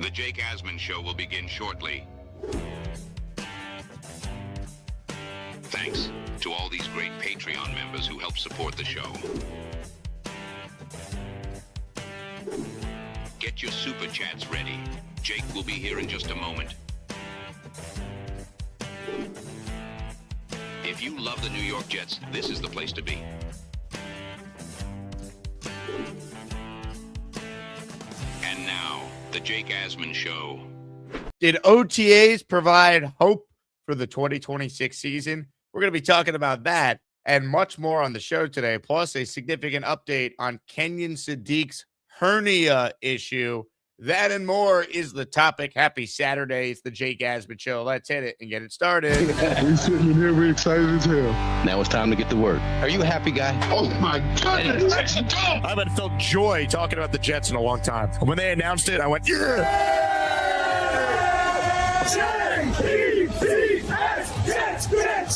The Jake Asman Show will begin shortly. Thanks to all these great Patreon members who help support the show. Get your super chats ready. Jake will be here in just a moment. If you love the New York Jets, this is the place to be. And now, the Jake Asman Show. Did OTAs provide hope for the 2026 season? We're going to be talking about that and much more on the show today, plus a significant update on Kenyon Sadiq's hernia issue. That and more is the topic. Happy Saturday. It's the Jake Asman Show. Let's hit it and get it started. We sitting in here, we excited as hell. Now it's time to get to work. Are you a happy guy? Oh my goodness, let's go! I haven't felt joy talking about the Jets in a long time. When they announced it, I went, yeah!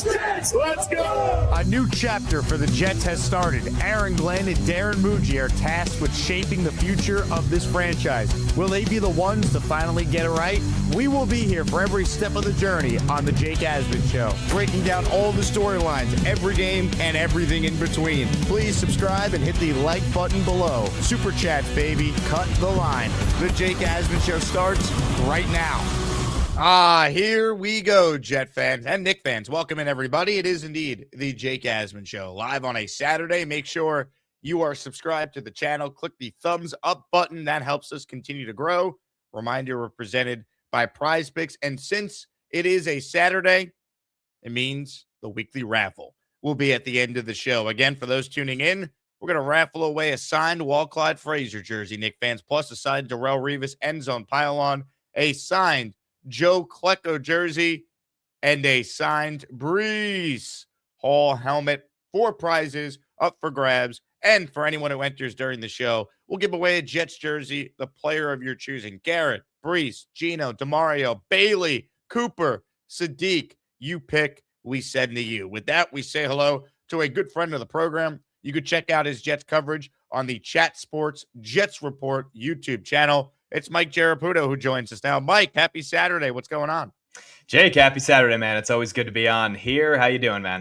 Jets, let's go! A new chapter for the Jets has started. Aaron Glenn and Darren Muji are tasked with shaping the future of this franchise. Will they be the ones to finally get it right? We will be here for every step of the journey on the Jake Asman Show, breaking down all the storylines, every game, and everything in between. Please subscribe and hit the like button below. Super Chats, baby. Cut the line. The Jake Asman Show starts right now. Here we go, Jet fans and Knick fans. Welcome in, everybody. It is indeed the Jake Asman Show, live on a Saturday. Make sure you are subscribed to the channel. Click the thumbs up button. That helps us continue to grow. Reminder, we're presented by PrizePicks. And since it is a Saturday, it means the weekly raffle will be at the end of the show. Again, for those tuning in, we're going to raffle away a signed Wall-Clyde Frazier jersey, Knick fans, plus a signed Darrelle Revis end zone pylon, a signed Joe Klecko jersey, and a signed Breece Hall helmet. 4 prizes up for grabs. And for anyone who enters during the show, we'll give away a Jets jersey, the player of your choosing. Garrett, Breece, Geno, Demario, Bailey, Cooper, Sadiq. You pick, we send to you. With that, we say hello to a good friend of the program. You could check out his Jets coverage on the Chat Sports Jets Report YouTube channel. It's Mike Giarraputo who joins us now. Mike, happy Saturday. What's going on? Jake, happy Saturday, man. It's always good to be on here. How you doing, man?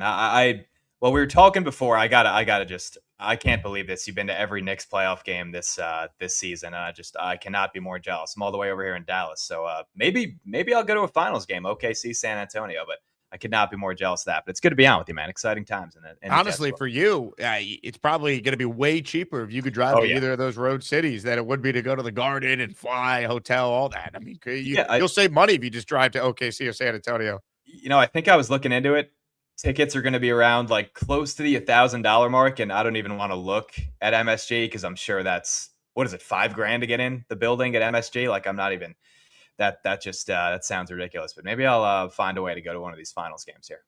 Well, we were talking before. I can't believe this. You've been to every Knicks playoff game this season. I cannot be more jealous. I'm all the way over here in Dallas. So maybe I'll go to a finals game. OKC San Antonio, but I could not be more jealous of that. But it's good to be on with you, man. Exciting times. Honestly, for you, it's probably going to be way cheaper if you could drive to either of those road cities than it would be to go to the Garden and fly, hotel, all that. I mean, you'll save money if you just drive to OKC or San Antonio. You know, I think I was looking into it. Tickets are going to be around like close to the $1,000 mark. And I don't even want to look at MSG because I'm sure that's, what is it, $5,000 to get in the building at MSG? Like, I'm not even... That sounds ridiculous, but maybe I'll find a way to go to one of these finals games here.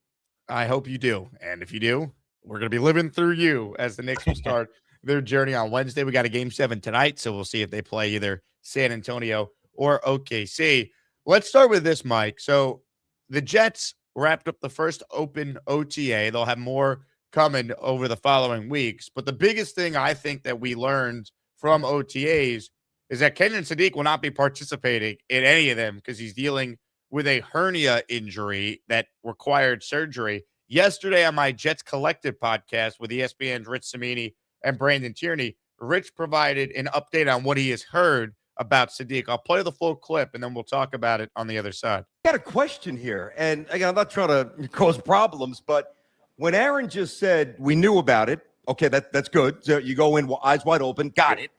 I hope you do. And if you do, we're going to be living through you as the Knicks will start their journey on Wednesday. We got a game 7 tonight, so we'll see if they play either San Antonio or OKC. Let's start with this, Mike. So the Jets wrapped up the first open OTA. They'll have more coming over the following weeks. But the biggest thing I think that we learned from OTAs is that Kenyon Sadiq will not be participating in any of them because he's dealing with a hernia injury that required surgery. Yesterday on my Jets Collective podcast with ESPN's Rich Cimini and Brandon Tierney, Rich provided an update on what he has heard about Sadiq. I'll play the full clip, and then we'll talk about it on the other side. I got a question here, and again, I'm not trying to cause problems, but when Aaron just said we knew about it, okay, that's good. So you go in eyes wide open, got it.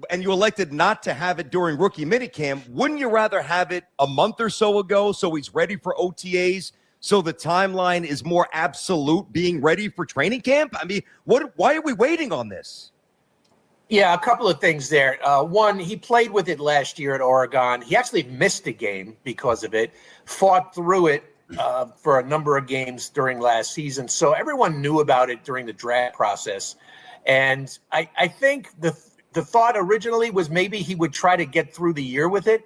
And you elected not to have it during rookie minicamp. Wouldn't you rather have it a month or so ago so he's ready for OTAs, so the timeline is more absolute being ready for training camp? I mean, why are we waiting on this? Yeah, a couple of things there. One, he played with it last year at Oregon. He actually missed a game because of it, fought through it for a number of games during last season. So everyone knew about it during the draft process. And I think the thought originally was maybe he would try to get through the year with it,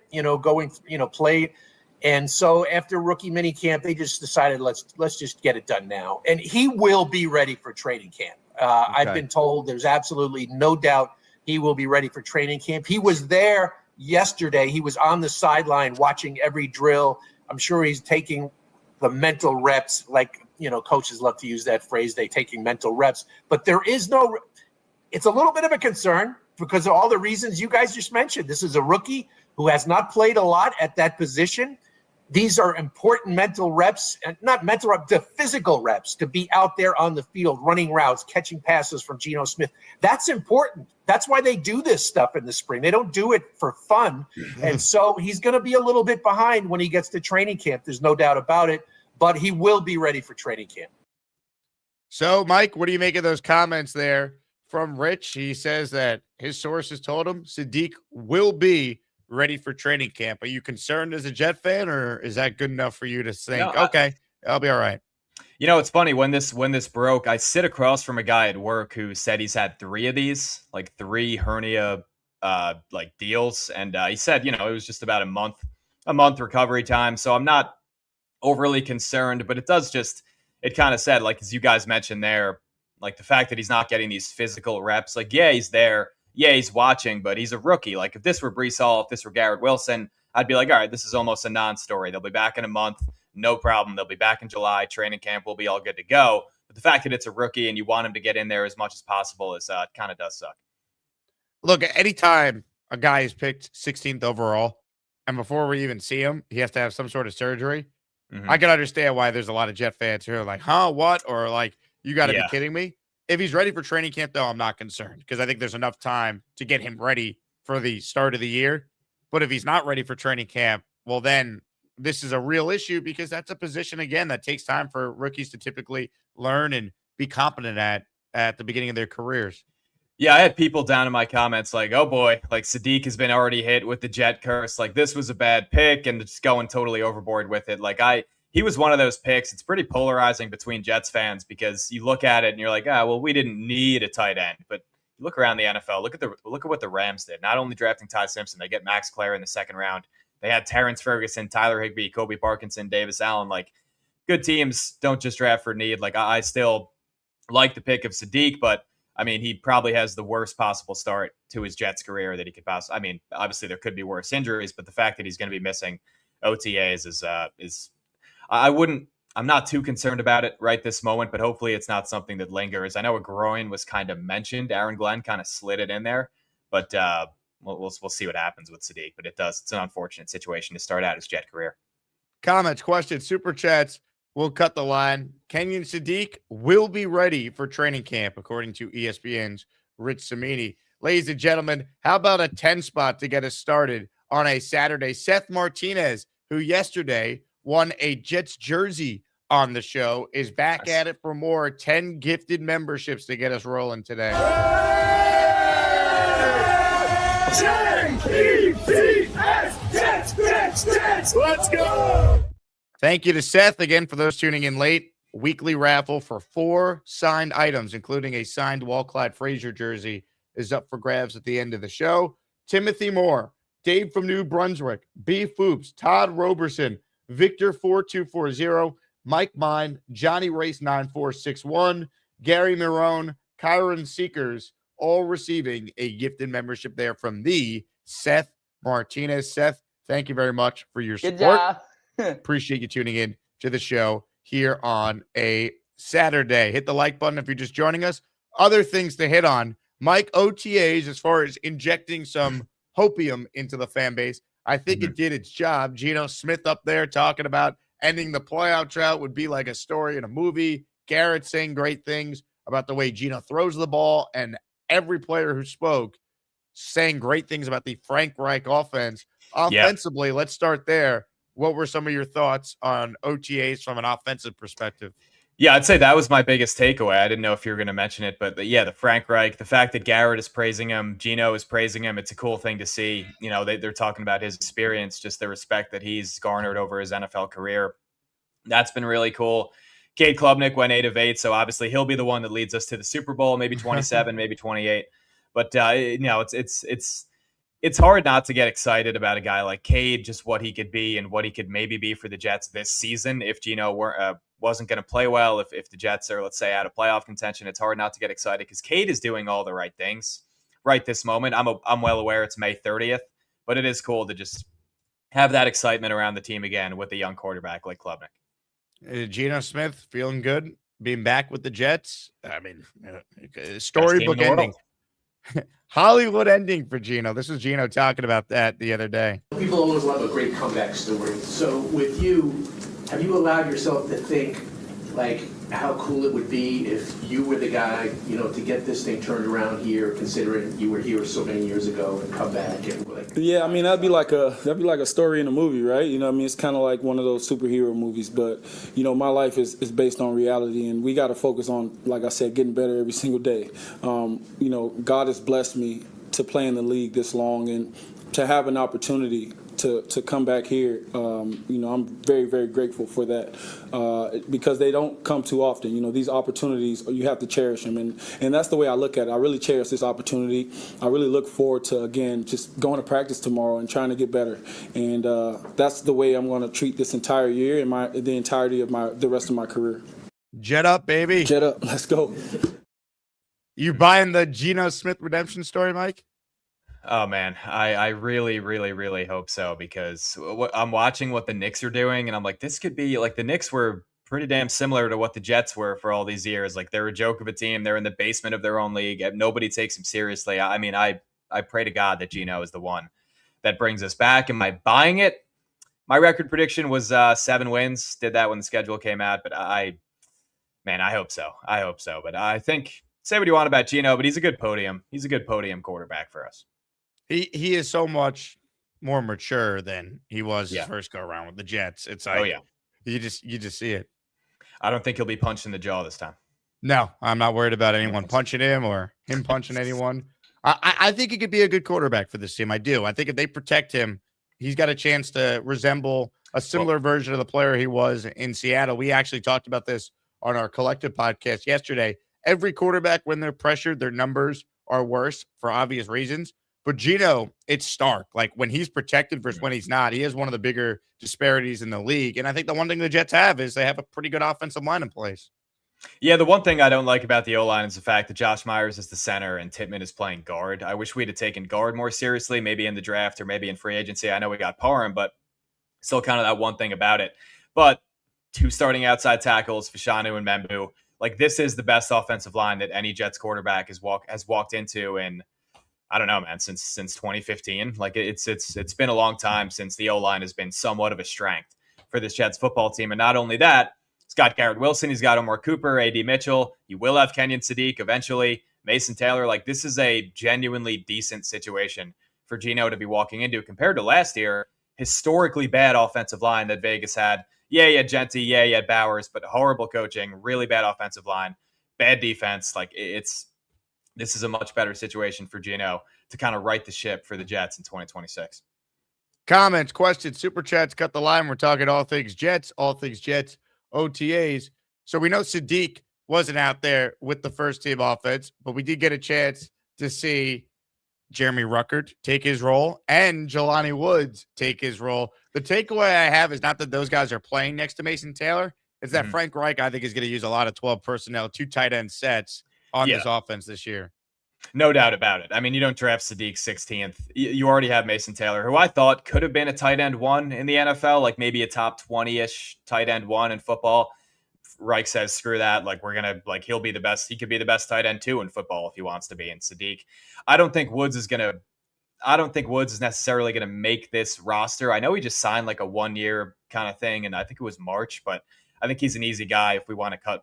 play. And so after rookie minicamp, they just decided, let's just get it done now. And he will be ready for training camp. I've been told there's absolutely no doubt he will be ready for training camp. He was there yesterday. He was on the sideline watching every drill. I'm sure he's taking the mental reps, like, coaches love to use that phrase, they taking mental reps. But there is it's a little bit of a concern because of all the reasons you guys just mentioned. This is a rookie who has not played a lot at that position. These are important mental reps, and not mental reps, the physical reps, to be out there on the field, running routes, catching passes from Geno Smith. That's important. That's why they do this stuff in the spring. They don't do it for fun. And so he's going to be a little bit behind when he gets to training camp. There's no doubt about it, but he will be ready for training camp. So, Mike, what do you make of those comments there from Rich? He says that his sources told him Sadiq will be ready for training camp. Are you concerned as a Jet fan, or is that good enough for you to think, okay, I'll be all right? It's funny, when this broke, I sit across from a guy at work who said he's had 3 of these, like 3 hernia deals, and he said, it was just about a month recovery time. So I'm not overly concerned, but it kind of said, like, as you guys mentioned there, like the fact that he's not getting these physical reps, like, yeah, he's there. Yeah, he's watching, but he's a rookie. Like, if this were Breece Hall, if this were Garrett Wilson, I'd be like, all right, this is almost a non-story. They'll be back in a month. No problem. They'll be back in July. Training camp will be all good to go. But the fact that it's a rookie and you want him to get in there as much as possible is kind of does suck. Look, anytime a guy is picked 16th overall, and before we even see him, he has to have some sort of surgery, I can understand why there's a lot of Jet fans who are like, huh, what? Or like, you got to be kidding me. If he's ready for training camp, though, I'm not concerned because I think there's enough time to get him ready for the start of the year. But if he's not ready for training camp, well, then this is a real issue because that's a position, again, that takes time for rookies to typically learn and be competent at the beginning of their careers. Yeah, I had people down in my comments like, oh boy, like Sadiq has been already hit with the Jet curse. Like, this was a bad pick, and just going totally overboard with it. Like, he was one of those picks. It's pretty polarizing between Jets fans because you look at it and you're like, well, we didn't need a tight end. But you look around the NFL, look at what the Rams did. Not only drafting Ty Simpson, they get Max Clare in the 2nd round. They had Terrence Ferguson, Tyler Higbee, Kobe Parkinson, Davis Allen. Like, good teams don't just draft for need. Like, I still like the pick of Sadiq, but I mean, he probably has the worst possible start to his Jets career that he could possibly. I mean, obviously there could be worse injuries, but the fact that he's going to be missing OTAs is I'm not too concerned about it right this moment, but hopefully it's not something that lingers. I know a groin was kind of mentioned. Aaron Glenn kind of slid it in there, but we'll see what happens with Sadiq. But it's an unfortunate situation to start out his Jet career. Comments, questions, super chats. We'll cut the line. Kenyon Sadiq will be ready for training camp, according to ESPN's Rich Cimini. Ladies and gentlemen, how about a 10 spot to get us started on a Saturday? Seth Martinez, who yesterday won a Jets jersey on the show, is back at it for more. 10 gifted memberships to get us rolling today. Jets, let's go! Thank you to Seth again for those tuning in late. Weekly raffle for 4 signed items, including a signed Wall-Clyde Frazier jersey, is up for grabs at the end of the show. Timothy Moore, Dave from New Brunswick, B. Foops, Todd Roberson, Victor 4240, Mike Mine, Johnny Race 9461, Gary Marone, Kyron Seekers, all receiving a gifted membership there from the Seth Martinez. Seth, thank you very much for your support. Good job. Appreciate you tuning in to the show here on a Saturday. Hit the like button if you're just joining us. Other things to hit on. Mike, OTAs, as far as injecting some hopium into the fan base, I think it did its job. Geno Smith up there talking about ending the playoff drought would be like a story in a movie. Garrett saying great things about the way Geno throws the ball, and every player who spoke saying great things about the Frank Reich offense. Offensively, let's start there. What were some of your thoughts on OTAs from an offensive perspective? Yeah, I'd say that was my biggest takeaway. I didn't know if you were going to mention it, but the Frank Reich, the fact that Garrett is praising him, Geno is praising him, it's a cool thing to see. You know, they're talking about his experience, just the respect that he's garnered over his NFL career. That's been really cool. Cade Klubnik went 8 of 8, so obviously he'll be the one that leads us to the Super Bowl, maybe 27, maybe 28. But it's hard not to get excited about a guy like Cade, just what he could be and what he could maybe be for the Jets this season if Geno wasn't going to play well, if the Jets are, let's say, out of playoff contention. It's hard not to get excited because Cade is doing all the right things right this moment. I'm well aware it's May 30th, but it is cool to just have that excitement around the team again with a young quarterback like Klubnik. Geno Smith feeling good, being back with the Jets. I mean, storybook ending. Hollywood ending for Geno. This was Geno talking about that the other day. People always love a great comeback story. So with you, have you allowed yourself to think like how cool it would be if you were the guy, to get this thing turned around here, considering you were here so many years ago and come back and Yeah, I mean that'd be like a story in a movie, right? It's kind of like one of those superhero movies. But my life is based on reality, and we got to focus on, like I said, getting better every single day. God has blessed me to play in the league this long and to have an opportunity to come back here. I'm very, very grateful for that because they don't come too often. These opportunities, you have to cherish them. And that's the way I look at it. I really cherish this opportunity. I really look forward to, again, just going to practice tomorrow and trying to get better. And that's the way I'm going to treat this entire year and the entirety of the rest of my career. Jet up, baby. Jet up. Let's go. You buying the Geno Smith redemption story, Mike? Oh man, I really, really, really hope so, because I'm watching what the Knicks are doing, and I'm like, this could be like the Knicks were pretty damn similar to what the Jets were for all these years. Like they're a joke of a team. They're in the basement of their own league. Nobody takes them seriously. I mean, I pray to God that Geno is the one that brings us back. Am I buying it? My record prediction was 7 wins. Did that when the schedule came out, but I hope so. I hope so. But I think, say what you want about Geno, but he's a good podium. He's a good podium quarterback for us. He is so much more mature than he was his first go around with the Jets. It's like, you just see it. I don't think he'll be punched in the jaw this time. No, I'm not worried about anyone punching him or him punching anyone. I think he could be a good quarterback for this team. I do. I think if they protect him, he's got a chance to resemble a similar version of the player he was in Seattle. We actually talked about this on our collective podcast yesterday. Every quarterback, when they're pressured, their numbers are worse for obvious reasons. But Geno, it's stark. Like when he's protected versus when he's not, he has one of the bigger disparities in the league. And I think the one thing the Jets have is they have a pretty good offensive line in place. Yeah, the one thing I don't like about the O-line is the fact that Josh Myers is the center and Tittman is playing guard. I wish we'd have taken guard more seriously, maybe in the draft or maybe in free agency. I know we got Parham, but still kind of that one thing about it. But 2 starting outside tackles, Fashanu and Membu. Like this is the best offensive line that any Jets quarterback has walked into in, I don't know, man, since 2015. Like it's been a long time since the O-line has been somewhat of a strength for this Jets football team. And not only that, he's got Garrett Wilson, he's got Omar Cooper, A.D. Mitchell. You will have Kenyon Sadiq eventually, Mason Taylor. Like this is a genuinely decent situation for Geno to be walking into compared to last year. Historically bad offensive line that Vegas had. Yeah, you had Genty, yeah, you had Bowers, but horrible coaching, really bad offensive line, bad defense. Like this is a much better situation for Geno to kind of right the ship for the Jets in 2026. Comments, questions, super chats, cut the line. We're talking all things Jets, OTAs. So we know Sadiq wasn't out there with the first team offense, but we did get a chance to see Jeremy Ruckert take his role and Jelani Woods take his role. The takeaway I have is not that those guys are playing next to Mason Taylor. It's that Frank Reich, I think, is going to use a lot of 12 personnel, 2 tight end sets on this offense this year. No doubt about it. I mean, you don't draft Sadiq 16th. You already have Mason Taylor, who I thought could have been a tight end 1 in the NFL, like maybe a top 20-ish tight end 1 in football. Reich says, screw that. Like, he'll be the best. He could be the best tight end 2 in football if he wants to be. And Sadiq, I don't think Woods is necessarily going to make this roster. I know he just signed like a 1-year kind of thing, and I think it was March, but I think he's an easy guy if we want to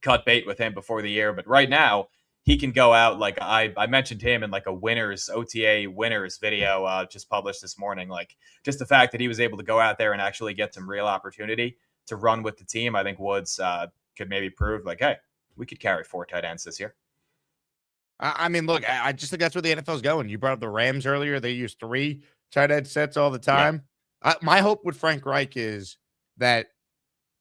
cut bait with him before the year. But right now, he can go out. Like I mentioned him in like a OTA winners video just published this morning. Like just the fact that he was able to go out there and actually get some real opportunity to run with the team. I think Woods could maybe prove like, hey, we could carry 4 tight ends this year. I mean, look, I just think that's where the NFL's going. You brought up the Rams earlier. They use 3 tight end sets all the time. Yeah. My hope with Frank Reich is that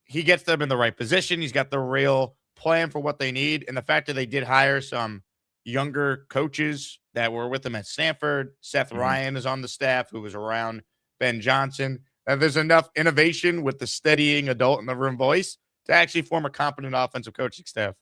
he gets them in the right position. He's got the real plan for what they need. And the fact that they did hire some younger coaches that were with them at Stanford. Seth Ryan is on the staff, who was around Ben Johnson. There's enough innovation with the steadying adult in the room voice to actually form a competent offensive coaching staff.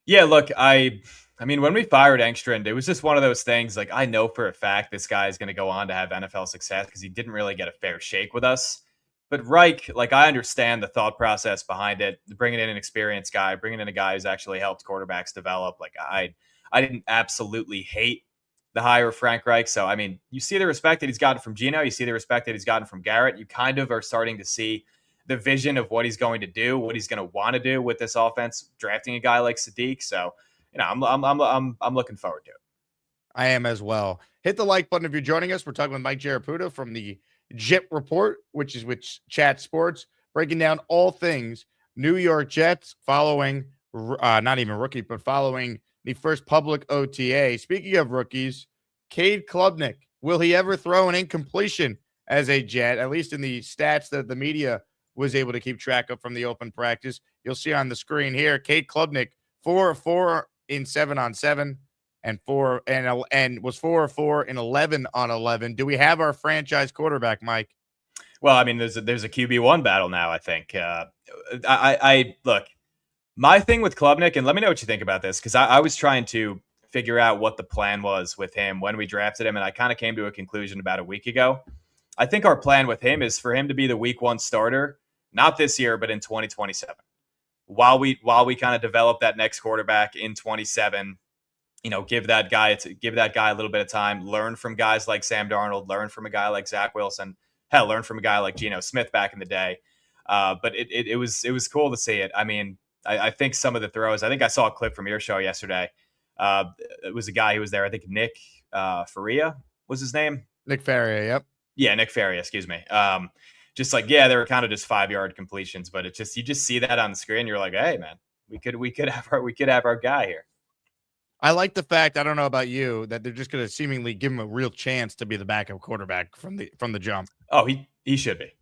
Yeah, look, I I mean, when we fired Engstrand, it was just one of those things. Like, I know for a fact this guy is going to go on to have NFL success because he didn't really get a fair shake with us. But Reich, like, I understand the thought process behind it. Bringing in an experienced guy, bringing in a guy who's actually helped quarterbacks develop. Like, I didn't absolutely hate the hire of Frank Reich. So, I mean, you see the respect that he's gotten from Geno. You see the respect that he's gotten from Garrett. You kind of are starting to see the vision of what he's going to do, what he's going to want to do with this offense, drafting a guy like Sadiq. So, I'm looking forward to it. I am as well. Hit the like button if you're joining us. We're talking with Mike Giarraputo from the Jet Report, which is with Chat Sports, breaking down all things New York Jets following, not even rookie, but following the first public OTA. Speaking of rookies, Cade Klubnik, will he ever throw an incompletion as a Jet, at least in the stats that the media was able to keep track of from the open practice? You'll see on the screen here, Cade Klubnik, 4-4 in 7-on-7 and was 4-4 in 11-on-11. Do we have our franchise quarterback, Mike? Well, I mean, there's a QB1 battle now, I think. I look, my thing with Klubnik, and let me know what you think about this, because I was trying to figure out what the plan was with him when we drafted him, and I kind of came to a conclusion about a week ago. I think our plan with him is for him to be the week 1 starter, not this year, but in 2027. While we kind of develop that next quarterback in 27, give that guy a little bit of time, learn from guys like Sam Darnold, learn from a guy like Zach Wilson, hell, learn from a guy like Geno Smith back in the day. But it was cool to see it. I mean, I think some of the throws, I think I saw a clip from your show yesterday. It was a guy who was there. I think Nick Faria was his name. Nick Faria. Yep. Yeah. Nick Faria. Excuse me. Just like, they were kind of just 5-yard completions, but it's just, you just see that on the screen. You're like, hey man, we could have our guy here. I like the fact, I don't know about you, that they're just going to seemingly give him a real chance to be the backup quarterback from the jump. Oh, he should be.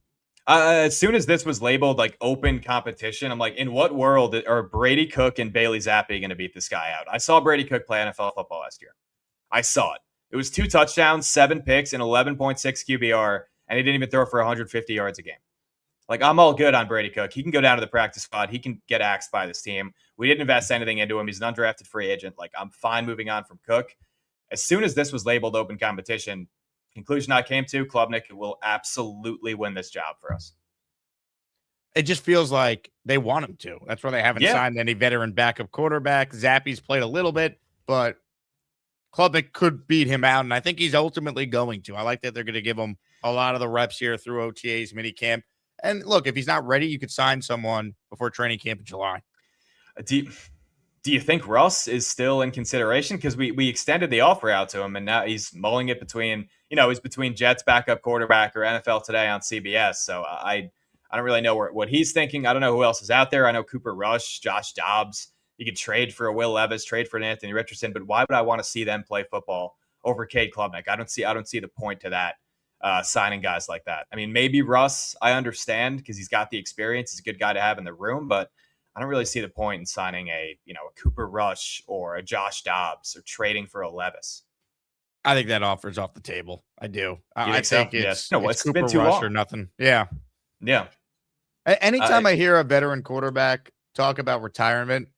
As soon as this was labeled like open competition, I'm like, in what world are Brady Cook and Bailey Zappi going to beat this guy out? I saw Brady Cook play NFL football last year. I saw it. It was 2 touchdowns, 7 picks, and 11.6 QBR, and he didn't even throw for 150 yards a game. Like, I'm all good on Brady Cook. He can go down to the practice squad. He can get axed by this team. We didn't invest anything into him. He's an undrafted free agent. Like, I'm fine moving on from Cook. As soon as this was labeled open competition, conclusion I came to, Klubnik will absolutely win this job for us. It just feels like they want him to. That's why they haven't signed any veteran backup quarterback. Zappi's played a little bit, but Klubnik could beat him out, and I think he's ultimately going to. I like that they're going to give him a lot of the reps here through OTAs, minicamp. And look, if he's not ready, you could sign someone before training camp in July. Do you think Russ is still in consideration? Because we extended the offer out to him, and now he's mulling it between, he's between Jets backup quarterback or NFL Today on CBS. So I don't really know what he's thinking. I don't know who else is out there. I know Cooper Rush, Josh Dobbs. You could trade for a Will Levis, trade for an Anthony Richardson, but why would I want to see them play football over Cade Klubnik? I don't see the point to that. Signing guys like that. I mean, maybe Russ, I understand because he's got the experience. He's a good guy to have in the room, but I don't really see the point in signing a Cooper Rush or a Josh Dobbs or trading for a Levis. I think that offer's off the table. I do. I think it's, yes. No, it's Cooper been too Rush long or nothing. Yeah. Yeah. Anytime I hear a veteran quarterback talk about retirement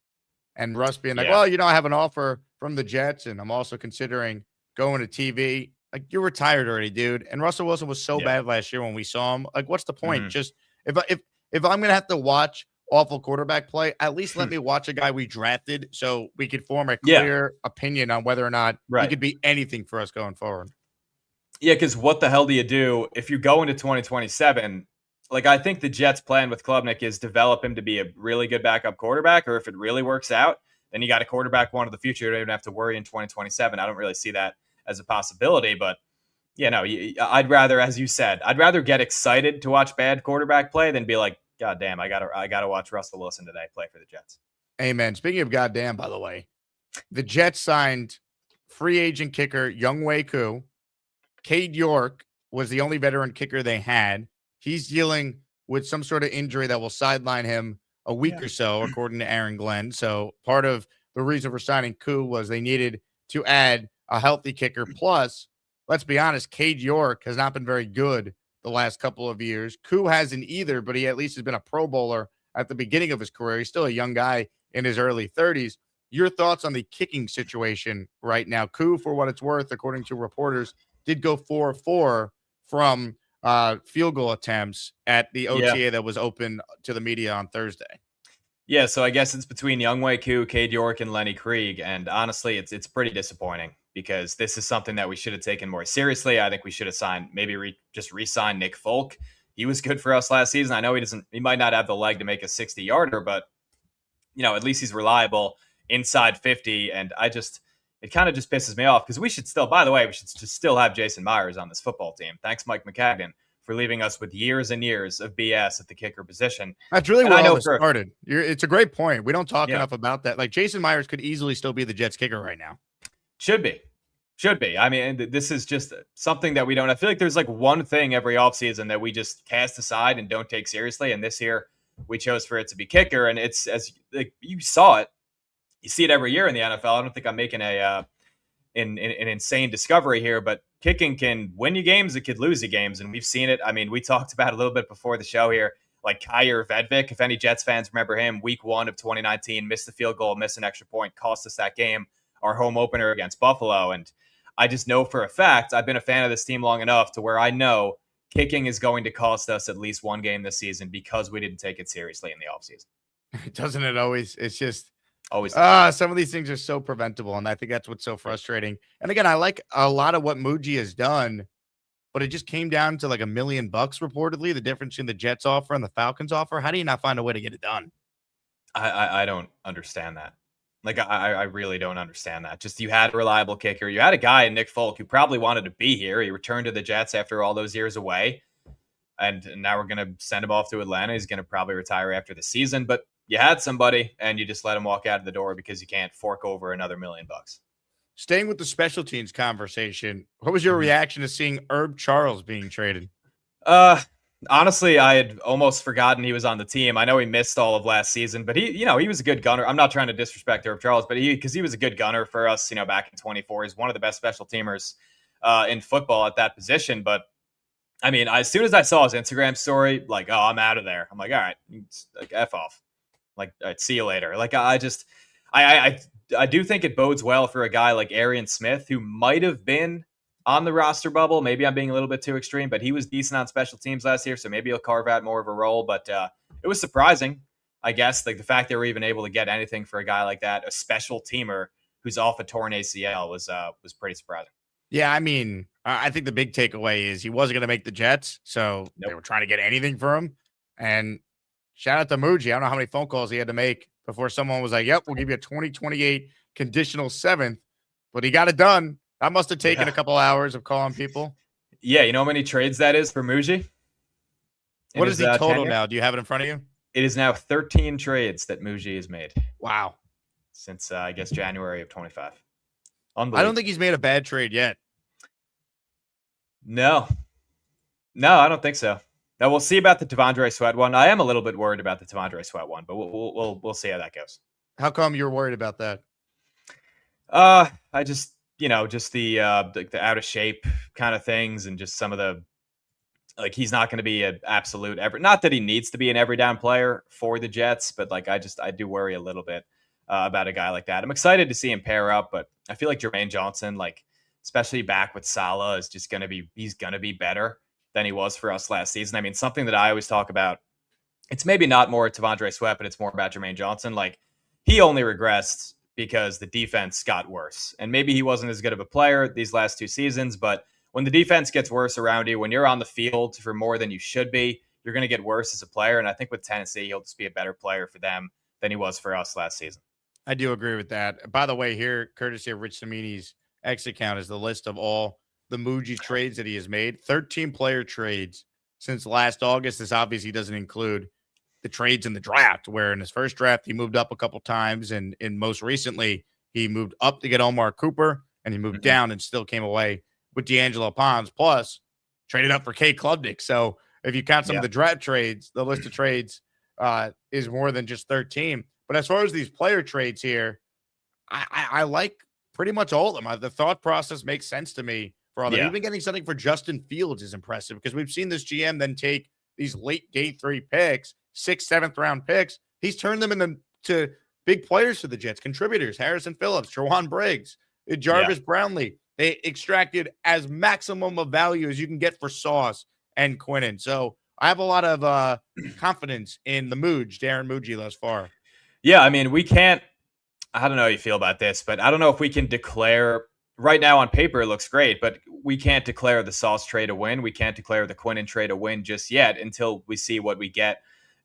and Russ being like, well, I have an offer from the Jets and I'm also considering going to TV. Like, you're retired already, dude. And Russell Wilson was so bad last year when we saw him. Like, what's the point? Mm-hmm. Just if I'm gonna have to watch awful quarterback play, at least let me watch a guy we drafted so we could form a clear opinion on whether or not he could be anything for us going forward. Yeah, because what the hell do you do if you go into 2027? Like, I think the Jets' plan with Klubnik is develop him to be a really good backup quarterback, or if it really works out, then you got a quarterback one of the future. You don't even have to worry in 2027. I don't really see that as a possibility, but I'd rather, as you said, I'd rather get excited to watch bad quarterback play than be like, God damn, I gotta watch Russell Wilson today play for the Jets. Amen. Speaking of goddamn, by the way, the Jets signed free agent kicker Younghoe Koo. Cade York was the only veteran kicker they had. He's dealing with some sort of injury that will sideline him a week or so, according to Aaron Glenn. So part of the reason for signing Koo was they needed to add a healthy kicker. Plus, let's be honest, Cade York has not been very good the last couple of years. Koo hasn't either, but he at least has been a Pro Bowler at the beginning of his career. He's still a young guy in his early 30s. your thoughts on the kicking situation right now. Koo, for what it's worth, according to reporters, did go 4-4 from field goal attempts at the OTA that was open to the media on Thursday. Yeah, so I guess it's between Younghoe Koo, Cade York, and Lenny Krieg, and honestly, it's pretty disappointing because this is something that we should have taken more seriously. I think we should have signed, maybe just re-signed Nick Folk. He was good for us last season. I know he might not have the leg to make a 60-yarder, but at least he's reliable inside 50, and it kind of just pisses me off because we should still just still have Jason Myers on this football team. Thanks, Mike McCagnon, for leaving us with years and years of BS at the kicker position. That's really where all this started. It's a great point. We don't talk enough about that. Like, Jason Myers could easily still be the Jets kicker right now. Should be. I mean, this is just something that we don't. I feel like there's like one thing every offseason that we just cast aside and don't take seriously. And this year we chose for it to be kicker. And it's, as like, you saw it, you see it every year in the NFL. I don't think I'm making an insane discovery here, but kicking can win you games. It could lose you games. And we've seen it. I mean, we talked about it a little bit before the show here, like Kyer Vedvik. If any Jets fans remember him, week 1 of 2019, missed the field goal, missed an extra point, cost us that game, our home opener against Buffalo. And I just know for a fact, I've been a fan of this team long enough to where I know kicking is going to cost us at least one game this season because we didn't take it seriously in the offseason. Doesn't it always? It's just always. Some of these things are so preventable, and I think that's what's so frustrating. And again, I like a lot of what Muji has done, but it just came down to like $1 million reportedly, the difference between the Jets offer and the Falcons offer. How do you not find a way to get it done? I don't understand that. Like, I really don't understand that. Just, you had a reliable kicker. You had a guy in Nick Folk who probably wanted to be here. He returned to the Jets after all those years away. And now we're going to send him off to Atlanta. He's going to probably retire after the season. But you had somebody, and you just let him walk out of the door because you can't fork over another $1 million. Staying with the special teams conversation, what was your reaction to seeing Herb Charles being traded? Honestly, I had almost forgotten he was on the team. I know he missed all of last season, but he was a good gunner. I'm not trying to disrespect Herb Charles, but because he was a good gunner for us, back in 24. He's one of the best special teamers in football at that position. But I mean, as soon as I saw his Instagram story, like, oh, I'm out of there. I'm like, all right, like, F off. Like, all right, see you later. Like, I do think it bodes well for a guy like Arian Smith, who might have been on the roster bubble. Maybe I'm being a little bit too extreme, but he was decent on special teams last year, so maybe he'll carve out more of a role. But it was surprising, I guess, like the fact they were even able to get anything for a guy like that, a special teamer who's off a torn ACL, was pretty surprising. Yeah, I mean, I think the big takeaway is he wasn't going to make the Jets, so they were trying to get anything for him. And shout out to Muji. I don't know how many phone calls he had to make before someone was like, yep, we'll give you a 2028 conditional 7th, but he got it done. That must have taken a couple hours of calling people. Yeah, you know how many trades that is for Muji? What is the total now? Do you have it in front of you? It is now 13 trades that Muji has made. Wow. Since, I guess, January of 25. I don't think he's made a bad trade yet. No, I don't think so. Now, we'll see about the T'Vondre Sweat one. I am a little bit worried about the T'Vondre Sweat one, but we'll see how that goes. How come you're worried about that? I just, just the out of shape kind of things, and just some of the, like, he's not going to be an absolute not that he needs to be an every down player for the Jets, but like, I do worry a little bit about a guy like that. I'm excited to see him pair up, but I feel like Jermaine Johnson, like, especially back with Salah, is just he's going to be better than he was for us last season. I mean, something that I always talk about, it's maybe not more T'Vondre Sweat, but it's more about Jermaine Johnson. Like, he only regressed because the defense got worse. And maybe he wasn't as good of a player these last 2 seasons, but when the defense gets worse around you, when you're on the field for more than you should be, you're going to get worse as a player. And I think with Tennessee, he'll just be a better player for them than he was for us last season. I do agree with that. By the way, here, courtesy of Rich Samini's X account, is the list of all the Muji trades that he has made. 13 player trades since last August. This obviously doesn't include the trades in the draft, where in his first draft, he moved up a couple times. And most recently, he moved up to get Omar Cooper, and he moved down and still came away with D'Angelo Pons, plus traded up for Cade Klubnik. So if you count some of the draft trades, the list of trades is more than just 13. But as far as these player trades here, I like pretty much all of them. The thought process makes sense to me for all of them. Even getting something for Justin Fields is impressive, because we've seen this GM then take these late day 3 picks, 6th, 7th round picks. He's turned them into big players for the Jets, contributors, Harrison Phillips, Jawan Briggs, Jarvis Brownlee. They extracted as maximum of value as you can get for Sauce and Quinnen. So I have a lot of confidence in the Mooj, Darren Moogey thus far. Yeah, I mean, we can't, I don't know how you feel about this, but I don't know if we can declare, right now on paper it looks great, but we can't declare the Sauce trade a win. We can't declare the Quinnen trade a win just yet until we see what we get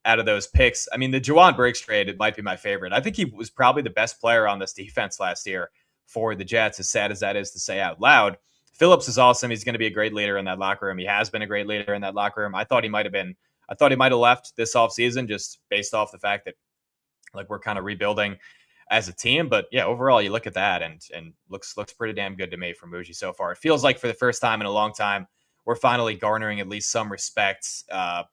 out of those picks. I mean, the Jawan Briggs trade, it might be my favorite. I think he was probably the best player on this defense last year for the Jets, as sad as that is to say out loud. Phillips is awesome. He's going to be a great leader in that locker room. He has been a great leader in that locker room. I thought he might have left this offseason just based off the fact that like we're kind of rebuilding as a team. But yeah, overall, you look at that and looks pretty damn good to me from Moogey so far. It feels like for the first time in a long time, we're finally garnering at least some respect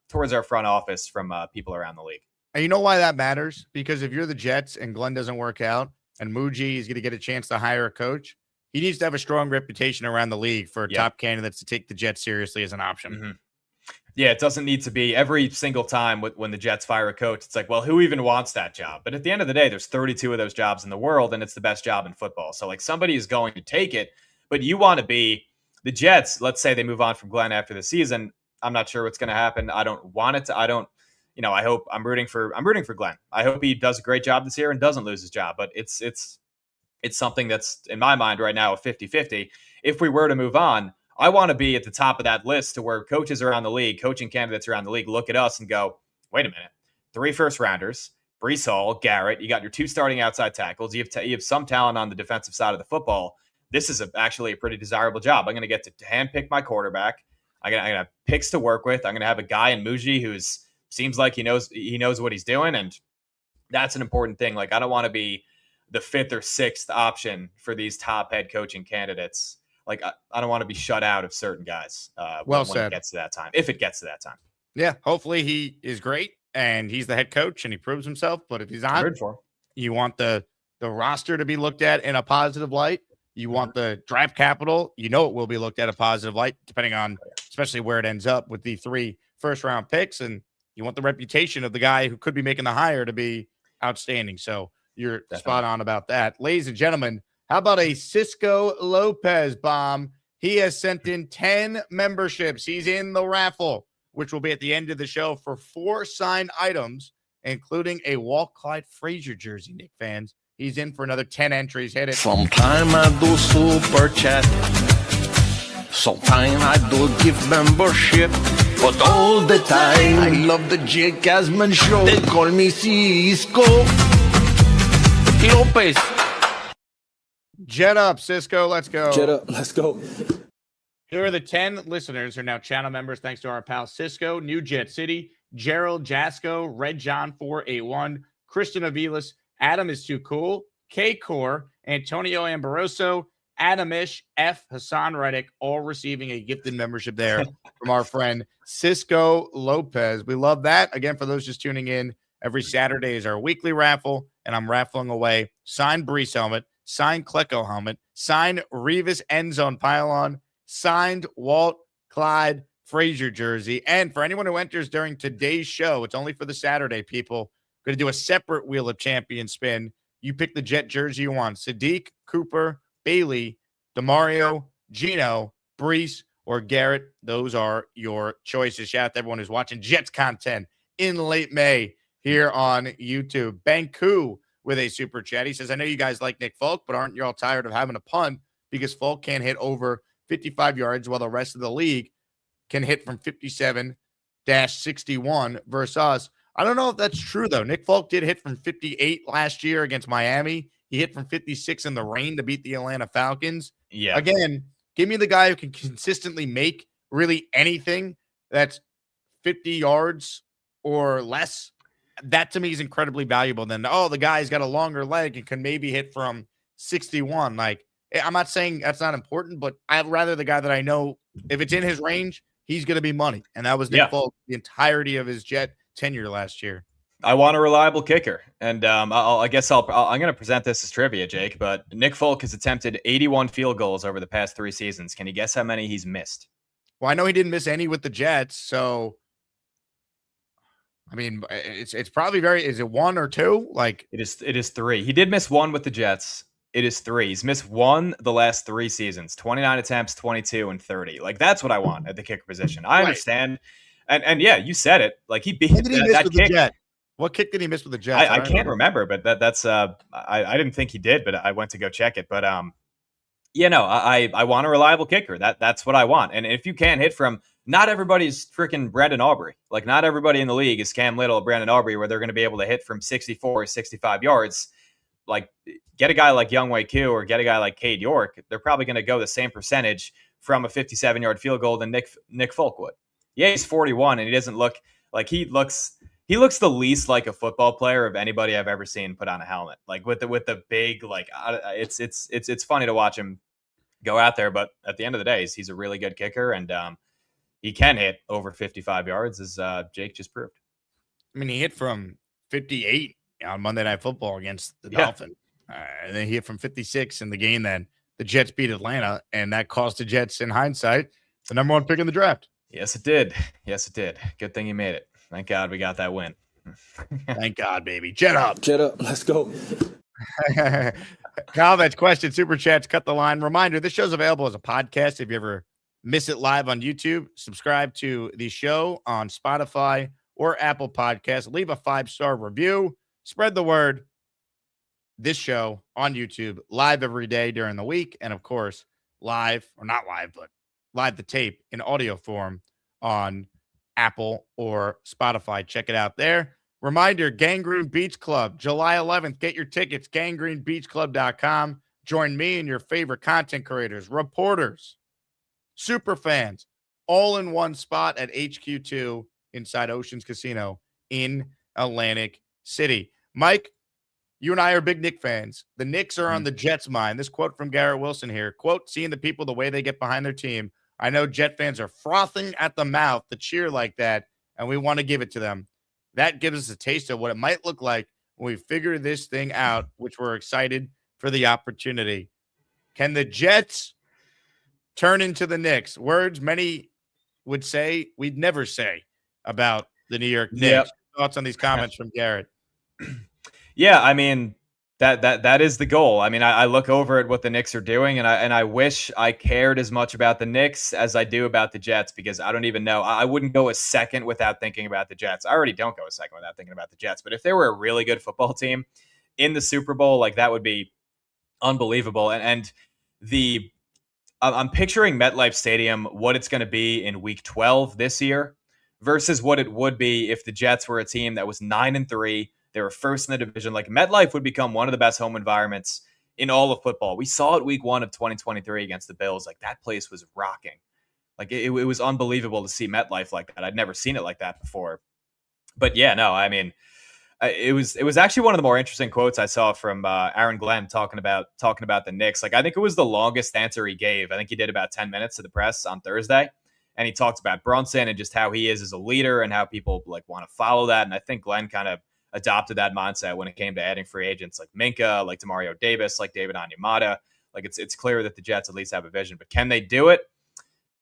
towards our front office from people around the league. And you know why that matters? Because if you're the Jets and Glenn doesn't work out and Moogey is going to get a chance to hire a coach, he needs to have a strong reputation around the league for top candidates to take the Jets seriously as an option. Mm-hmm. Yeah, it doesn't need to be every single time when the Jets fire a coach. It's like, well, who even wants that job? But at the end of the day, there's 32 of those jobs in the world, and it's the best job in football. So like somebody is going to take it, but you want to be the Jets. Let's say they move on from Glenn after the season. I'm not sure what's going to happen. I don't want it to. I don't. I hope I'm rooting for Glenn. I hope he does a great job this year and doesn't lose his job. But it's something that's in my mind right now a 50-50. If we were to move on, I want to be at the top of that list to where coaches around the league, coaching candidates around the league look at us and go, wait a minute, 3 first-rounders, Breece Hall, Garrett, you got your 2 starting outside tackles, you have some talent on the defensive side of the football. This is actually a pretty desirable job. I'm going to get to handpick my quarterback. I'm going to have picks to work with. I'm going to have a guy in Moogey who seems like he knows what he's doing, and that's an important thing. Like, I don't want to be the 5th or 6th option for these top head coaching candidates. Like, I don't want to be shut out of certain guys when it gets to that time, if it gets to that time. Yeah, hopefully he is great and he's the head coach and he proves himself. But if he's not, you want the roster to be looked at in a positive light. You want the draft capital. It will be looked at a positive light, depending on especially where it ends up with the 3 first-round picks. And you want the reputation of the guy who could be making the hire to be outstanding. So you're spot on about that. Ladies and gentlemen, how about a Cisco Lopez bomb? He has sent in 10 memberships. He's in the raffle, which will be at the end of the show for 4 signed items, including a Walt Clyde Frazier jersey, Nick fans. He's in for another 10 entries. Hit it. Sometime I do super chat. Sometime I do give membership. But all the time, I love the Jake Asman show. They call me Cisco Lopez. Jet up, Cisco. Let's go. Jet up. Let's go. Here are the 10 listeners who are now channel members thanks to our pal Cisco, New Jet City, Gerald Jasco, Red John 481, Christian Avilas, Adam is too cool, K Core, Antonio Amoroso, Adamish, F, Hassan Reddick, all receiving a gifted membership there from our friend Cisco Lopez. We love that. Again, for those just tuning in, every Saturday is our weekly raffle, and I'm raffling away signed Breece helmet, signed Klecko helmet, signed Revis end zone pylon, signed Walt Clyde Frazier jersey. And for anyone who enters during today's show, it's only for the Saturday, people. Going to do a separate Wheel of Champions spin. You pick the Jet jersey you want. Sadiq, Cooper, Bailey, Demario, Geno, Breece, or Garrett. Those are your choices. Shout out to everyone who's watching Jets content in late May here on YouTube. Banku with a super chat. He says, I know you guys like Nick Folk, but aren't you all tired of having a punt because Folk can't hit over 55 yards while the rest of the league can hit from 57-61 versus us? I don't know if that's true, though. Nick Folk did hit from 58 last year against Miami. He hit from 56 in the rain to beat the Atlanta Falcons. Yeah. Again, give me the guy who can consistently make really anything that's 50 yards or less. That to me is incredibly valuable. Then, the guy's got a longer leg and can maybe hit from 61. Like, I'm not saying that's not important, but I'd rather the guy that I know, if it's in his range, he's going to be money. And that was Nick Folk the entirety of his Jet tenure last year. I want a reliable kicker, and I guess I'm going to present this as trivia, Jake. But Nick Folk has attempted 81 field goals over the past 3 seasons. Can you guess how many he's missed? Well, I know he didn't miss any with the Jets, so I mean, it's probably is it 1 or 2? Like it is 3. He did miss 1 with the Jets. It is 3. He's missed 1 the last 3 seasons, 29 attempts, 22 and 30. Like that's what I want at the kicker position. I understand. And yeah, you said it. Like he beat when did he miss that with kick. the Jet? What kick did he miss with the Jets? I can't remember, but that's I didn't think he did, but I went to go check it. But I want a reliable kicker. That's what I want. And if you can't hit from, not everybody's freaking Brandon Aubrey. Like not everybody in the league is Cam Little or Brandon Aubrey where they're going to be able to hit from 64 or 65 yards. Like get a guy like Younghoe Koo or get a guy like Cade York. They're probably going to go the same percentage from a 57-yard field goal than Nick Folk would. Yeah, he's 41 and he doesn't look like he looks the least like a football player of anybody I've ever seen put on a helmet. Like with the big, like it's funny to watch him go out there, but at the end of the day, he's a really good kicker and he can hit over 55 yards, as Jake just proved. I mean, he hit from 58 on Monday Night Football against the Dolphins, and then he hit from 56 in the game that the Jets beat Atlanta, and that cost the Jets, in hindsight, the number 1 pick in the draft. Yes, it did. Yes, it did. Good thing he made it. Thank God we got that win. Thank God, baby. Jet up. Jet up. Let's go. Comments, questions, super chats, cut the line. Reminder, this show's available as a podcast. If you ever miss it live on YouTube, subscribe to the show on Spotify or Apple Podcasts. Leave a 5-star review. Spread the word. This show on YouTube, live every day during the week. And, of course, live, or not live, but live the tape in audio form on Apple or Spotify. Check it out there. Reminder, Gangrene Beach Club, July 11th. Get your tickets, gangrenebeachclub.com. Join me and your favorite content creators, reporters, super fans, all in one spot at HQ2 inside Oceans Casino in Atlantic City. Mike, you and I are big Knicks fans. The Knicks are on the Jets' mind. This quote from Garrett Wilson here, quote, seeing the people, the way they get behind their team. I know Jet fans are frothing at the mouth to cheer like that, and we want to give it to them. That gives us a taste of what it might look like when we figure this thing out, which we're excited for the opportunity. Can the Jets turn into the Knicks? Words many would say we'd never say about the New York Knicks. Yep. Thoughts on these comments from Garrett? Yeah, I mean, that is the goal. I mean, I look over at what the Knicks are doing, and I wish I cared as much about the Knicks as I do about the Jets, because I don't even know. I wouldn't go a second without thinking about the Jets. I already don't go a second without thinking about the Jets. But if they were a really good football team in the Super Bowl, like that would be unbelievable. And I'm picturing MetLife Stadium, what it's going to be in Week 12 this year versus what it would be if the Jets were a team that was 9-3. They were first in the division. Like MetLife would become one of the best home environments in all of football. We saw it Week 1 of 2023 against the Bills. Like that place was rocking. Like it was unbelievable to see MetLife like that. I'd never seen it like that before. But yeah, no, I mean, it was actually one of the more interesting quotes I saw from Aaron Glenn talking about the Knicks. Like I think it was the longest answer he gave. I think he did about 10 minutes to the press on Thursday. And he talked about Brunson and just how he is as a leader and how people like want to follow that. And I think Glenn kind of adopted that mindset when it came to adding free agents like Minka, like Demario Davis, like David Onyemata. Like it's clear that the Jets at least have a vision, but can they do it?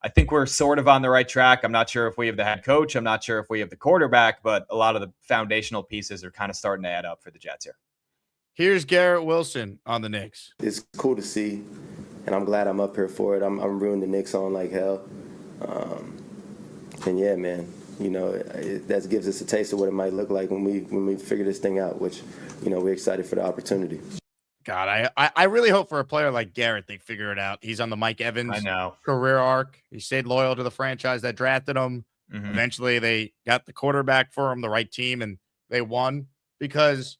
I think we're sort of on the right track. I'm not sure if we have the head coach. I'm not sure if we have the quarterback, but a lot of the foundational pieces are kind of starting to add up for the Jets here. Here's Garrett Wilson on the Knicks. It's cool to see, and I'm glad I'm up here for it. I'm rooting the Knicks on like hell. And yeah, man, you know, that gives us a taste of what it might look like when we figure this thing out, which, you know, we're excited for the opportunity. God, I really hope for a player like Garrett, they figure it out. He's on the Mike Evans career arc. He stayed loyal to the franchise that drafted him. Mm-hmm. Eventually, they got the quarterback for him, the right team, and they won because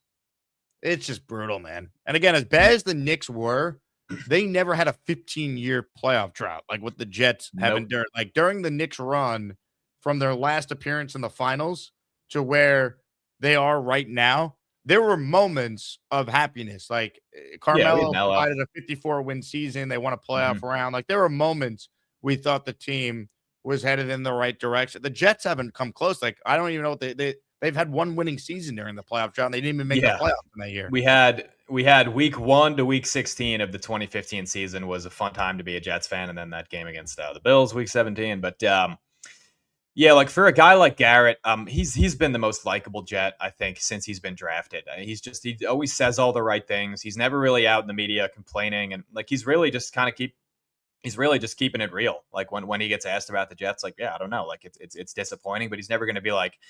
it's just brutal, man. And again, as bad as the Knicks were, they never had a 15-year playoff drought like what the Jets have endured. Like during the Knicks run from their last appearance in the finals to where they are right now, there were moments of happiness. Like Carmelo provided a 54-win season. They won a playoff round. Like there were moments we thought the team was headed in the right direction. The Jets haven't come close. Like I don't even know what they've had one winning season during the playoff drought. They didn't even make the playoffs in that year. We had week 1 to week 16 of the 2015 season was a fun time to be a Jets fan, and then that game against the Bills week 17. But Yeah, like for a guy like Garrett, he's been the most likable Jet, I think, since he's been drafted. He always says all the right things. He's never really out in the media complaining, and like he's really just keeping it real. Like when he gets asked about the Jets, like, yeah, I don't know, like it's disappointing, but he's never going to be like,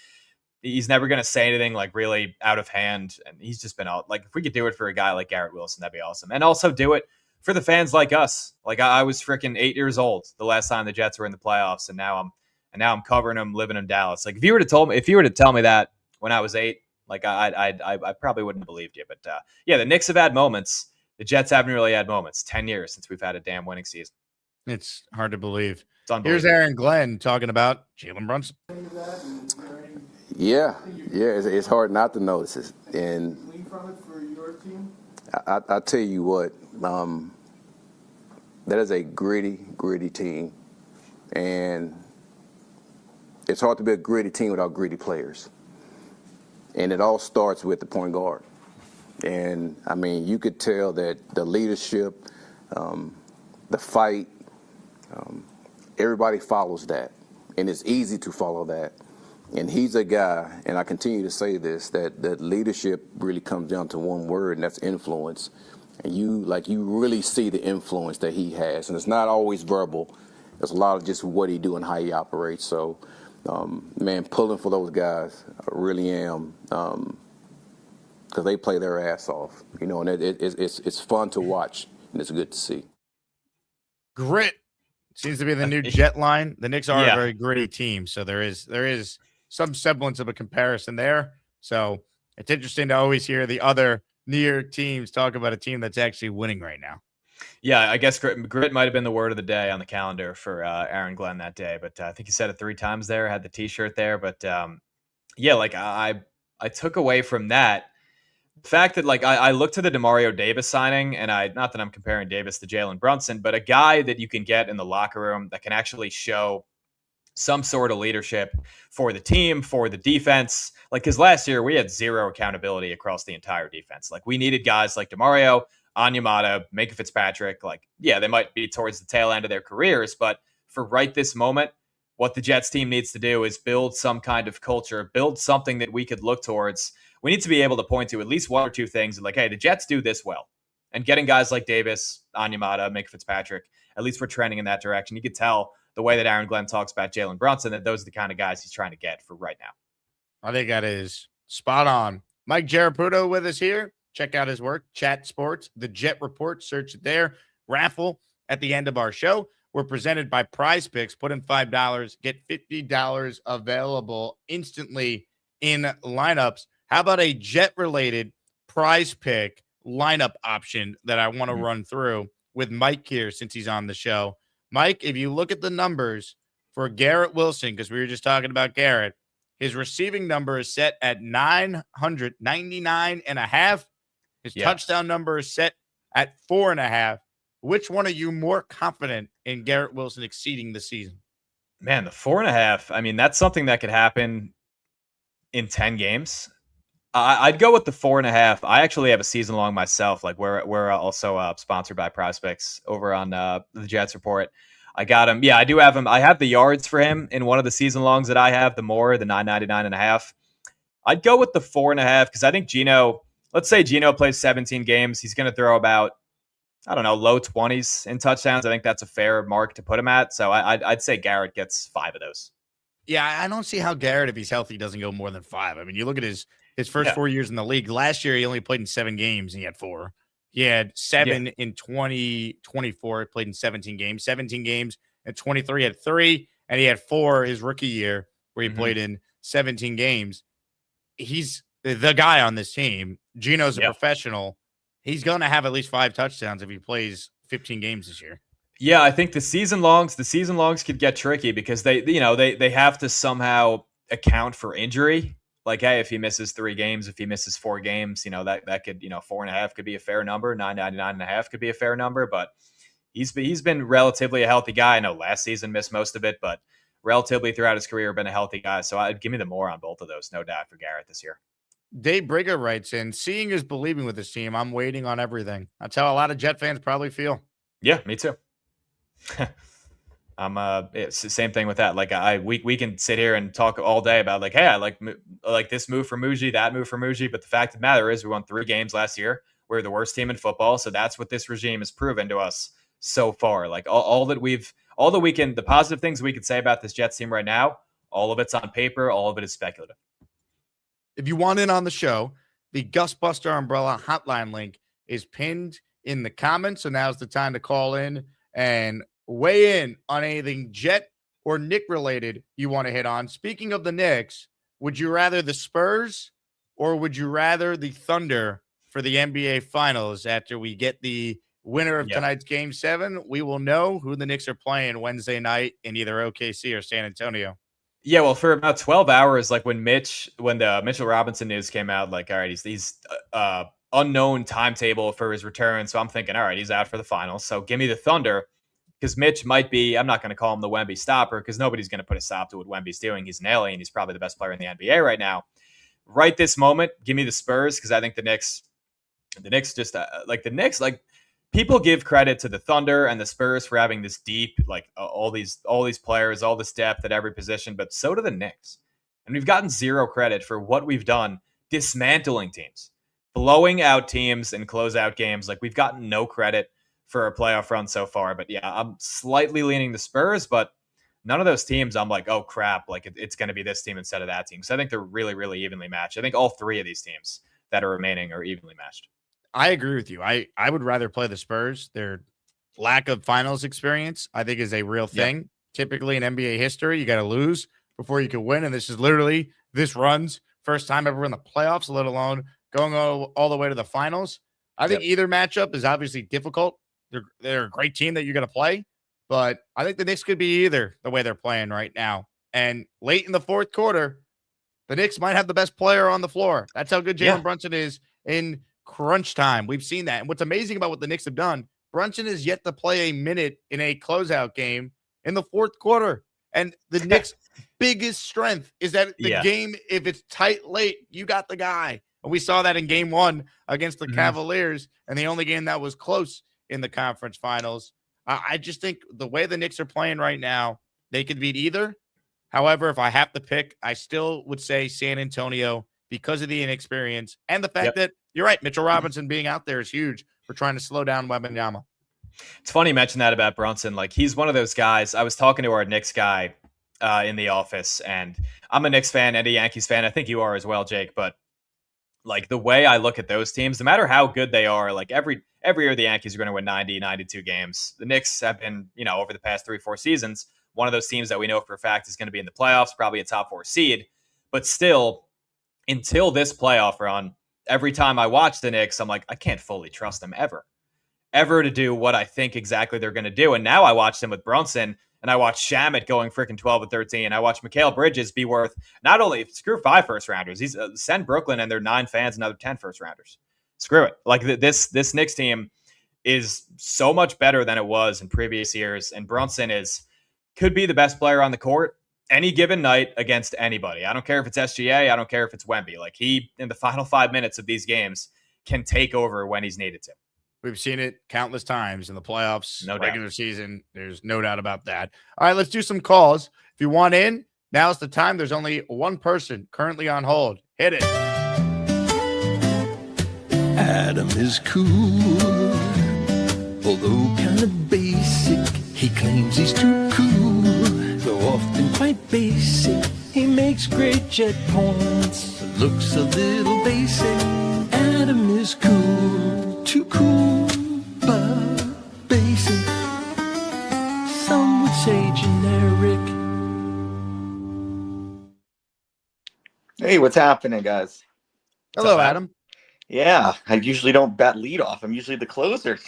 he's never going to say anything like really out of hand. And he's just been out. Like if we could do it for a guy like Garrett Wilson, that'd be awesome. And also do it for the fans like us. Like I was freaking 8 years old the last time the Jets were in the playoffs, and now I'm covering them, living in Dallas. Like if you were to tell me that when I was 8, like I probably wouldn't have believed you. But yeah, the Knicks have had moments. The Jets haven't really had moments. 10 years since we've had a damn winning season. It's hard to believe. Here's Aaron Glenn talking about Jalen Brunson. Yeah, it's hard not to notice it. And I tell you what, that is a gritty team. And it's hard to be a gritty team without gritty players. And it all starts with the point guard. And, I mean, you could tell that the leadership, the fight, everybody follows that. And it's easy to follow that. And he's a guy, and I continue to say this, that leadership really comes down to one word, and that's influence. And you really see the influence that he has. And it's not always verbal. There's a lot of just what he do and how he operates. So, man, pulling for those guys, I really am, because they play their ass off, and it's fun to watch, and it's good to see. Grit seems to be the new Jet line. The Knicks are a very gritty team, so there is some semblance of a comparison there. So it's interesting to always hear the other New York teams talk about a team that's actually winning right now. Yeah, I guess grit might have been the word of the day on the calendar for Aaron Glenn that day, but I think he said it 3 times there, had the T-shirt there. But yeah, like I took away from that the fact that like I looked to the Demario Davis signing, and not that I'm comparing Davis to Jalen Brunson, but a guy that you can get in the locker room that can actually show some sort of leadership for the team, for the defense. Like, because last year we had zero accountability across the entire defense. Like, we needed guys like Demario, Onyemata, Mika Fitzpatrick. Like, yeah, they might be towards the tail end of their careers, but for right this moment, what the Jets team needs to do is build some kind of culture, build something that we could look towards. We need to be able to point to at least 1 or 2 things and like, hey, the Jets do this well. And getting guys like Davis, Onyemata, Mika Fitzpatrick, at least we're trending in that direction. You could tell the way that Aaron Glenn talks about Jalen Brunson, that those are the kind of guys he's trying to get for right now. I think that is spot on. Mike Giarraputo with us here. Check out his work, Chat Sports, The Jet Report. Search it there. Raffle at the end of our show. We're presented by PrizePicks. Put in $5, get $50 available instantly in lineups. How about a Jet-related prize pick lineup option that I want to run through with Mike here since he's on the show? Mike, if you look at the numbers for Garrett Wilson, because we were just talking about Garrett, his receiving number is set at 999.5. His touchdown number is set at 4.5. Which one are you more confident in Garrett Wilson exceeding the season? Man, the 4.5. I mean, that's something that could happen in 10 games. I'd go with the 4.5. I actually have a season long myself. Like we're also sponsored by PrizePicks over on the Jets Report. I got him. Yeah, I do have him. I have the yards for him in one of the season longs that I have. The 999.5. I'd go with the 4.5 because I think Geno. Let's say Geno plays 17 games. He's going to throw about, I don't know, low 20s in touchdowns. I think that's a fair mark to put him at. So I'd say Garrett gets 5 of those. Yeah, I don't see how Garrett, if he's healthy, doesn't go more than 5. I mean, you look at his first 4 years in the league. Last year, he only played in 7 games, and he had 4. He had 7 in 2024. He played in 17 games. 17 games and 23 had 3, and he had 4 his rookie year where he played in 17 games. He's the guy on this team. Geno's a professional. He's going to have at least 5 touchdowns if he plays 15 games this year. Yeah, I think the season longs could get tricky because they have to somehow account for injury. Like, hey, if he misses 3 games, if he misses 4 games, that could, 4.5 could be a fair number. 999.5 could be a fair number, but he's been relatively a healthy guy. I know last season missed most of it, but relatively throughout his career been a healthy guy. So I'd give me the more on both of those, no doubt, for Garrett this year. Dave Brigger writes in, seeing is believing with this team. I'm waiting on everything. That's how a lot of Jet fans probably feel. Yeah, me too. It's the same thing with that. Like we can sit here and talk all day about like, hey, I like this move for Muji, that move for Muji, but the fact of the matter is we won 3 games last year. We're the worst team in football, so that's what this regime has proven to us so far. Like the positive things we could say about this Jets team right now, all of it's on paper, all of it is speculative. If you want in on the show, the Gusbuster Umbrella hotline link is pinned in the comments, so now's the time to call in and weigh in on anything Jet or Nick related you want to hit on. Speaking of the Knicks, would you rather the Spurs or would you rather the Thunder for the NBA Finals? After we get the winner of tonight's Game 7, we will know who the Knicks are playing Wednesday night in either OKC or San Antonio. Yeah, well, for about 12 hours, like when the Mitchell Robinson news came out, like, all right, he's unknown timetable for his return. So I'm thinking, all right, he's out for the finals. So give me the Thunder. Because Mitch might be, I'm not going to call him the Wemby stopper because nobody's going to put a stop to what Wemby's doing. He's an alien. He's probably the best player in the NBA right now. Right this moment, give me the Spurs because I think the Knicks just like people give credit to the Thunder and the Spurs for having this deep, like all these players, all this depth at every position, but so do the Knicks. And we've gotten zero credit for what we've done dismantling teams, blowing out teams and closeout games. Like we've gotten no credit for a playoff run so far. But yeah, I'm slightly leaning the Spurs, but none of those teams I'm like, oh crap, like it's going to be this team instead of that team. So I think they're really, really evenly matched. I think all 3 of these teams that are remaining are evenly matched. I agree with you. I would rather play the Spurs. Their lack of finals experience, I think, is a real thing. Yep. Typically in NBA history, you got to lose before you can win. And this runs first time ever in the playoffs, let alone going all the way to the finals. I think either matchup is obviously difficult. They're a great team that you're going to play, but I think the Knicks could be either the way they're playing right now. And late in the fourth quarter, the Knicks might have the best player on the floor. That's how good Jalen Brunson is in crunch time. We've seen that. And what's amazing about what the Knicks have done, Brunson is yet to play a minute in a closeout game in the fourth quarter. And the Knicks' biggest strength is that the game, if it's tight late, you got the guy. And we saw that in Game 1 against the Cavaliers, and the only game that was close in the conference finals. I just think the way the Knicks are playing right now, they could beat either. However, if I have to pick, I still would say San Antonio because of the inexperience and the fact that you're right. Mitchell Robinson being out there is huge for trying to slow down Wembanyama. It's funny you mention that about Brunson. Like he's one of those guys. I was talking to our Knicks guy in the office, and I'm a Knicks fan and a Yankees fan. I think you are as well, Jake. But like the way I look at those teams, no matter how good they are, like every year the Yankees are going to win 90, 92 games. The Knicks have been, over the past 3-4 seasons, one of those teams that we know for a fact is going to be in the playoffs, probably a top 4 seed. But still, until this playoff run, every time I watch the Knicks, I'm like, I can't fully trust them ever to do what I think exactly they're going to do. And now I watch them with Brunson, and I watch Shamet going freaking 12-13. I watch Mikal Bridges be worth not only screw 5 first rounders. He's send Brooklyn and their 9 fans another 10 first rounders. Screw it. Like this Knicks team is so much better than it was in previous years, and Brunson could be the best player on the court any given night against anybody. I don't care if it's SGA. I don't care if it's Wemby. Like he, in the final 5 minutes of these games, can take over when he's needed to. We've seen it countless times in the playoffs, regular season. There's no doubt about that. All right, let's do some calls. If you want in, now's the time. There's only one person currently on hold. Hit it. Adam is cool, although kind of basic. He claims he's too cool, though often quite basic. He makes great jet points, looks a little basic. Adam is cool, too cool, but basic. Some would say generic. Hey, what's happening, guys? Hello, Adam. Yeah, I usually don't bat lead off. I'm usually the closer.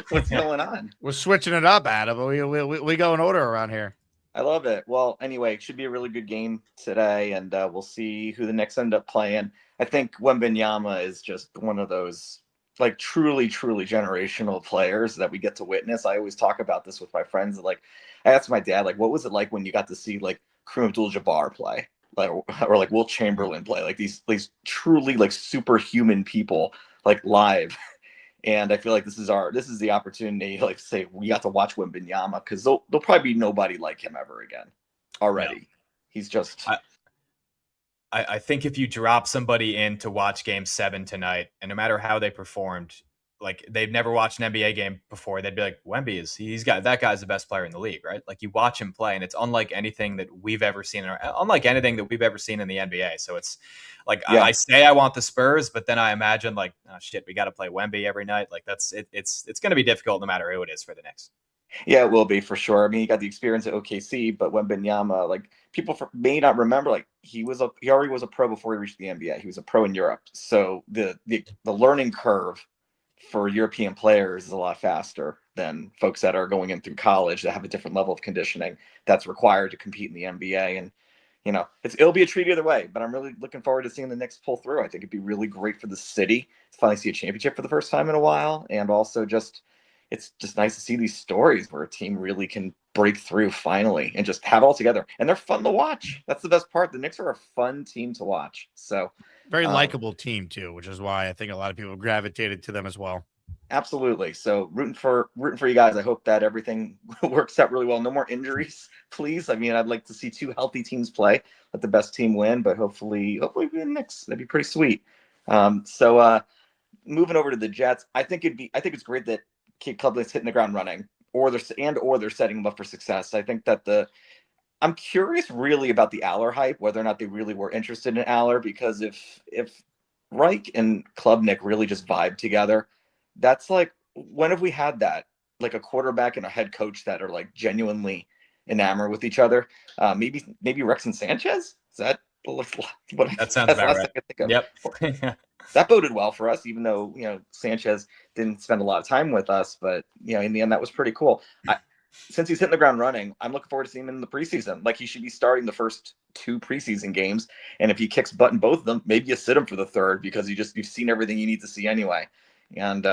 What's going on? We're switching it up, Adam. We go in order around here. I love it. Well, anyway, it should be a really good game today, and we'll see who the Knicks end up playing. I think Wembanyama is just one of those like truly, truly generational players that we get to witness. I always talk about this with my friends. Like, I asked my dad, like, what was it like when you got to see like Kareem Abdul-Jabbar play? Or like Wilt Chamberlain play, like these truly like superhuman people like live. And I feel like this is the opportunity, like say we got to watch Wembanyama, because there'll probably be nobody like him ever again already. No. He's just. I think if you drop somebody in to watch Game 7 tonight, and no matter how they performed, like they've never watched an NBA game before, they'd be like, that guy's the best player in the league, right? Like you watch him play, and it's unlike anything that we've ever seen, in the NBA. So it's like I say I want the Spurs, but then I imagine like, oh shit, we got to play Wemby every night. Like it's going to be difficult no matter who it is for the Knicks. Yeah, it will be for sure. I mean, he got the experience at OKC, but Wembanyama, like people may not remember, like he already was a pro before he reached the NBA. He was a pro in Europe, so the learning curve for European players is a lot faster than folks that are going in through college that have a different level of conditioning that's required to compete in the NBA. And it'll be a treat either way. But I'm really looking forward to seeing the Knicks pull through. I think it'd be really great for the city to finally see a championship for the first time in a while, and also it's just nice to see these stories where a team really can break through finally and just have it all together. And they're fun to watch. That's the best part. The Knicks are a fun team to watch. So very likable team too, which is why I think a lot of people gravitated to them as well. Absolutely. So rooting for you guys. I hope that everything works out really well. No more injuries, please. I mean, I'd like to see 2 healthy teams play, let the best team win, but hopefully we win the Knicks. That'd be pretty sweet. So moving over to the Jets, I think it's great that Cade Klubnik's hitting the ground running, or they're setting him up for success. I think that I'm curious really about the Aller hype, whether or not they really were interested in Aller, because if Reich and Klubnik really just vibe together, that's like, when have we had that? Like a quarterback and a head coach that are like genuinely enamored with each other. Maybe Rex and Sanchez? Is that what? That sounds about right. Yep. That boded well for us, even though Sanchez didn't spend a lot of time with us. But in the end, that was pretty cool. Since he's hitting the ground running, I'm looking forward to seeing him in the preseason. Like he should be starting the first 2 preseason games, and if he kicks butt in both of them, maybe you sit him for the third because you've seen everything you need to see anyway. And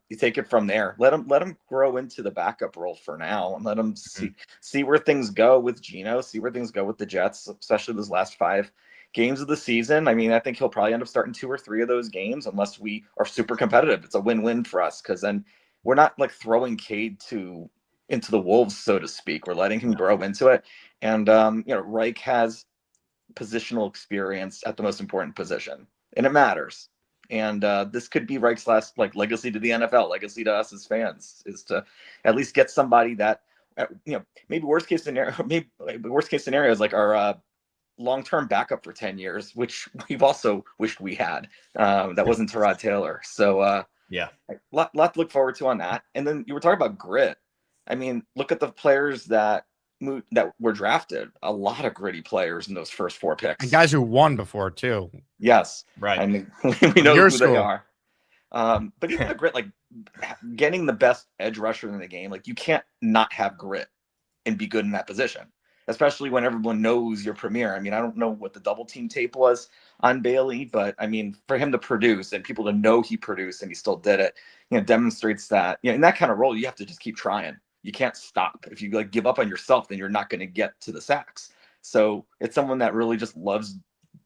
you take it from there. Let him grow into the backup role for now, and let him see where things go with Geno, see where things go with the Jets, especially those last 5 games of the season. I mean, I think he'll probably end up starting 2 or 3 of those games unless we are super competitive. It's a win-win for us, because then we're not like throwing Cade into the wolves, so to speak. We're letting him grow into it. And Reich has positional experience at the most important position, and it matters. And this could be Reich's last legacy to the NFL, legacy to us as fans, is to at least get somebody that maybe worst case scenario is like our long-term backup for 10 years, which we've also wished we had. That wasn't Tyrod Taylor. So a lot to look forward to on that. And then you were talking about grit. I mean, look at the players that were drafted. A lot of gritty players in those first 4 picks. And guys who won before too. Yes. Right. I mean, we know who they are. But even the grit, like getting the best edge rusher in the game, like you can't not have grit and be good in that position, especially when everyone knows you're premier. I mean, I don't know what the double team tape was on Bailey, but I mean, for him to produce and people to know he produced and he still did it, demonstrates that, in that kind of role, you have to just keep trying. You can't stop. If you give up on yourself, then you're not going to get to the sacks. So it's someone that really just loves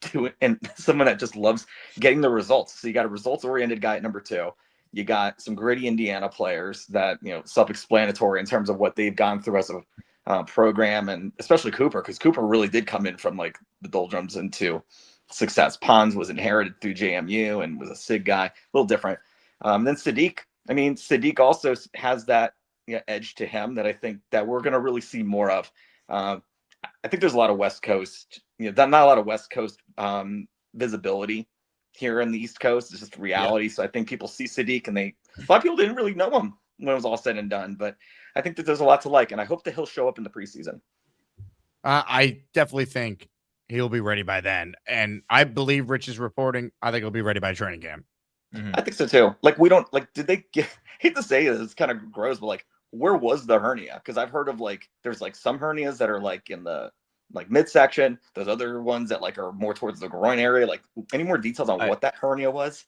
doing, and someone that just loves getting the results. So you got a results-oriented guy at number 2. You got some gritty Indiana players that, self-explanatory in terms of what they've gone through as a program, and especially Cooper, because Cooper really did come in from the doldrums into success. Pons was inherited through JMU and was a SIG guy, a little different. Then Sadiq. I mean, Sadiq also has that edge to him that I think that we're going to really see more of. I think there's a lot of West Coast, not a lot of West Coast visibility here in the East Coast. It's just reality. Yeah. So I think people see Sadiq, and a lot of people didn't really know him when it was all said and done. But I think that there's a lot to like, and I hope that he'll show up in the preseason. I definitely think he'll be ready by then. And I believe Rich is reporting, I think he'll be ready by training camp. Mm-hmm. I think so too. Did they hate to say this, it's kind of gross, but where was the hernia? Because I've heard of there's some hernias that are in the midsection. There's other ones that are more towards the groin area. Any more details on what that hernia was?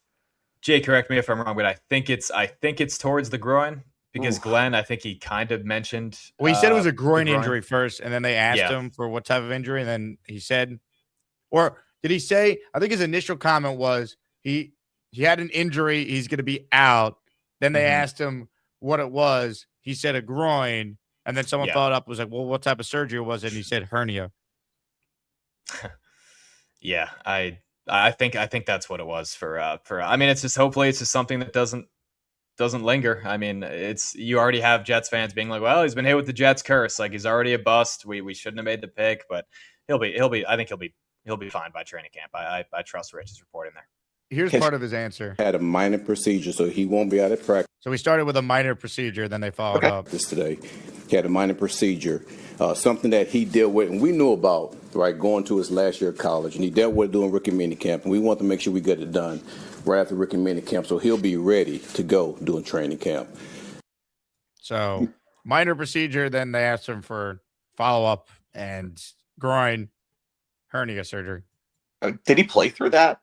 Jay, correct me if I'm wrong, but I think it's towards the groin, because Glenn, I think he kind of mentioned. Well, he said it was a groin injury first, and then they asked him for what type of injury, and then he said, or did he say? I think his initial comment was he had an injury, he's going to be out, Then they asked him what it was. He said a groin. And then someone followed up, was like, well, what type of surgery was it? And he said hernia. Yeah, I think that's what it was for I mean, it's just hopefully it's just something that doesn't linger. I mean, it's you already have Jets fans being like, well, he's been hit with the Jets curse, like he's already a bust. We shouldn't have made the pick, but he'll be I think he'll be fine by training camp. I trust Rich's reporting there. Here's part of his answer. Had a minor procedure, so he won't be out of practice. So we started with a minor procedure, then they followed up. This today, he had a minor procedure, something that he dealt with, and we knew about, right, going to his last year of college, and he dealt with doing rookie minicamp, and we want to make sure we get it done right after rookie minicamp, so he'll be ready to go doing training camp. So minor procedure, then they asked him for follow-up and groin hernia surgery. Did he play through that?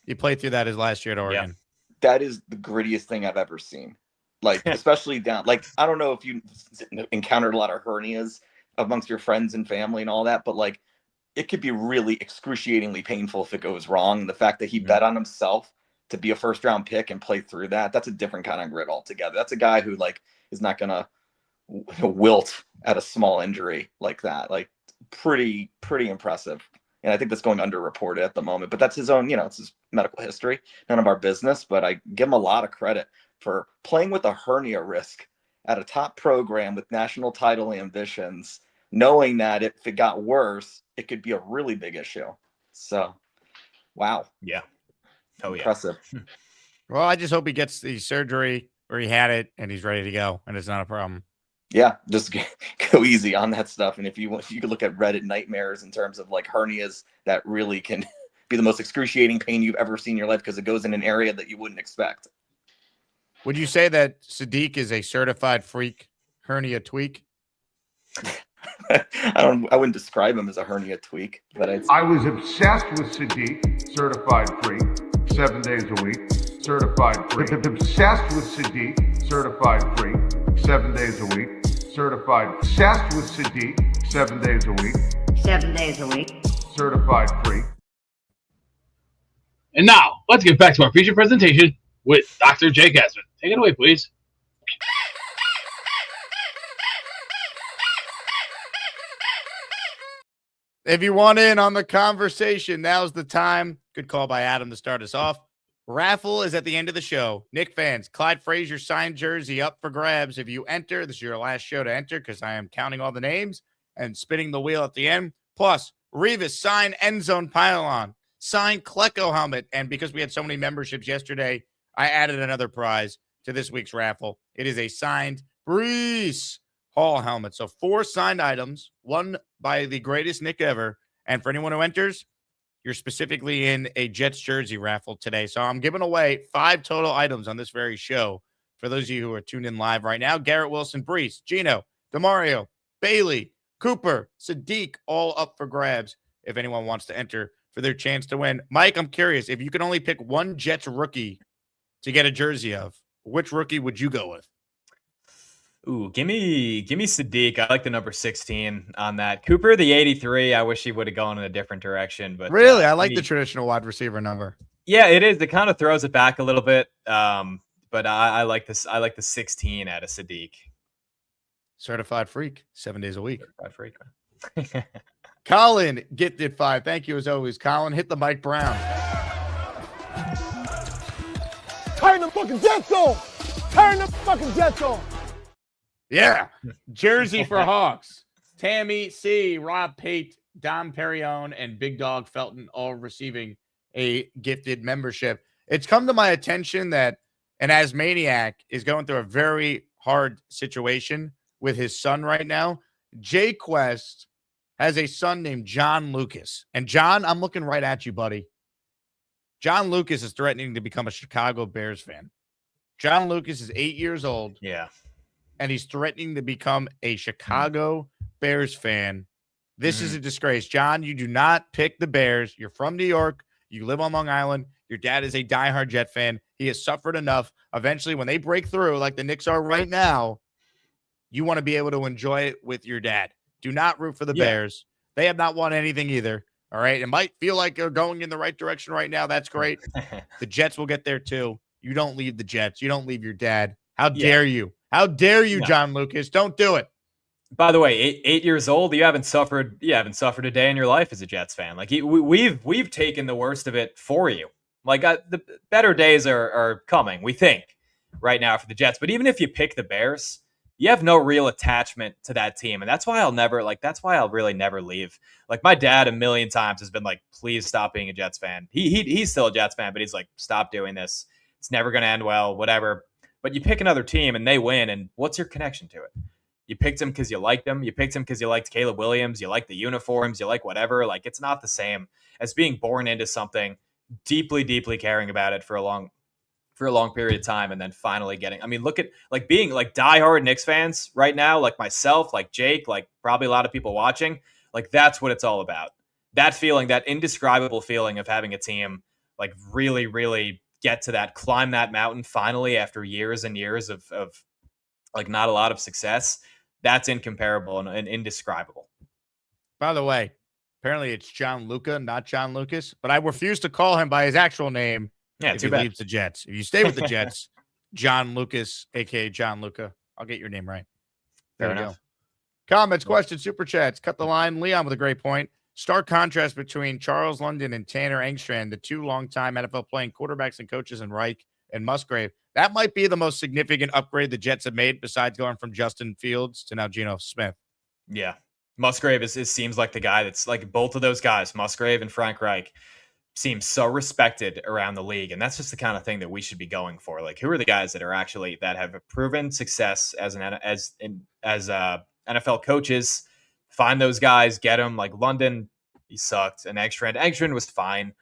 He played through that his last year at Oregon. Yeah. That is the grittiest thing I've ever seen. Like, especially down, like, I don't know if you encountered a lot of hernias amongst your friends and family and all that, but like, it could be really excruciatingly painful if it goes wrong. The fact that he bet on himself to be a first round pick and play through that's a different kind of grit altogether. That's a guy who like is not going to wilt at a small injury like that. Like, pretty impressive. And I think that's going underreported at the moment, but that's his own, it's his medical history, none of our business, but I give him a lot of credit for playing with a hernia risk at a top program with national title ambitions, knowing that if it got worse, it could be a really big issue. So, wow. Yeah. Oh, impressive. Yeah. Well, I just hope he gets the surgery where he had it and he's ready to go and it's not a problem. Yeah, just go easy on that stuff. And if you could look at Reddit nightmares in terms of like hernias that really can be the most excruciating pain you've ever seen in your life because it goes in an area that you wouldn't expect. Would you say that Sadiq is a certified freak hernia tweak? I wouldn't describe him as a hernia tweak, but I was obsessed with Sadiq, certified freak, 7 days a week, certified freak. Obsessed with Sadiq, certified freak, 7 days a week, certified. Obsessed with Sadiq, 7 days a week. 7 days a week. Certified freak. And now, let's get back to our feature presentation with Dr. Jake Asman. Take it away, please. If you want in on the conversation, now's the time. Good call by Adam to start us off. Raffle is at the end of the show. Knick fans, Clyde Frazier signed jersey up for grabs. If you enter, this is your last show to enter because I am counting all the names and spinning the wheel at the end. Plus, Revis signed end zone pylon, signed Klecko helmet. And because we had so many memberships yesterday, I added another prize to this week's raffle. It is a signed Brees Hall helmet. So 4 signed items, one by the greatest Knick ever. And for anyone who enters, you're specifically in a Jets jersey raffle today. So I'm giving away 5 total items on this very show. For those of you who are tuned in live right now, Garrett, Wilson, Brees, Geno, Demario, Bailey, Cooper, Sadiq, all up for grabs if anyone wants to enter for their chance to win. Mike, I'm curious, if you could only pick one Jets rookie to get a jersey of, which rookie would you go with? Ooh, give me Sadiq. I like the number 16 on that. Cooper, the 83. I wish he would have gone in a different direction, but really, I like the traditional wide receiver number. Yeah, it is. It kind of throws it back a little bit. But I like this. I like the 16 out of Sadiq. Certified freak, 7 days a week. Certified freak. Colin gifted 5. Thank you as always, Colin. Hit the Mike Brown. Turn the fucking Jets on. Turn the fucking Jets on. Yeah. Jersey for Hawks. Tammy C, Rob Pate, Dom Perrione, and Big Dog Felton all receiving a gifted membership. It's come to my attention that an Asmaniac is going through a very hard situation with his son right now. Jay Quest has a son named John Lucas. And John, I'm looking right at you, buddy. John Lucas is threatening to become a Chicago Bears fan. John Lucas is 8 years old. Yeah. And he's threatening to become a Chicago Bears fan. This is a disgrace. John, you do not pick the Bears. You're from New York. You live on Long Island. Your dad is a diehard Jet fan. He has suffered enough. Eventually, when they break through, like the Knicks are right now, you want to be able to enjoy it with your dad. Do not root for the Bears. They have not won anything either. All right. It might feel like they're going in the right direction right now. That's great. The Jets will get there too. you don't leave the Jets. You don't leave your dad. How dare you? How dare you, John Lucas? Don't do it. By the way, 8 years old, you haven't suffered a day in your life as a Jets fan. Like we've taken the worst of it for you. Like the better days are coming, we think, right now for the Jets. But even if you pick the Bears, you have no real attachment to that team, and that's why I'll really never leave. Like my dad a million times has been like, please stop being a Jets fan. He's still a Jets fan, but he's like, stop doing this. It's never going to end well, whatever. But you pick another team and they win, and what's your connection to it? You picked him because you liked him. You picked him because you liked Caleb Williams. You like the uniforms. You like whatever. Like it's not the same as being born into something, deeply, deeply caring about it for a long period of time, and then finally getting. I mean, look at like being like diehard Knicks fans right now, like myself, like Jake, like probably a lot of people watching. Like that's what it's all about. That feeling, that indescribable feeling of having a team like really, really get to that, climb that mountain finally after years and years of like not a lot of success. That's incomparable and indescribable. By the way, apparently it's John Luca, not John Lucas, but I refuse to call him by his actual name. Yeah, if he leaves the Jets. If you stay with the Jets, John Lucas, aka John Luca, I'll get your name right. There we go. Comments, questions, super chats. Cut the line. Leon with a great point. Stark contrast between Charles London and Tanner Engstrand, the two longtime NFL playing quarterbacks and coaches in Reich and Musgrave. That might be the most significant upgrade the Jets have made besides going from Justin Fields to now Geno Smith. Yeah. Musgrave seems like the guy that's like both of those guys, Musgrave and Frank Reich, seems so respected around the league. And that's just the kind of thing that we should be going for. Like, who are the guys that are actually that have proven success as NFL coaches? Find those guys, get them. Like London, he sucked, and Engstrand was fine.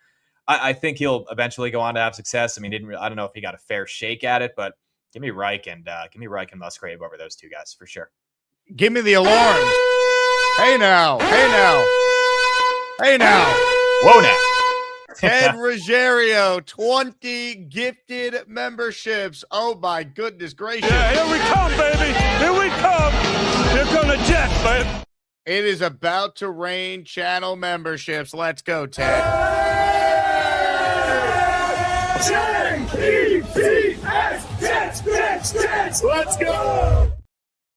I think he'll eventually go on to have success. I mean, I don't know if he got a fair shake at it, but give me Reich and Musgrave over those two guys for sure. Give me the alarms. Hey now. Whoa now. Ted Ruggiero, 20 gifted memberships. Oh my goodness gracious. Yeah, here we come, baby. Here we come. Here come the Jets, baby. It is about to rain channel memberships. Let's go, Ted. Jets. Let's go.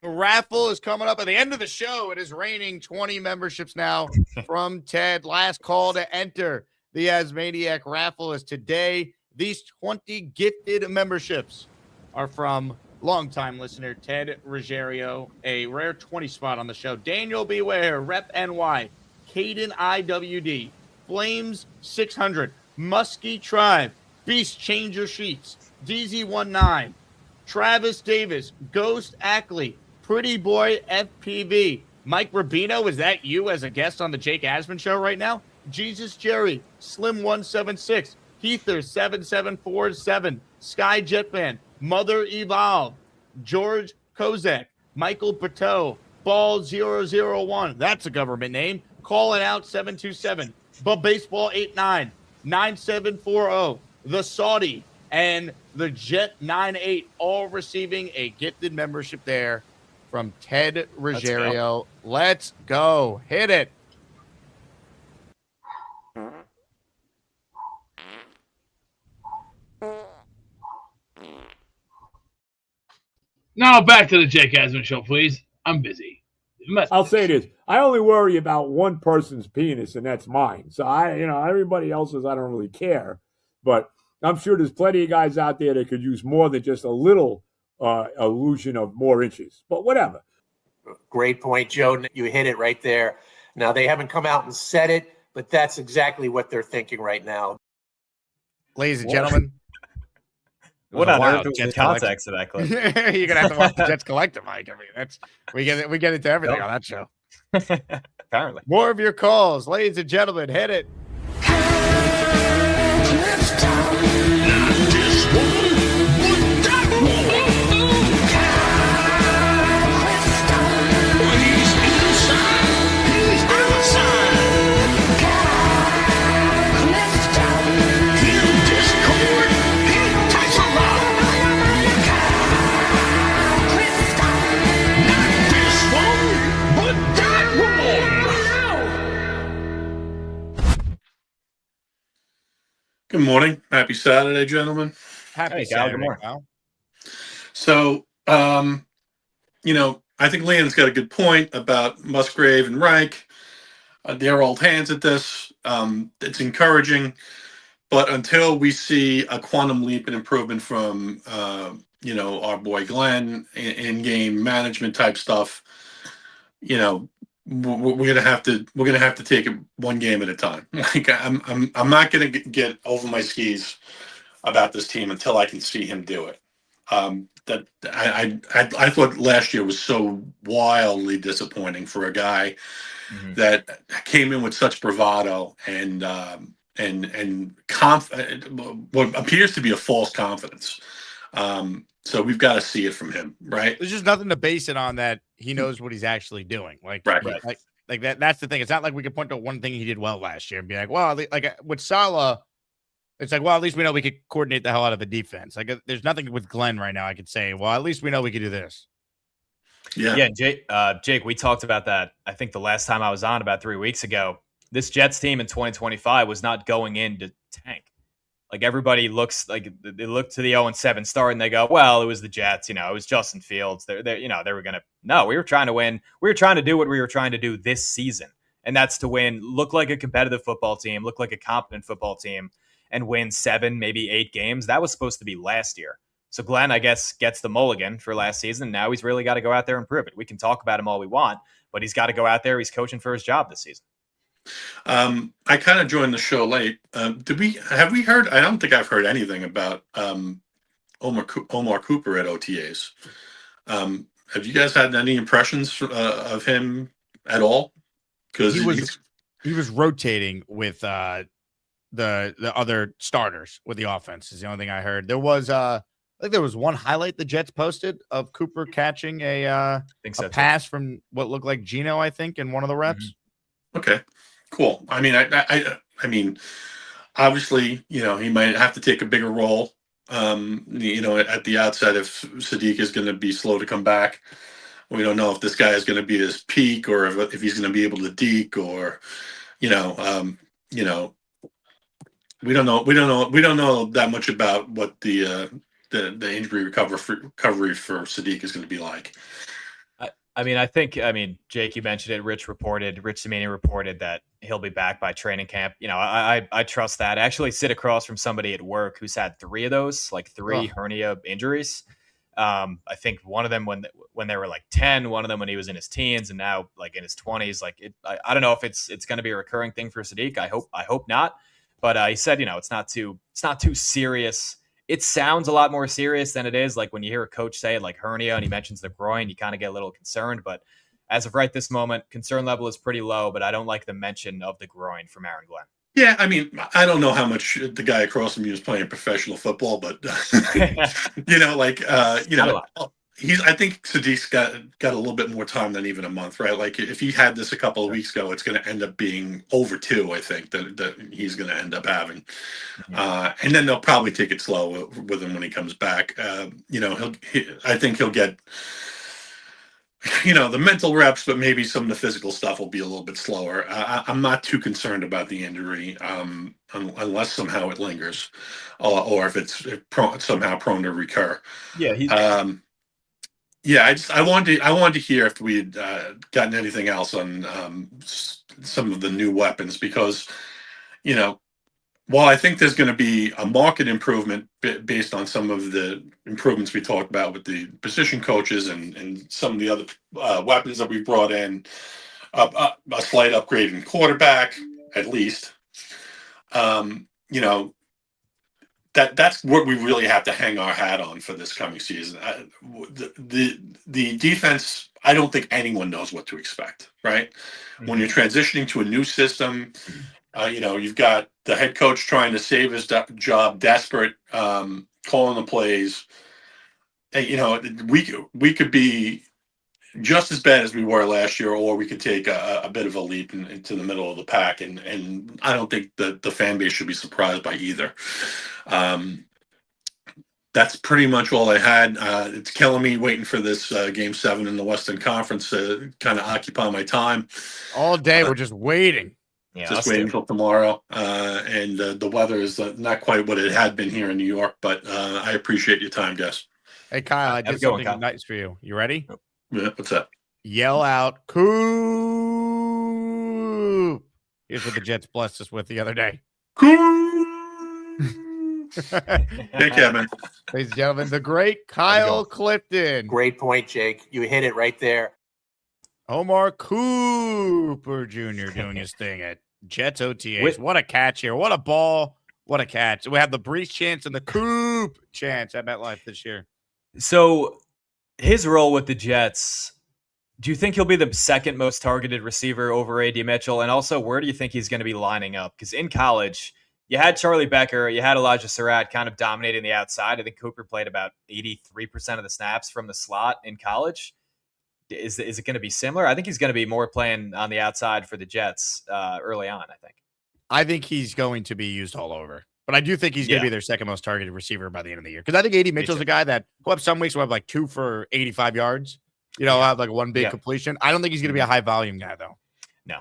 The raffle is coming up at the end of the show. It is raining 20 memberships now from Ted. Last call to enter. The Asmaniac raffle is today. These 20 gifted memberships are from longtime listener Ted Ruggiero, a rare 20 spot on the show. Daniel Beware, Rep NY, Caden IWD, Flames 600, Muskie Tribe, Beast Changer Sheets, DZ19, Travis Davis, Ghost Ackley, Pretty Boy FPV, Mike Rubino, is that you as a guest on the Jake Asman show right now? Jesus Jerry, Slim176, Heather7747, Sky Jetman, Mother Evolve, George Kozak, Michael Pateau, Ball001, that's a government name, Calling Out 727, Bub Baseball 89, 9740, The Saudi, and the Jet 98, all receiving a gifted membership there from Ted Ruggiero. Let's go. Hit it. Now back to the Jake Asman show, please. I'm busy. I'll say this. I only worry about one person's penis, and that's mine. So everybody else's, I don't really care. But I'm sure there's plenty of guys out there that could use more than just a little illusion of more inches. But whatever. Great point, Joe. You hit it right there. Now, they haven't come out and said it, but that's exactly what they're thinking right now. Ladies and gentlemen. What on earth was the context of that clip? You're gonna have to watch the Jets Collective, Mike. I mean, we get into everything on that show. Apparently. More of your calls, ladies and gentlemen. Hit it. Good morning. Happy Saturday, gentlemen. Happy Hey, Kyle, good Saturday, morning. Kyle. So, I think Leon's got a good point about Musgrave and Reich. They're old hands at this. It's encouraging, but until we see a quantum leap in improvement from, our boy Glenn in game management type stuff, we're gonna have to take it one game at a time. Like I'm not gonna get over my skis about this team until I can see him do it. That I thought last year was so wildly disappointing for a guy that came in with such bravado and what appears to be a false confidence. So we've got to see it from him, right? There's just nothing to base it on that he knows what he's actually doing. Like, Right. like that. That's the thing. It's not like we could point to one thing he did well last year and be like, well, like with Salah, it's like, well, at least we know we could coordinate the hell out of the defense. Like, there's nothing with Glenn right now I could say, well, at least we know we could do this. Yeah, Jake, we talked about that. I think the last time I was on about 3 weeks ago. This Jets team in 2025 was not going in to tank. Like everybody looks like they look to the 0-7 start and they go, well, it was the Jets, it was Justin Fields. They were gonna. No, we were trying to win. We were trying to do what we were trying to do this season, and that's to win, look like a competitive football team, look like a competent football team, and win 7, maybe 8 games. That was supposed to be last year. So Glenn, I guess, gets the mulligan for last season. Now he's really got to go out there and prove it. We can talk about him all we want, but he's got to go out there. He's coaching for his job this season. I kind of joined the show late. Have we heard? I don't think I've heard anything about Omar Cooper at OTAs. Have you guys had any impressions of him at all? Because he was rotating with the other starters with the offense is the only thing I heard. There was I think there was one highlight the Jets posted of Cooper catching a pass from what looked like Geno, I think, in one of the reps. Okay, cool. I mean, I mean, obviously, he might have to take a bigger role. At the outset, if Sadiq is going to be slow to come back, we don't know if this guy is going to be his peak or if he's going to be able to deke or, we don't know that much about what the injury recovery for Sadiq is going to be like. Jake, you mentioned it. Rich Cimini reported that he'll be back by training camp. I trust that. I actually sit across from somebody at work who's had 3 of those, like 3 hernia injuries. I think one of them when they were like 10, one of them when he was in his teens, and now like in his 20s. I don't know if it's going to be a recurring thing for Sadiq. I hope not. But he said, it's not too serious. It sounds a lot more serious than it is. Like when you hear a coach say it, like hernia, and he mentions the groin, you kind of get a little concerned. But as of right this moment, concern level is pretty low. But I don't like the mention of the groin from Aaron Glenn. Yeah, I mean, I don't know how much the guy across from you is playing professional football, but I think Sadiq's got a little bit more time than even a month, right? Like if he had this a couple of weeks ago, it's going to end up being over 2. I think that he's going to end up having, and then they'll probably take it slow with him when he comes back. I think he'll get, the mental reps, but maybe some of the physical stuff will be a little bit slower. I'm not too concerned about the injury, unless somehow it lingers, or if it's somehow prone to recur. Yeah. I wanted to hear if we had gotten anything else on some of the new weapons, because, while I think there's going to be a market improvement based on some of the improvements we talked about with the position coaches and some of the other weapons that we brought in, a slight upgrade in quarterback, at least, that's what we really have to hang our hat on for this coming season. The defense, I don't think anyone knows what to expect, right? Mm-hmm. When you're transitioning to a new system, you've got the head coach trying to save his job, desperate, calling the plays. And, we could be just as bad as we were last year, or we could take a bit of a leap into the middle of the pack. And I don't think that the fan base should be surprised by either. That's pretty much all I had. It's killing me waiting for this Game 7 in the Western Conference to kind of occupy my time. All day we're just waiting. Yeah, just waiting until tomorrow. And the weather is not quite what it had been here in New York, but I appreciate your time, guys. Hey, Kyle, I Have a did good one, something Kyle. nice for you. You ready? Yeah, what's that? Yell out, Coop. Here's what the Jets blessed us with the other day. Take care, man. Ladies and gentlemen, the great Kyle Clifton. Great point, Jake. You hit it right there. Omar Cooper Jr. doing his thing at Jets OTAs. What a catch here. What a ball. What a catch. We have the Brees chance and the Coop chance at MetLife this year. So his role with the Jets, do you think he'll be the second most targeted receiver over A.D. Mitchell? And also, where do you think he's going to be lining up? Because in college, you had Charlie Becker, you had Elijah Surratt kind of dominating the outside. I think Cooper played about 83% of the snaps from the slot in college. Is it going to be similar? I think he's going to be more playing on the outside for the Jets early on, I think he's going to be used all over. But I do think he's going to be their second most targeted receiver by the end of the year. Because I think A.D. Mitchell's a guy that will have some weeks will have like 2 for 85 yards. Have like one big completion. I don't think he's going to be a high volume guy, though. No.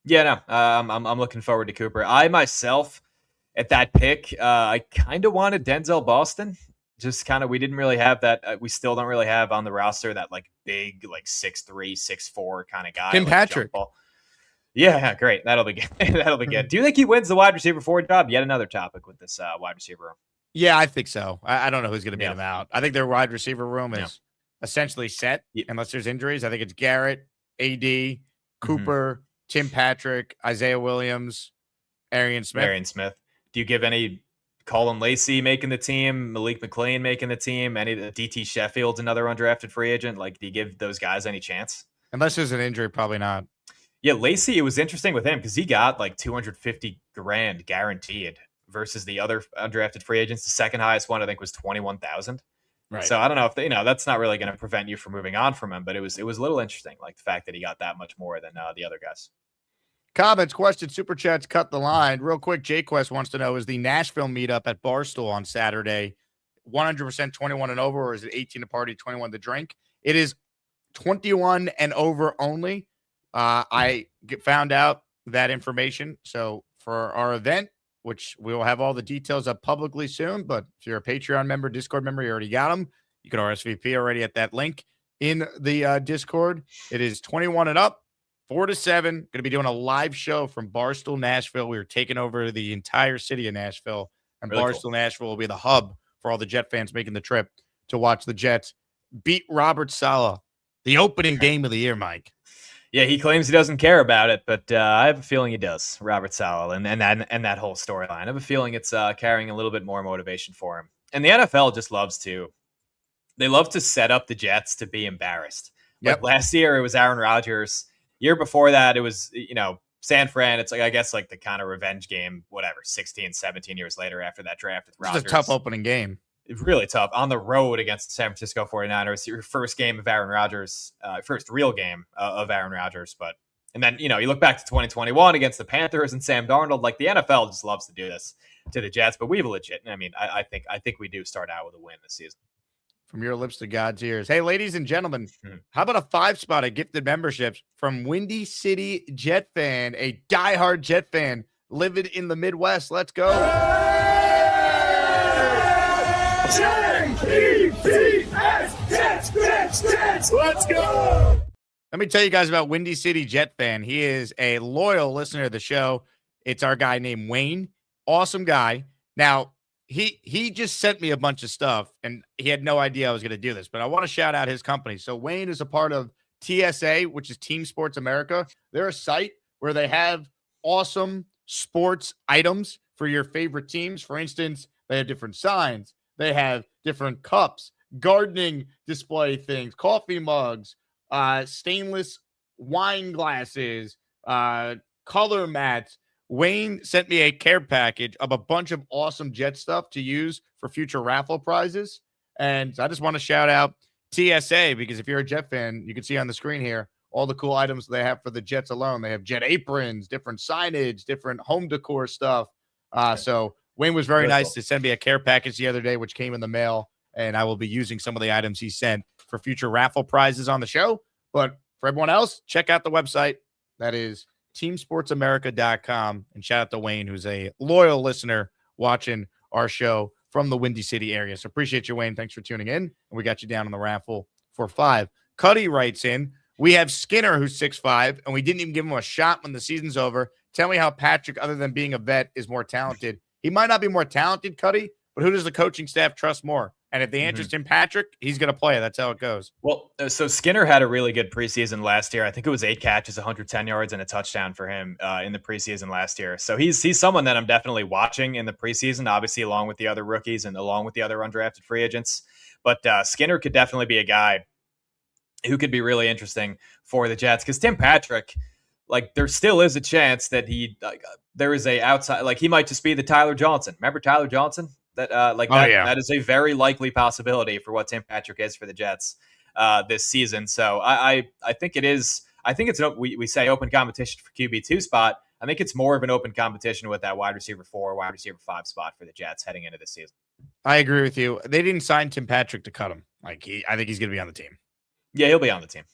Yeah, no. I'm looking forward to Cooper. I myself, at that pick, I kind of wanted Denzel Boston. Just kind of, we didn't really have that. We still don't really have on the roster that like big, like 6'3", 6'4" kind of guy. Tim Patrick. Yeah, great. That'll be good. That'll be good. Do you think he wins the wide receiver 4 job? Yet another topic with this wide receiver room. Yeah, I think so. I don't know who's going to beat him out. I think their wide receiver room is essentially set unless there's injuries. I think it's Garrett, AD, Cooper, Tim Patrick, Isaiah Williams, Arian Smith. Do you give any Colin Lacey making the team, Malik McLean making the team, any of the DT Sheffield's another undrafted free agent? Like, do you give those guys any chance? Unless there's an injury, probably not. Yeah, Lacey, it was interesting with him because he got like $250,000 guaranteed versus the other undrafted free agents. The second highest one, I think, was $21,000. Right. So I don't know if that's not really going to prevent you from moving on from him, but it was a little interesting, like the fact that he got that much more than the other guys. Comments, questions, super chats, cut the line. Real quick, J-Quest wants to know, is the Nashville meetup at Barstool on Saturday 100% 21 and over, or is it 18 to party, 21 to drink? It is 21 and over only. I found out that information. So for our event, which we will have all the details up publicly soon, but if you're a Patreon member, Discord member, you already got them. You can RSVP already at that link in the Discord. It is 21 and up, 4 to 7. Going to be doing a live show from Barstool, Nashville. We are taking over the entire city of Nashville, and really Barstool, Nashville will be the hub for all the Jet fans making the trip to watch the Jets beat Robert Saleh, the opening game of the year, Mike. Yeah, he claims he doesn't care about it, but I have a feeling he does, Robert Saleh, and that whole storyline. I have a feeling it's carrying a little bit more motivation for him. And the NFL just loves to set up the Jets to be embarrassed. Like last year, it was Aaron Rodgers. Year before that, it was, San Fran. It's like, I guess, like the kind of revenge game, whatever, 16, 17 years later after that draft with Rodgers. It's a tough opening game. It's really tough on the road against the San Francisco 49ers. Your first game of Aaron Rodgers, first real game of Aaron Rodgers. And then, you look back to 2021 against the Panthers and Sam Darnold. Like, the NFL just loves to do this to the Jets, but we've legit. I mean, I think we do start out with a win this season. From your lips to God's ears. Hey, ladies and gentlemen, how about a 5-spot of gifted memberships from Windy City Jet fan, a diehard Jet fan living in the Midwest? Let's go. Jets, let's go. Let me tell you guys about Windy City Jet fan. He is a loyal listener of the show. It's our guy named Wayne. Awesome guy. Now, he just sent me a bunch of stuff, and he had no idea I was going to do this, but I want to shout out his company. So Wayne is a part of TSA, which is Team Sports America. They're a site where they have awesome sports items for your favorite teams. For instance, they have different signs. They have different cups, gardening display things, coffee mugs, stainless wine glasses, color mats. Wayne sent me a care package of a bunch of awesome Jet stuff to use for future raffle prizes. And I just want to shout out TSA, because if you're a Jet fan, you can see on the screen here all the cool items they have for the Jets alone. They have Jet aprons, different signage, different home decor stuff. So Wayne was very nice to send me a care package the other day, which came in the mail, and I will be using some of the items he sent for future raffle prizes on the show. But for everyone else, check out the website. That is teamsportsamerica.com. And shout out to Wayne, who's a loyal listener watching our show from the Windy City area. So appreciate you, Wayne. Thanks for tuning in. And we got you down on the raffle for 5. Cuddy writes in, we have Skinner, who's 6'5", and we didn't even give him a shot when the season's over. Tell me how Patrick, other than being a vet, is more talented. He might not be more talented, Cuddy, but who does the coaching staff trust more? And if they interest in Patrick, he's going to play. That's how it goes. Well, so Skinner had a really good preseason last year. I think it was 8 catches, 110 yards, and a touchdown for him in the preseason last year. So he's someone that I'm definitely watching in the preseason, obviously along with the other rookies and along with the other undrafted free agents. But Skinner could definitely be a guy who could be really interesting for the Jets, because Tim Patrick, like, there still is a chance that there is a outside, like, he might just be the Tyler Johnson. Remember Tyler Johnson? That is a very likely possibility for what Tim Patrick is for the Jets this season. So I think it is. I think it's we say open competition for QB2 spot. I think it's more of an open competition with that wide receiver 4, wide receiver 5 spot for the Jets heading into this season. I agree with you. They didn't sign Tim Patrick to cut him. I think he's going to be on the team. Yeah, he'll be on the team.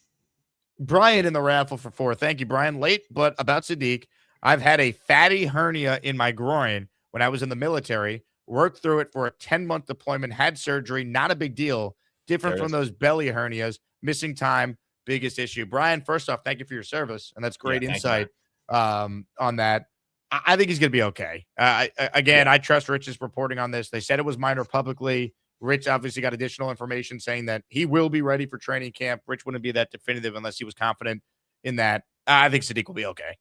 Brian in the raffle for 4. Thank you, Brian. Late, but about Sadiq. I've had a fatty hernia in my groin when I was in the military. Worked through it for a 10-month deployment. Had surgery. Not a big deal. Different from those belly hernias. Missing time. Biggest issue. Brian, first off, thank you for your service. And that's great insight on that. I think he's going to be okay. I trust Rich's reporting on this. They said it was minor publicly. Rich obviously got additional information saying that he will be ready for training camp. Rich wouldn't be that definitive unless he was confident in that. I think Sadiq will be okay.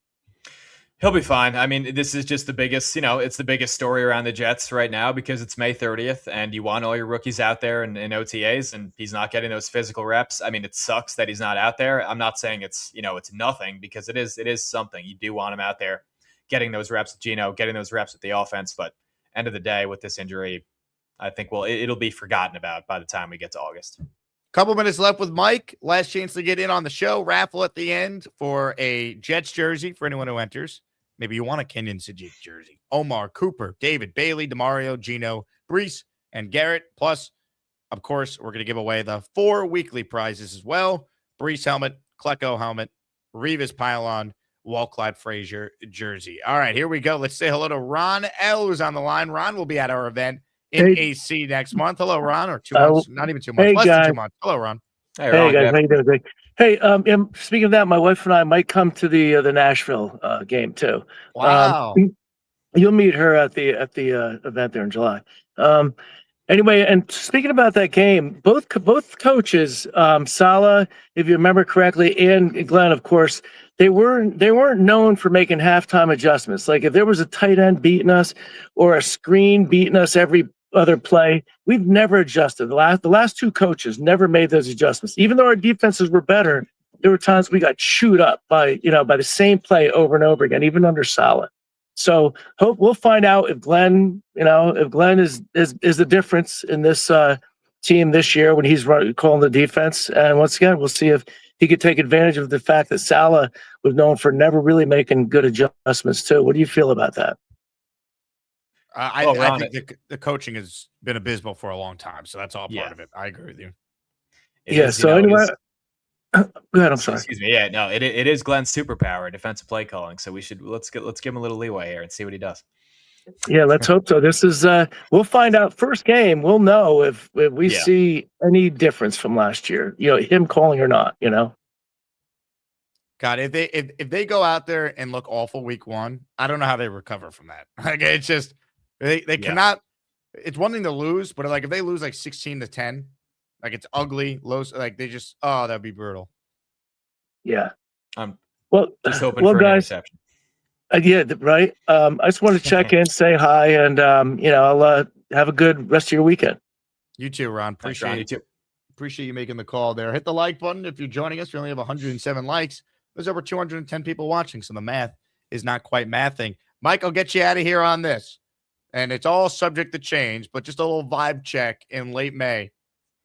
He'll be fine. I mean, this is just the biggest, it's the biggest story around the Jets right now because it's May 30th and you want all your rookies out there in OTAs and he's not getting those physical reps. I mean, it sucks that he's not out there. I'm not saying it's, it's nothing because it is something. You do want him out there getting those reps with Geno, getting those reps with the offense. But end of the day with this injury, I think, it'll be forgotten about by the time we get to August. Couple minutes left with Mike. Last chance to get in on the show. Raffle at the end for a Jets jersey for anyone who enters. Maybe you want a Kenyon Sadiq jersey. Omar, Cooper, David, Bailey, Demario, Geno, Brees, and Garrett. Plus, of course, we're going to give away the 4 weekly prizes as well. Brees helmet, Klecko helmet, Revis pylon, Walt-Clyde Frazier jersey. All right, here we go. Let's say hello to Ron L, who's on the line. Ron will be at our event in AC next month. Hello, Ron, or 2 months. Not even 2 months. Less than 2 months. Hello, Ron. Hey, Ron, guys. How you doing? Great. Hey, speaking of that, my wife and I might come to the Nashville game too. Wow. You'll meet her at the event there in July. Anyway, and speaking about that game, both coaches, Saleh, if you remember correctly, and Glenn, of course, they weren't known for making halftime adjustments. Like if there was a tight end beating us or a screen beating us every other play, we've never adjusted. The last 2 coaches never made those adjustments. Even though our defenses were better, there were times we got chewed up by the same play over and over again, even under Saleh. So we'll find out if Glenn is the difference in this team this year when he's calling the defense. And once again, we'll see if he could take advantage of the fact that Saleh was known for never really making good adjustments too. What do you feel about that? I think the coaching has been abysmal for a long time, so that's all part of it. I agree with you. Anyway, go ahead. I'm sorry. Excuse me. Yeah, no, it is Glenn's superpower, defensive play calling. So let's give him a little leeway here and see what he does. Yeah, let's hope so. This is we'll find out. First game, we'll know if we see any difference from last year. Him calling or not. God, if they go out there and look awful week 1, I don't know how they recover from that. Like it's just. They cannot. It's one thing to lose, but like if they lose like 16-10, like it's ugly, low. Like they just that'd be brutal. Yeah. Well, just hoping for guys, an interception. Yeah, right. I just want to check in, say hi, and I'll have a good rest of your weekend. You too, Ron. Appreciate it. Appreciate you making the call there. Hit the like button if you're joining us. We only have 107 likes. There's over 210 people watching, so the math is not quite mathing. Mike, I'll get you out of here on this. And it's all subject to change, but just a little vibe check in late May.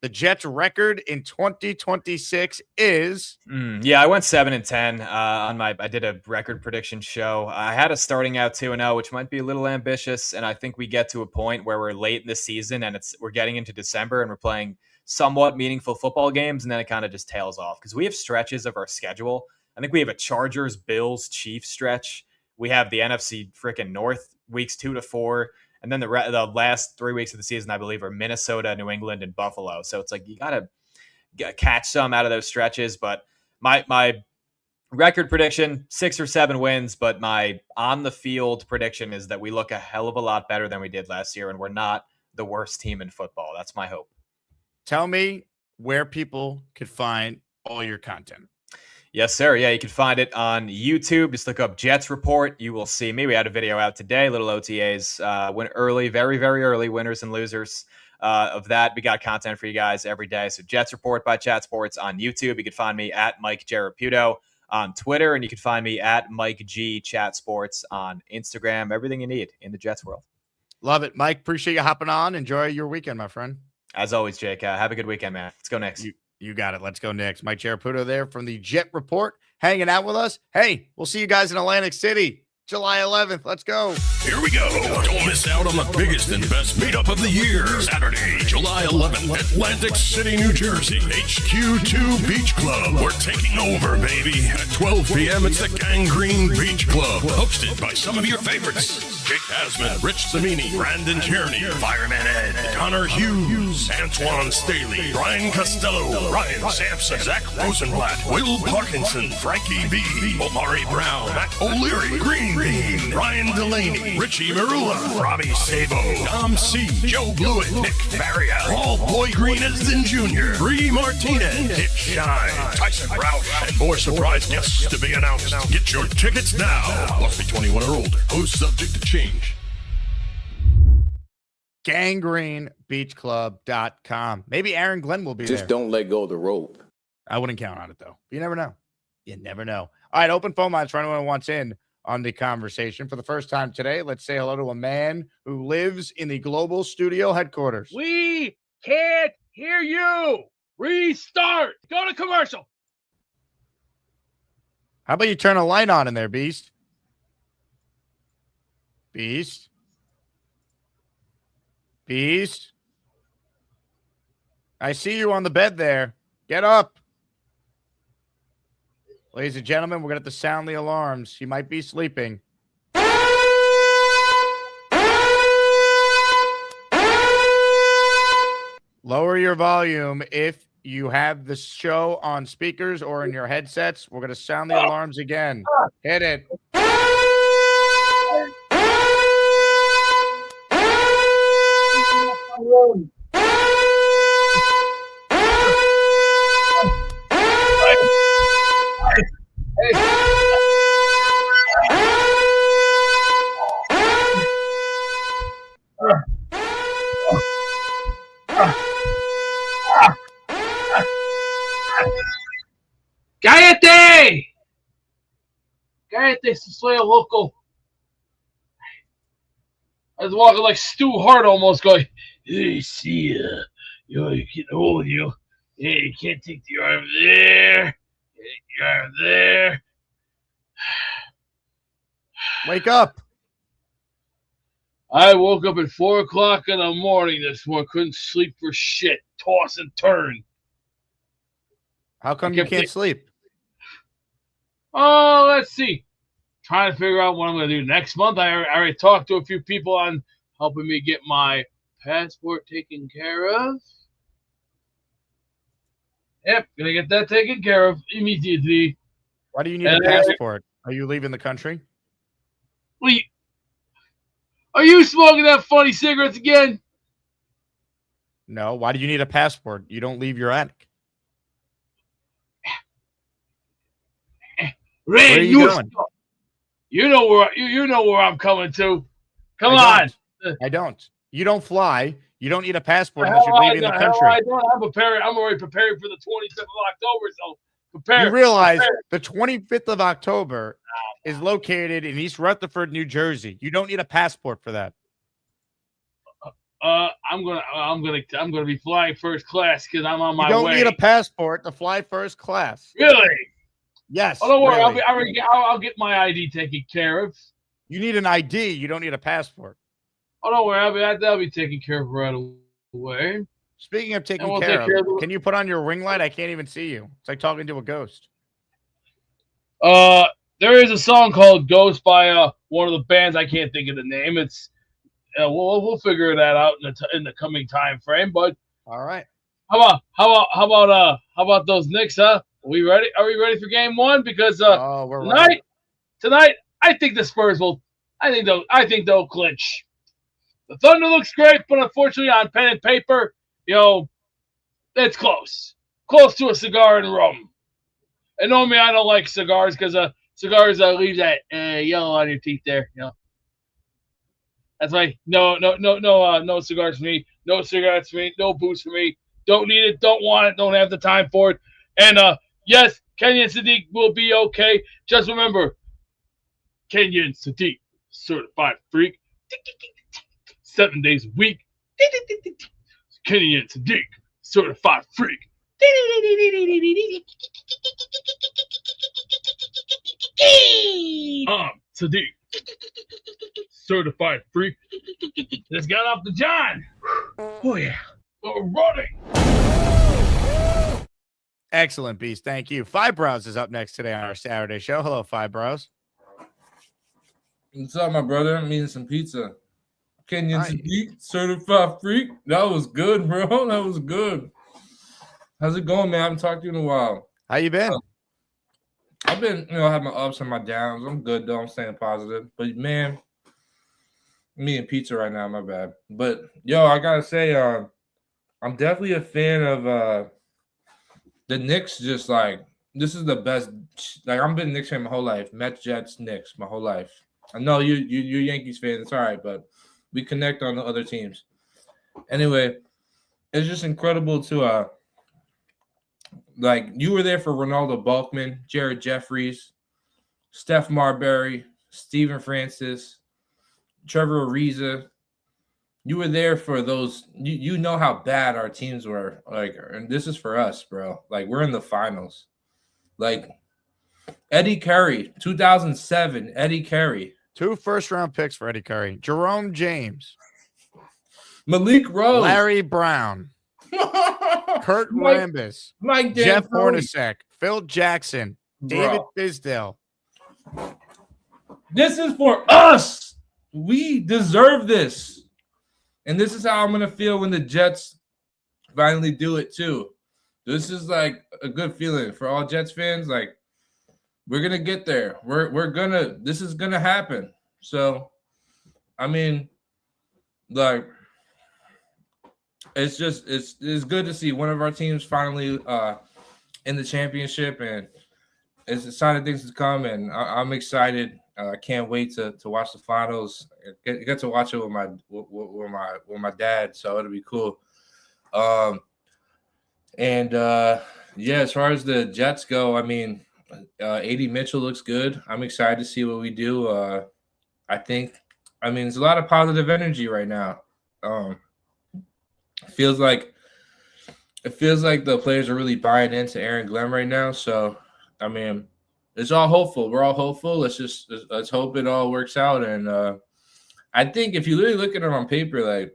The Jets' record in 2026 is... I went 7-10 I did a record prediction show. I had us starting out 2-0, which might be a little ambitious, and I think we get to a point where we're late in the season and we're getting into December and we're playing somewhat meaningful football games, and then it kind of just tails off because we have stretches of our schedule I think we have a Chargers, Bills, Chiefs stretch. We have the NFC freaking North weeks 2 to 4. And then the last 3 weeks of the season, I believe, are Minnesota, New England, and Buffalo. So it's like you got to catch some out of those stretches. But my record prediction, 6 or 7 wins. But my on-the-field prediction is that we look a hell of a lot better than we did last year, and we're not the worst team in football. That's my hope. Tell me where people could find all your content. Yes, sir. Yeah, you can find it on YouTube. Just look up Jets Report. You will see me. We had a video out today, little OTAs. Went early, very, very early, winners and losers of that. We got content for you guys every day. So Jets Report by Chat Sports on YouTube. You can find me at Mike Giarraputo on Twitter, and you can find me at Mike G Chat Sports on Instagram. Everything you need in the Jets world. Love it, Mike. Appreciate you hopping on. Enjoy your weekend, my friend. As always, Jake, have a good weekend, man. Let's go next. You got it. Let's go next. Mike Giarraputo there from the Jet Report, hanging out with us. Hey, we'll see you guys in Atlantic City, July 11th. Let's go. Here we go. Don't miss out on the biggest and best meetup of the year. Saturday, July 11th, Atlantic City, New Jersey. HQ2 Beach Club. We're taking over, baby. At 12 p.m., it's the Gangrene Beach Club. Hosted by some of your favorites. Jake Asman, Rich Samini, Brandon Tierney, Fireman Ed, Connor Hughes, Antoine Staley, Brian Costello, Ryan Sampson, Zach Rosenblatt, Will Parkinson, Frankie B, Omari Brown, Matt O'Leary, Green Bean, Ryan Delaney, Richie Marula, Robbie Sabo, Dom C, Joe Blewett, Nick Faria, Paul Boy Greeniston Jr., Bree Martinez, Dick Shine, Tyson Roush, and more surprise guests to be announced. Get your tickets now. Must be 21 or older. Who's subject to change. GangreneBeachClub.com. Maybe Aaron Glenn will be there. Just don't let go of the rope. I wouldn't count on it, though. You never know. You never know. All right, open phone lines for anyone who wants in on the conversation. For the first time today, let's say hello to a man who lives in the global studio headquarters. We can't hear you. Restart. Go to commercial. How about you turn a light on in there, Beast? Beast? Beast? I see you on the bed there. Get up. Ladies and gentlemen, we're going to have to sound the alarms. He might be sleeping. Lower your volume if you have the show on speakers or in your headsets. We're going to sound the alarms again. Hit it. Cállate! Cállate, soy a loco. I was walking like Stu Hart almost going, hey, see ya. Yo, you getting hold of you. Hey, you can't take the arm there. Take the arm there. Wake up. I woke up at 4 o'clock in the morning this morning. Couldn't sleep for shit. Toss and turn. How come you can't sleep? Oh, let's see. Trying to figure out what I'm going to do next month. I already talked to a few people on helping me get my passport taken care of. Yep, going to get that taken care of immediately. Why do you need a passport? Are you leaving the country? Wait, are you smoking that funny cigarettes again? No. Why do you need a passport? You don't leave your attic. Ray, where are you going? You know where I'm coming to. Come I on. Don't. I don't. You don't fly. You don't need a passport unless you're leaving the country. I don't. I'm already prepared for the 25th of October. So prepare. You realize the 25th of October is located in East Rutherford, New Jersey. You don't need a passport for that. I'm gonna be flying first class because I'm on my way. You don't need a passport to fly first class. Really? Yes. Oh, don't worry. Really. I'll get my ID taken care of. You need an ID. You don't need a passport. Oh, don't worry. That'll be taken care of right away. Speaking of taking care of, can you put on your ring light? I can't even see you. It's like talking to a ghost. There is a song called "Ghost" by one of the bands. I can't think of the name. It's we'll figure that out in the coming time frame. But all right, how about those Knicks? Huh? Are we ready? Are we ready for Game 1? Because tonight, I think the Spurs will. I think they'll clinch. The Thunder looks great, but unfortunately, on pen and paper, it's close to a cigar and rum. And normally, I don't like cigars because cigars leave that yellow on your teeth there. That's why no cigars for me. No cigarettes for me. No booze for me. Don't need it. Don't want it. Don't have the time for it. And yes, Kenyon Sadiq will be okay. Just remember, Kenyon Sadiq, certified freak, 7 days a week. Kenyon Sadiq, certified freak. Sadiq, certified freak. Just got off the John. Oh yeah, we're running. Excellent, Beast. Thank you. Five Brows is up next today on our Saturday show. Hello, Five Brows. What's up, my brother? I'm eating some pizza. Kenyon Sadiq, certified freak. That was good, bro. That was good. How's it going, man? I haven't talked to you in a while. How you been? I've been, I have my ups and my downs. I'm good, though. I'm staying positive. But, man, I'm eating pizza right now. My bad. But, yo, I got to say, I'm definitely a fan of the Knicks. Just, this is the best. I've been Knicks fan my whole life. Mets, Jets, Knicks my whole life. I know you're Yankees fan. It's all right, but we connect on the other teams. Anyway, it's just incredible to you were there for Ronaldo Balkman, Jared Jeffries, Steph Marbury, Steven Francis, Trevor Ariza. You were there for those. You know how bad our teams were. And this is for us, bro. We're in the finals. Eddie Curry, 2007, Eddie Curry. 2 first-round picks for Eddie Curry. Jerome James. Malik Rose. Larry Brown. Kurt Rambis. Mike Jeff D'Antoni. Hornacek. Phil Jackson. David Fizdale. This is for us. We deserve this. And this is how I'm going to feel when the Jets finally do it, too. This is a good feeling for all Jets fans. We're going to get there. This is going to happen. So, I mean, it's good to see one of our teams finally in the championship, and it's a sign of things to come. And I'm excited. I can't wait to watch the finals. Get to watch it with my dad, so it'll be cool. As far as the Jets go, I mean, AD Mitchell looks good. I'm excited to see what we do. There's a lot of positive energy right now. It feels like the players are really buying into Aaron Glenn right now. So, I mean, it's all hopeful. We're all hopeful. Let's hope it all works out. And I think if you really look at it on paper,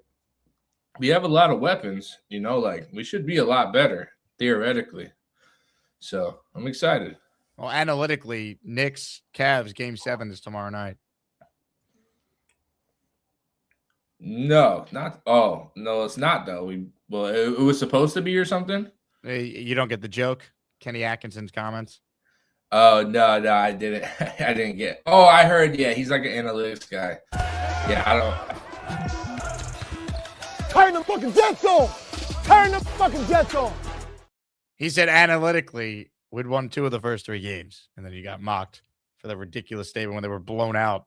we have a lot of weapons. We should be a lot better theoretically. So I'm excited. Well, analytically, Knicks Cavs Game 7 is tomorrow night. No, not. Oh no, it's not though. It was supposed to be or something. You don't get the joke. Kenny Atkinson's comments. Oh no, I didn't. I didn't get. Oh, I heard. Yeah, he's like an analytics guy. Yeah, I don't. Turn the fucking Jets on. Turn the fucking Jets on. He said analytically we'd won 2 of the first 3 games, and then he got mocked for the ridiculous statement when they were blown out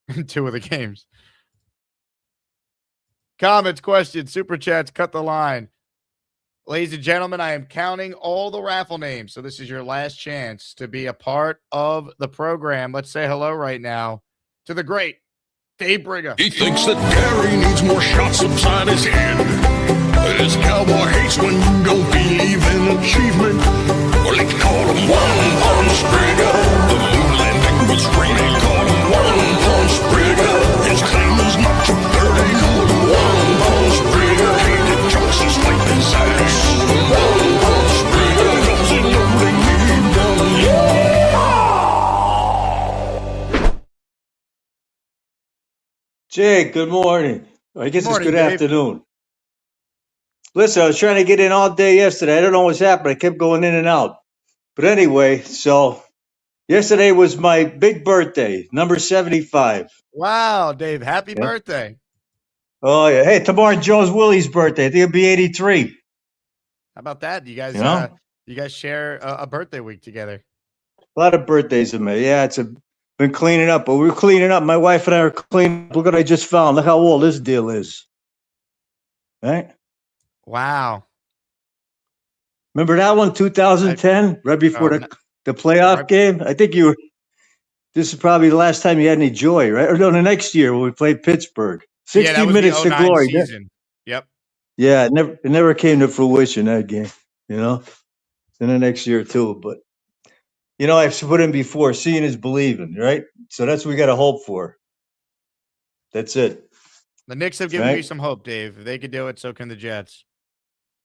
in 2 of the games. Comments, questions, super chats, cut the line. Ladies and gentlemen, I am counting all the raffle names. So this is your last chance to be a part of the program. Let's say hello right now to the great Dave Briga. He thinks that Gary needs more shots upside his head. This cowboy hates when you don't believe in achievement. Well, they call him One Punch Briga. The moon landing was free. They call him One Punch Briga. His claim is not too dirty. One Punch Briga. Hated Johnson's fight his ass. One Punch Briga. Cause he know they need him. Jake, good morning. I guess Good morning, it's good Dave. afternoon. Listen, I was trying to get in all day yesterday. I don't know what's happened. I kept going in and out. But anyway, so yesterday was my big birthday, number 75. Wow, Dave, happy Yeah. birthday. Oh, yeah. Hey, tomorrow Joe's Willie's birthday. I think it'll be 83. How about that? You guys, You know? you guys share a birthday week together. A lot of birthdays in May. Yeah, been cleaning up. But we're cleaning up. My wife and I are cleaning up. Look what I just found. Look how old this deal is. Right? Wow. Remember that one, 2010, right before the playoff game? I think this is probably the last time you had any joy, right? Or no, the next year when we played Pittsburgh. 60 that was minutes the to 09 glory. season. Yep. Yeah, it never came to fruition, that game, you know? In the next year too. But, I've put in before, seeing is believing, right? So that's what we got to hope for. That's it. The Knicks have given Right? me some hope, Dave. If they could do it, so can the Jets.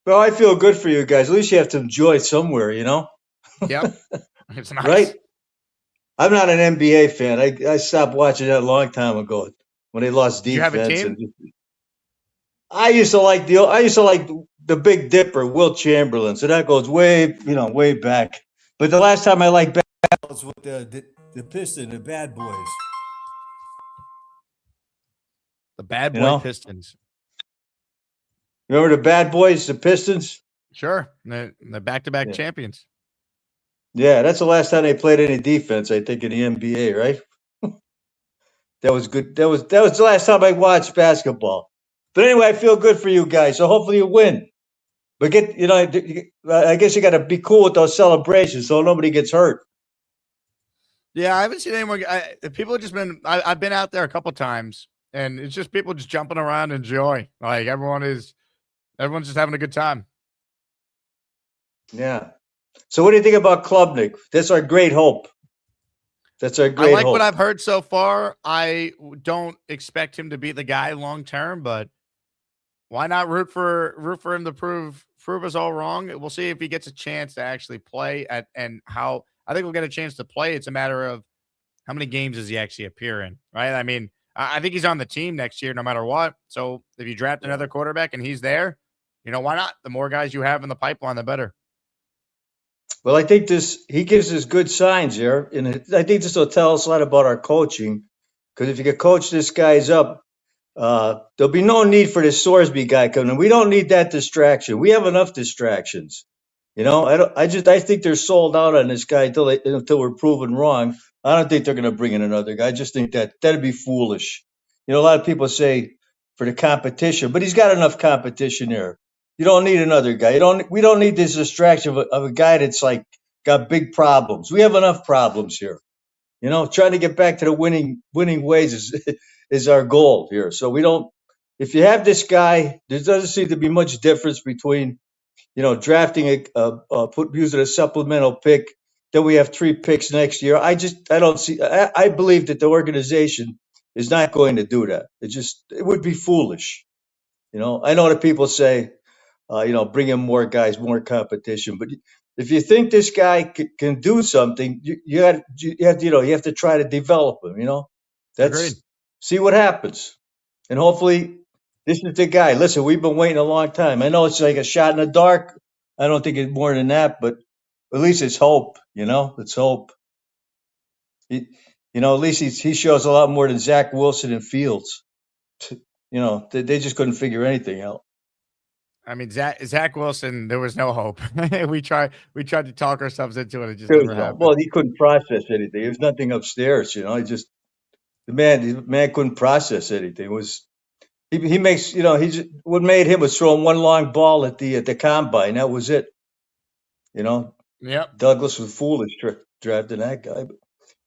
Well, I feel good for you guys. At least you have some joy somewhere, Yep. It's nice. Right? I'm not an NBA fan. I stopped watching that a long time ago when they lost Do you have a defense. team? I used to like the Big Dipper, Will Chamberlain. So that goes way back. But the last time I liked basketball was with the Pistons, the Bad Boys. The Bad Boy Pistons. Remember the Bad Boys, the Pistons? Sure. The back-to-back champions. Yeah, that's the last time they played any defense, I think, in the NBA, right? That was good. That was the last time I watched basketball. But anyway, I feel good for you guys. So hopefully you win. But I guess you got to be cool with those celebrations so nobody gets hurt. Yeah, I haven't seen anyone. People have just been. I've been out there a couple times, and it's just people just jumping around in joy. Like everyone's just having a good time. Yeah. So what do you think about Klubnik? That's our great hope. That's our great I like hope. what I've heard so far. I don't expect him to be the guy long term, but why not root for him to prove us all wrong? We'll see if he gets a chance to actually play and how. I think we'll get a chance to play. It's a matter of how many games does he actually appear in, right? I mean, I think he's on the team next year no matter what. So if you draft another quarterback and he's there, why not? The more guys you have in the pipeline, the better. Well, I think he gives us good signs here, and I think this will tell us a lot about our coaching. Because if you can coach this guys up, there'll be no need for this Sorsby guy coming in. We don't need that distraction. We have enough distractions. I think they're sold out on this guy until we're proven wrong. I don't think they're going to bring in another guy. I just think that'd be foolish. A lot of people say for the competition, but he's got enough competition there. You don't need another guy. We don't need this distraction of a guy that's like got big problems. We have enough problems here. Trying to get back to the winning ways is our goal here. So we don't. If you have this guy, there doesn't seem to be much difference between drafting using a supplemental pick. Then we have 3 picks next year. I don't see. I believe that the organization is not going to do that. It would be foolish. I know that people say, bring in more guys, more competition. But if you think this guy can do something, you have to try to develop him. Agreed. See what happens, and hopefully this is the guy. Listen, we've been waiting a long time. I know it's like a shot in the dark. I don't think it's more than that, but at least it's hope. It's hope. At least he shows a lot more than Zach Wilson and Fields. They just couldn't figure anything out. I mean, Zach Wilson, there was no hope. we tried to talk ourselves into it. It just never happened. Well, he couldn't process anything. There was nothing upstairs. The man couldn't process anything. It was he makes what made him was throwing one long ball at the combine. That was it. Yep. Douglas was foolish drafting that guy. But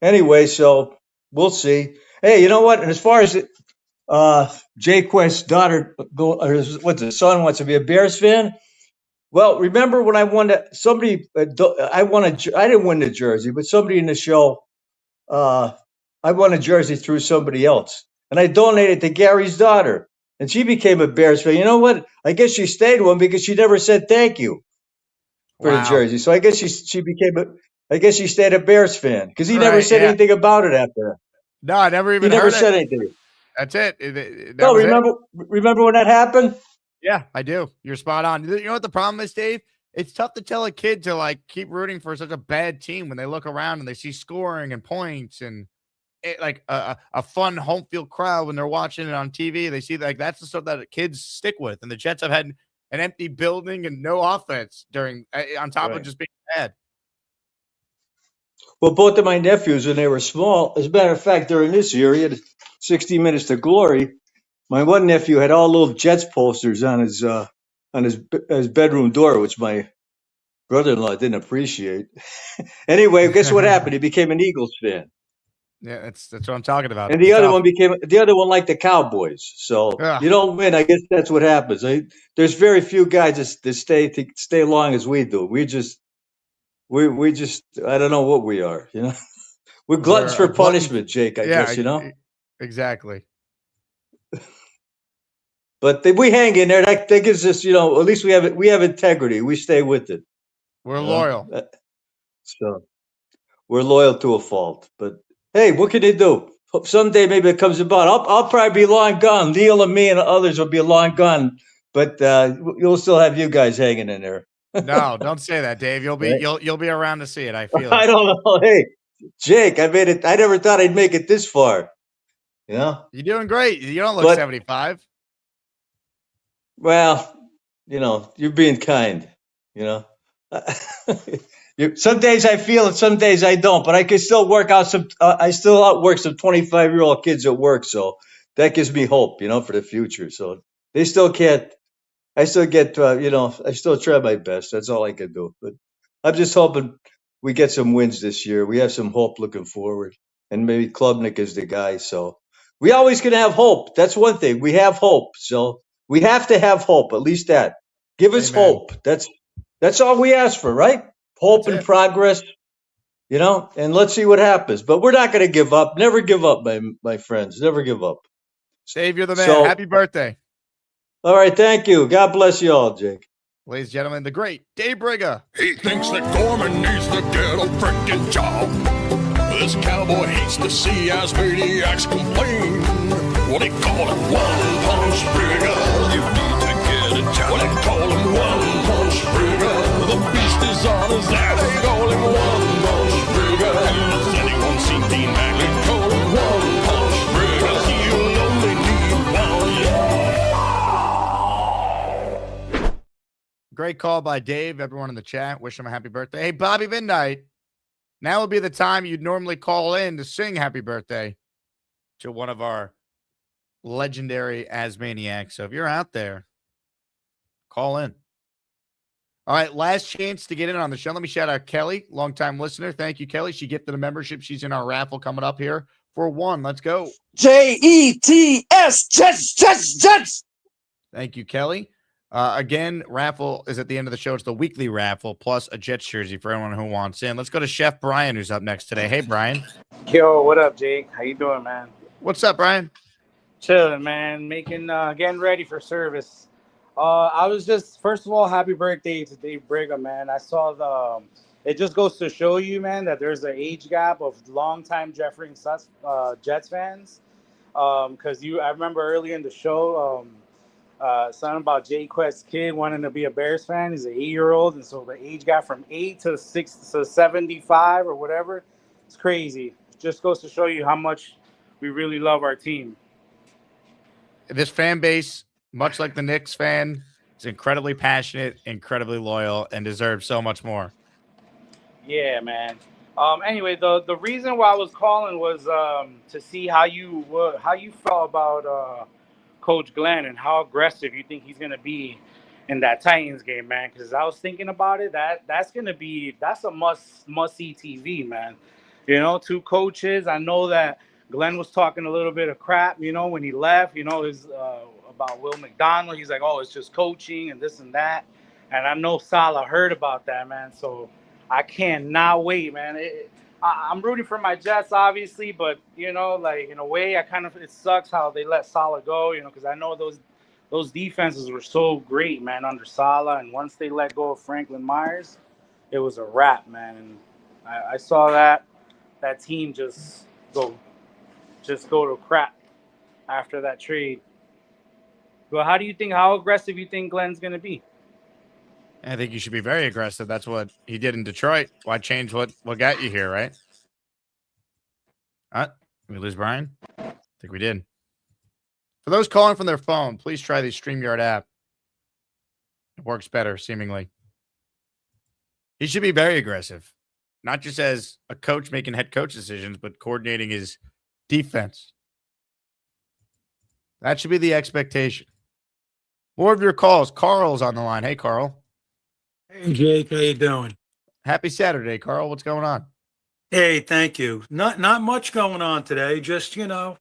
anyway, so we'll see. Hey, you know what? And as far as Jay Quest's daughter, what's his son wants to be a Bears fan. Well, remember when I won I didn't win the jersey, but somebody in the show, I won a jersey through somebody else, and I donated to Gary's daughter, and she became a Bears fan. You know what? I guess she stayed one because she never said thank you for the jersey. So I guess she stayed a Bears fan because he never said anything about it after that. No, I never even he never heard said it. anything. That's it. That No, was it. remember when that happened? Yeah, I do. You're spot on. You know what the problem is, Dave? It's tough to tell a kid to like keep rooting for such a bad team when they look around and they see scoring and points and like a fun home field crowd when they're watching it on TV. They see like that's the stuff that kids stick with. And the Jets have had an empty building and no offense during on top of just being bad. Well, both of my nephews, when they were small, as a matter of fact, during this year, he had 60 Minutes to Glory. My one nephew had all little Jets posters on his bedroom door, which my brother-in-law didn't appreciate. Anyway, guess what happened? He became an Eagles fan. Yeah, that's what I'm talking about. And the other one liked the Cowboys. So you don't win. I guess that's what happens. There's very few guys that stay long as we do. We just I don't know what we are. We're gluttons for punishment, Jake. I guess exactly. But we hang in there. That gives us, at least we have integrity. We stay with it. We're loyal. So we're loyal to a fault. But hey, what can you do? Someday maybe it comes about. I'll probably be long gone. Neil and me and others will be long gone. But you'll still have you guys hanging in there. No, don't say that, Dave. You'll be you'll be around to see it. I feel. I don't know. Hey, Jake, I made it. I never thought I'd make it this far. You're doing great. You don't look 75. Well, you're being kind. Some days I feel it, some days I don't. But I can still work out some. I still outwork some 25-year-old kids at work, so that gives me hope, for the future. So they still can't. I still get, I still try my best. That's all I can do. But I'm just hoping we get some wins this year. We have some hope looking forward, and maybe Klubnik is the guy. So we always can have hope. That's one thing. We have hope. So we have to have hope. At least that. Give us hope. That's all we ask for, right? Hope and progress. And let's see what happens. But we're not going to give up. Never give up, my friends. Never give up. Dave, you're the man. Happy birthday. All right, thank you. God bless you all, Jake. Ladies and gentlemen, the great Dave Briga. He thinks that Gorman needs to get a freaking job. This cowboy hates to see us maniacs complain. What they call him, one-punch Briga. You need to get a job. What they call him, one-punch Briga. The beast is on his ass. They call him one-punch Briga. Has anyone seen Dean Mack? They call him one-punch Briga. You only need one. Great call by Dave. Everyone in the chat, wish him a happy birthday. Hey, Bobby Midnight. Now would be the time you'd normally call in to sing happy birthday to one of our legendary Asmaniacs. So if you're out there, call in. All right, last chance to get in on the show. Let me shout out Kelly, longtime listener. Thank you, Kelly. She gifted a membership. She's in our raffle coming up here for one. Let's go. Jets, Jets. Thank you, Kelly. Again, raffle is at the end of the show. It's the weekly raffle plus a Jets jersey for anyone who wants in. Let's go to Chef Brian, who's up next today. Hey, Brian. Yo, what up, Jake? How you doing, man? What's up, Brian? Chilling, man. Getting ready for service. I was just, first of all, happy birthday to Dave Brigham, man. I saw it just goes to show you, man, that there's an age gap of longtime Jeffrey Jets fans. Because I remember earlier in the show, something about Jay Quest's kid wanting to be a Bears fan. He's an 8-year-old, and so the age gap from 8 to 75 or whatever, it's crazy. It just goes to show you how much we really love our team. This fan base, much like the Knicks fan, is incredibly passionate, incredibly loyal, and deserves so much more. Yeah, man. Anyway, the reason why I was calling was to see how you felt about Coach Glenn and how aggressive you think he's going to be in that Titans game, man. Because I was thinking about it, that's a must-see TV, man. Two coaches. I know that Glenn was talking a little bit of crap, when he left, about Will McDonald. He's like, oh, it's just coaching and this and that. And I know Salah heard about that, man. So I cannot wait, man. I'm rooting for my Jets, obviously, but, in a way, it sucks how they let Salah go, because I know those defenses were so great, man, under Salah. And once they let go of Franklin Myers, it was a wrap, man. And I saw that team just go to crap. after that trade. But how aggressive you think Glenn's going to be? I think you should be very aggressive. That's what he did in Detroit. Why change what got you here, right? Did we lose Brian? I think we did. For those calling from their phone, please try the StreamYard app. It works better, seemingly. He should be very aggressive, not just as a coach making head coach decisions, but coordinating his defense. That should be the expectation. More of your calls. Carl's on the line. Hey, Carl. Hey, Jake. How you doing? Happy Saturday, Carl. What's going on? Hey, thank you. Not much going on today. Just, another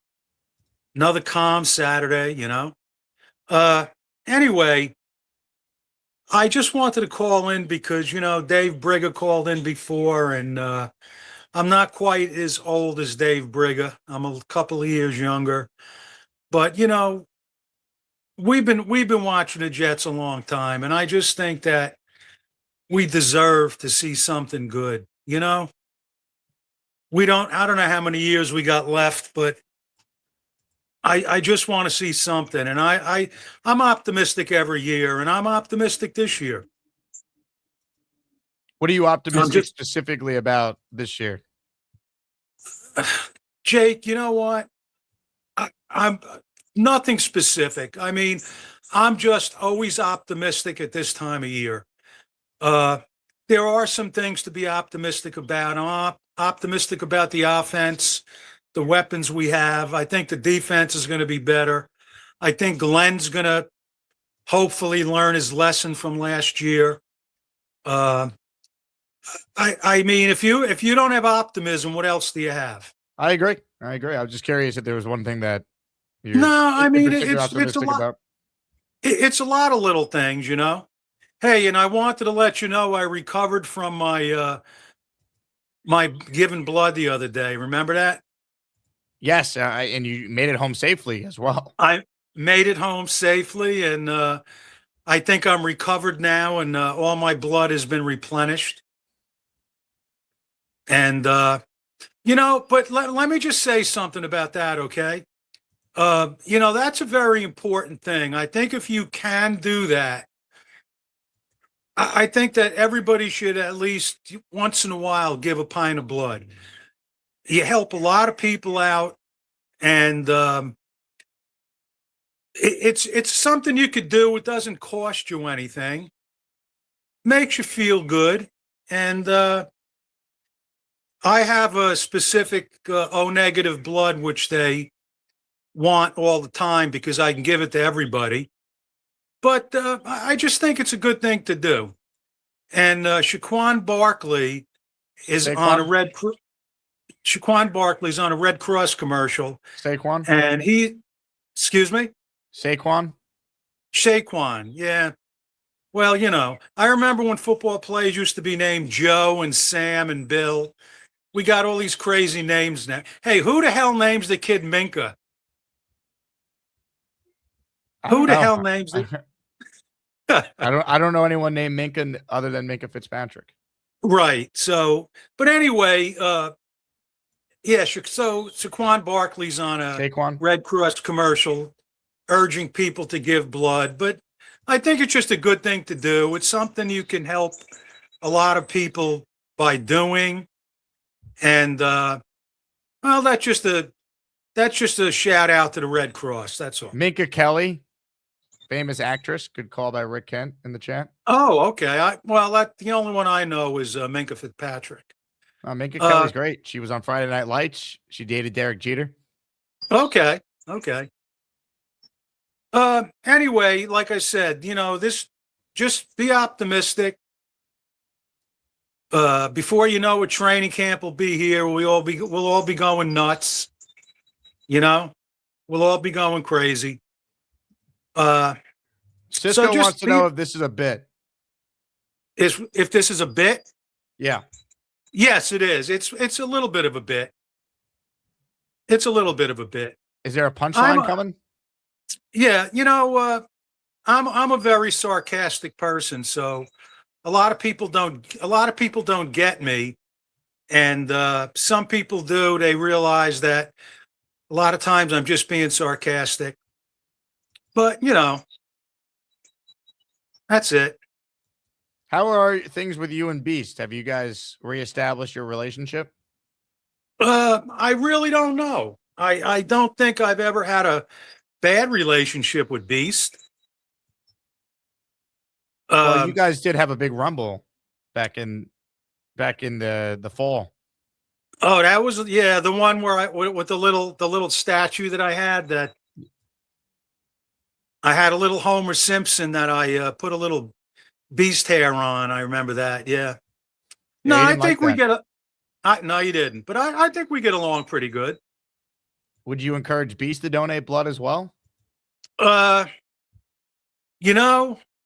calm Saturday, Anyway, I just wanted to call in because, Dave Brigger called in before, and I'm not quite as old as Dave Brigger. I'm a couple of years younger. But, we've been watching the Jets a long time, and I just think that we deserve to see something good. I don't know how many years we got left, but I just want to see something. And I'm optimistic every year, and I'm optimistic this year. What are you optimistic specifically about this year? Jake, you know what? I'm nothing specific. I mean, I'm just always optimistic at this time of year. There are some things to be optimistic about. I'm optimistic about the offense, the weapons we have. I think the defense is going to be better. I think Glenn's going to hopefully learn his lesson from last year. I mean, if you don't have optimism, what else do you have? I agree. I was just curious if there was one thing that it's a lot. It's a lot of little things, Hey, and I wanted to let you know I recovered from my my giving blood the other day. Remember that? Yes, and you made it home safely as well. I made it home safely, and I think I'm recovered now, and all my blood has been replenished. And but let me just say something about that, okay? That's a very important thing. I think if you can do that, I think that everybody should at least once in a while give a pint of blood. You help a lot of people out, and it's something you could do. It doesn't cost you anything. Makes you feel good, and I have a specific O negative blood, which they want all the time because I can give it to everybody. But I just think it's a good thing to do. And Shaquan Barkley is on a Red Cross commercial. Saquon? And excuse me? Saquon, yeah. Well, I remember when football players used to be named Joe and Sam and Bill. We got all these crazy names now. Hey, who the hell names the kid Minka? Who the hell names it? I don't know anyone named Minka other than Minka Fitzpatrick. Right. So, but anyway, so Saquon Barkley's on a Red Cross commercial urging people to give blood, but I think it's just a good thing to do. It's something you can help a lot of people by doing. And that's just a shout out to the Red Cross. That's all. Minka Kelly, famous actress. Good call by Rick Kent in the chat. Oh, okay. The only one I know is Minka Fitzpatrick. Minka Kelly's great. She was on Friday Night Lights. She dated Derek Jeter. Okay. Anyway, like I said, just be optimistic. Before you know it, training camp will be here. We'll all be going nuts. We'll all be going crazy. Cisco wants to know if this is a bit. If this is a bit? Yeah. Yes, it is. It's a little bit of a bit. It's a little bit of a bit. Is there a punchline coming? Yeah, I'm a very sarcastic person, so a lot of people don't get me, and some people do. They realize that A lot of times I'm just being sarcastic. But, that's it. How are things with you and Beast? Have you guys reestablished your relationship? I really don't know. I don't think I've ever had a bad relationship with Beast. Well, you guys did have a big rumble back in the fall. Oh, that was the one where with the little statue that I had, that I had a little Homer Simpson that I put a little Beast hair on. I remember that. Yeah. No, I think we get no, you didn't. But I think we get along pretty good. Would you encourage Beast to donate blood as well? I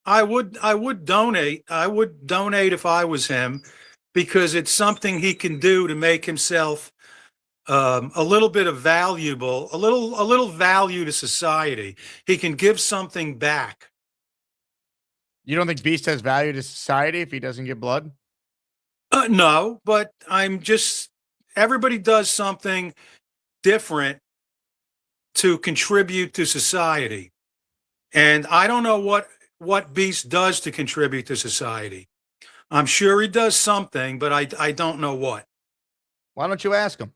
would donate. I would donate if I was him, because it's something he can do to make himself a little bit of a little value to society. He can give something back. You don't think Beast has value to society if he doesn't give blood? No, but everybody does something different to contribute to society. And I don't know what Beast does to contribute to society. I'm sure he does something, but I don't know what. Why don't you ask him?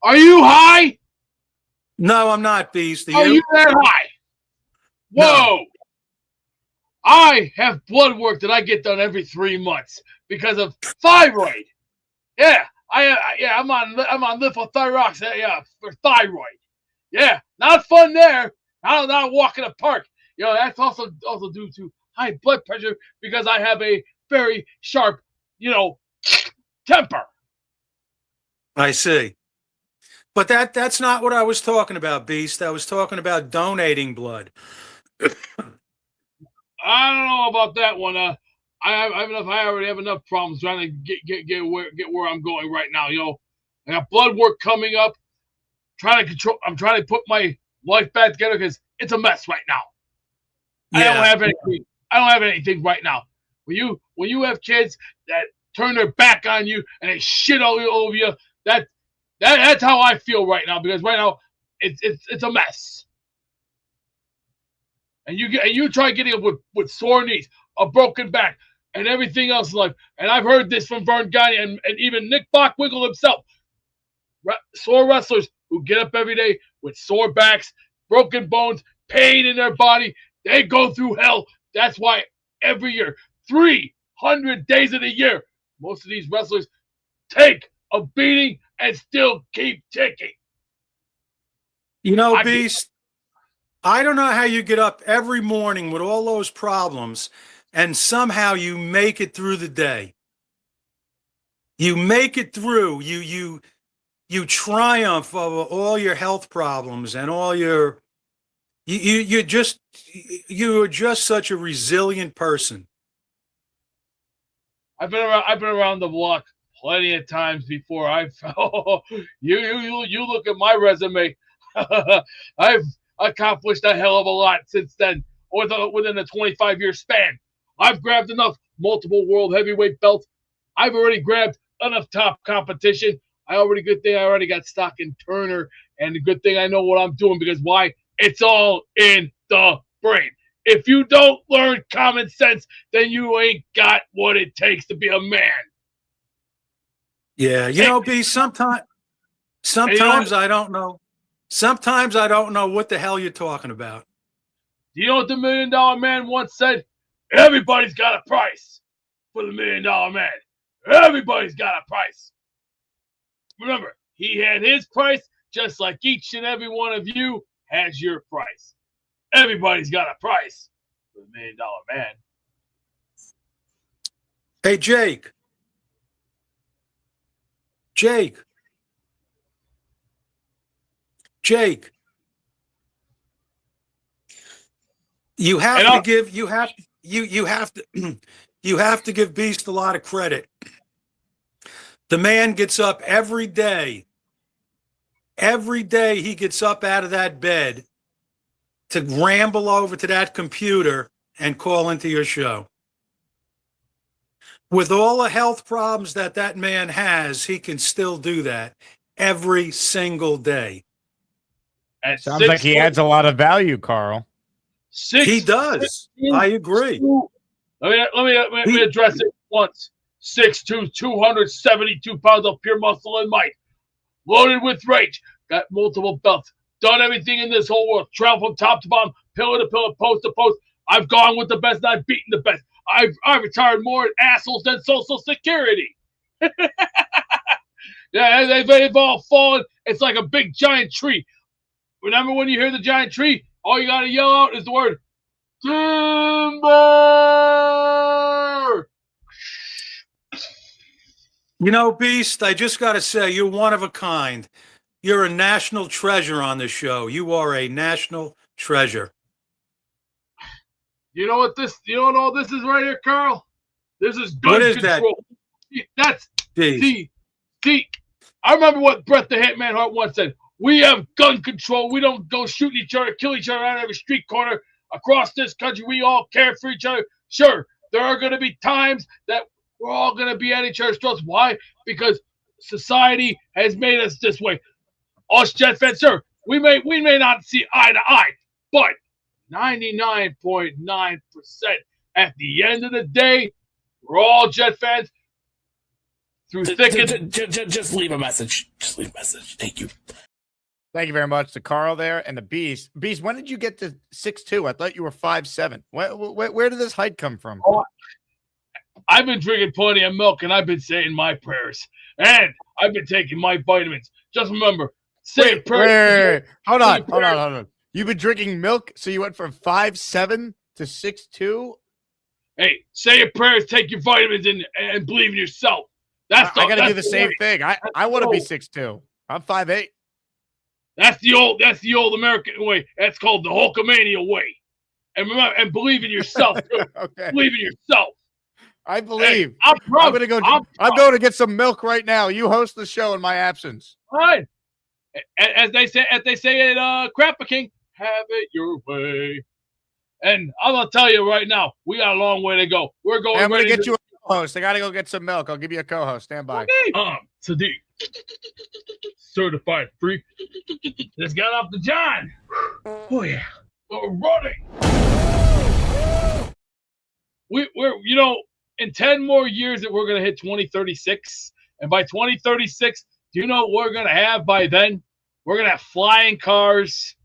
Are you high? No, I'm not, Beast. Are you that high? Whoa! No. I have blood work that I get done every 3 months because of thyroid. Yeah, I'm on levothyrox. Yeah, for thyroid. Yeah, not fun there. Not a walk in the park. That's also due to high blood pressure because I have a very sharp, temper. I see. But that's not what I was talking about, Beast. I was talking about donating blood. I don't know about that one. I already have enough problems trying to get where I'm going right now. I got blood work coming up. I'm trying to put my life back together because it's a mess right now. Yeah. I don't have anything right now. When you have kids that turn their back on you and they shit all over you, that's how I feel right now, because right now it's a mess. And you try getting up with sore knees, a broken back, and everything else in life. And I've heard this from Vern Gagne and even Nick Bockwinkel himself. Sore wrestlers who get up every day with sore backs, broken bones, pain in their body, they go through hell. That's why every year, 300 days of the year, most of these wrestlers take a beating and still keep ticking. Beast, I don't know how you get up every morning with all those problems and somehow you make it through the day. You make it through. You triumph over all your health problems and all your you're just such a resilient person. I've been around the block plenty of times before. You look at my resume. I've accomplished a hell of a lot since then, within a 25-year span. I've grabbed enough multiple world heavyweight belts. I've already grabbed enough top competition. Good thing I already got stock in Turner, and the good thing I know what I'm doing, because why? It's all in the brain. If you don't learn common sense, then you ain't got what it takes to be a man. Yeah, B, sometimes I don't know. Sometimes I don't know what the hell you're talking about. Do you know what the $1 Million Man once said? Everybody's got a price for the $1 Million Man. Everybody's got a price. Remember, he had his price just like each and every one of you has your price. Everybody's got a price for the $1 Million Man. Hey, Jake. You have to give Beast a lot of credit. The man gets up every day. Every day he gets up out of that bed to ramble over to that computer and call into your show. With all the health problems that man has, he can still do that every single day. At Sounds like he adds a lot of value, Carl. He does. I agree. Let me address it once. 6'2", 272 pounds of pure muscle and might. Loaded with rage. Got multiple belts. Done everything in this whole world. Traveled from top to bottom, pillar to pillar, post to post. I've gone with the best and I've beaten the best. I've retired more assholes than Social Security. Yeah, they've all fallen. It's like a big giant tree. Remember when you hear the giant tree, all you gotta yell out is the word timber. You know, Beast, I just got to say, you're one of a kind. You're a national treasure on this show. You are a national treasure. You know what all this is right here, Carl? This is gun What is control. That's Jeez. see. I remember what Bret the Hitman Hart once said. We have gun control. We don't go shooting each other, kill each other out of every street corner across this country. We all care for each other. Sure, there are going to be times that we're all going to be at each other's throats. Why? Because society has made us this way. Us Jet fans, sir, we may not see eye to eye, but 99.9% at the end of the day, we're all Jet fans. Through thick and just leave a message. Just leave a message. Thank you. Thank you very much to Carl there and the Beast. Beast, when did you get to 6'2"? I thought you were 5'7". Where did this height come from? Oh, I've been drinking plenty of milk and I've been saying my prayers and I've been taking my vitamins. Just remember, say prayers. Wait. Hold on. You've been drinking milk, so you went from 5'7" to 6'2"? Hey, say your prayers, take your vitamins, and believe in yourself. I got to do the same thing. I want to be 6'2". I'm 5'8". That's the old American way. That's called the Hulkamania way. And remember, and believe in yourself. Okay. Believe in yourself. I believe. Hey, I'm proud. I'm going to get some milk right now. You host the show in my absence. Fine. As they say at Crapper King, have it your way. And I'm gonna tell you right now, we got a long way to go. We're going. Hey, I'm gonna get you a co-host. I gotta go get some milk. I'll give you a co-host. Stand by. Sadiq, certified freak. Just got off the John. Oh yeah, we're running. We're in 10 more years that we're gonna hit 2036, and by 2036, do you know what we're gonna have by then? We're gonna have flying cars.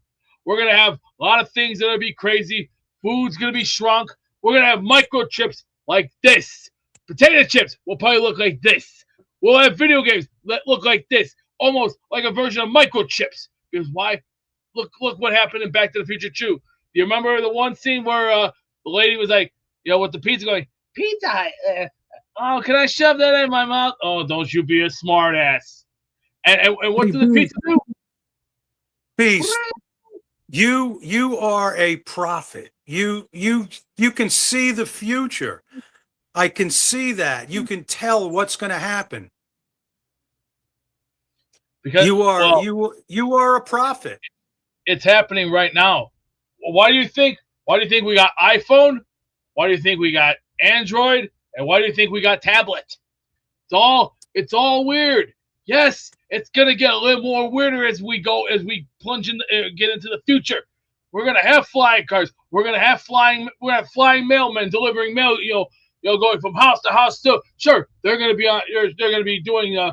We're gonna have a lot of things that'll be crazy. Food's gonna be shrunk. We're gonna have microchips like this. Potato chips will probably look like this. We'll have video games that look like this, almost like a version of microchips. Because why? Look what happened in Back to the Future 2. Do you remember the one scene where the lady was like, with the pizza going, pizza? Oh, can I shove that in my mouth? Oh, don't you be a smart ass. And what did the pizza do? Beast, you are a prophet. You can see the future. I can see that. You can tell what's going to happen. Because you are a prophet. It's happening right now. Why do you think we got iPhone? Why do you think we got Android? And why do you think we got tablet? It's all weird. Yes, it's gonna get a little more weirder as we plunge in, get into the future. We're gonna have flying cars. We're gonna have flying mailmen delivering mail. Going from house to house. Sure, they're gonna be doing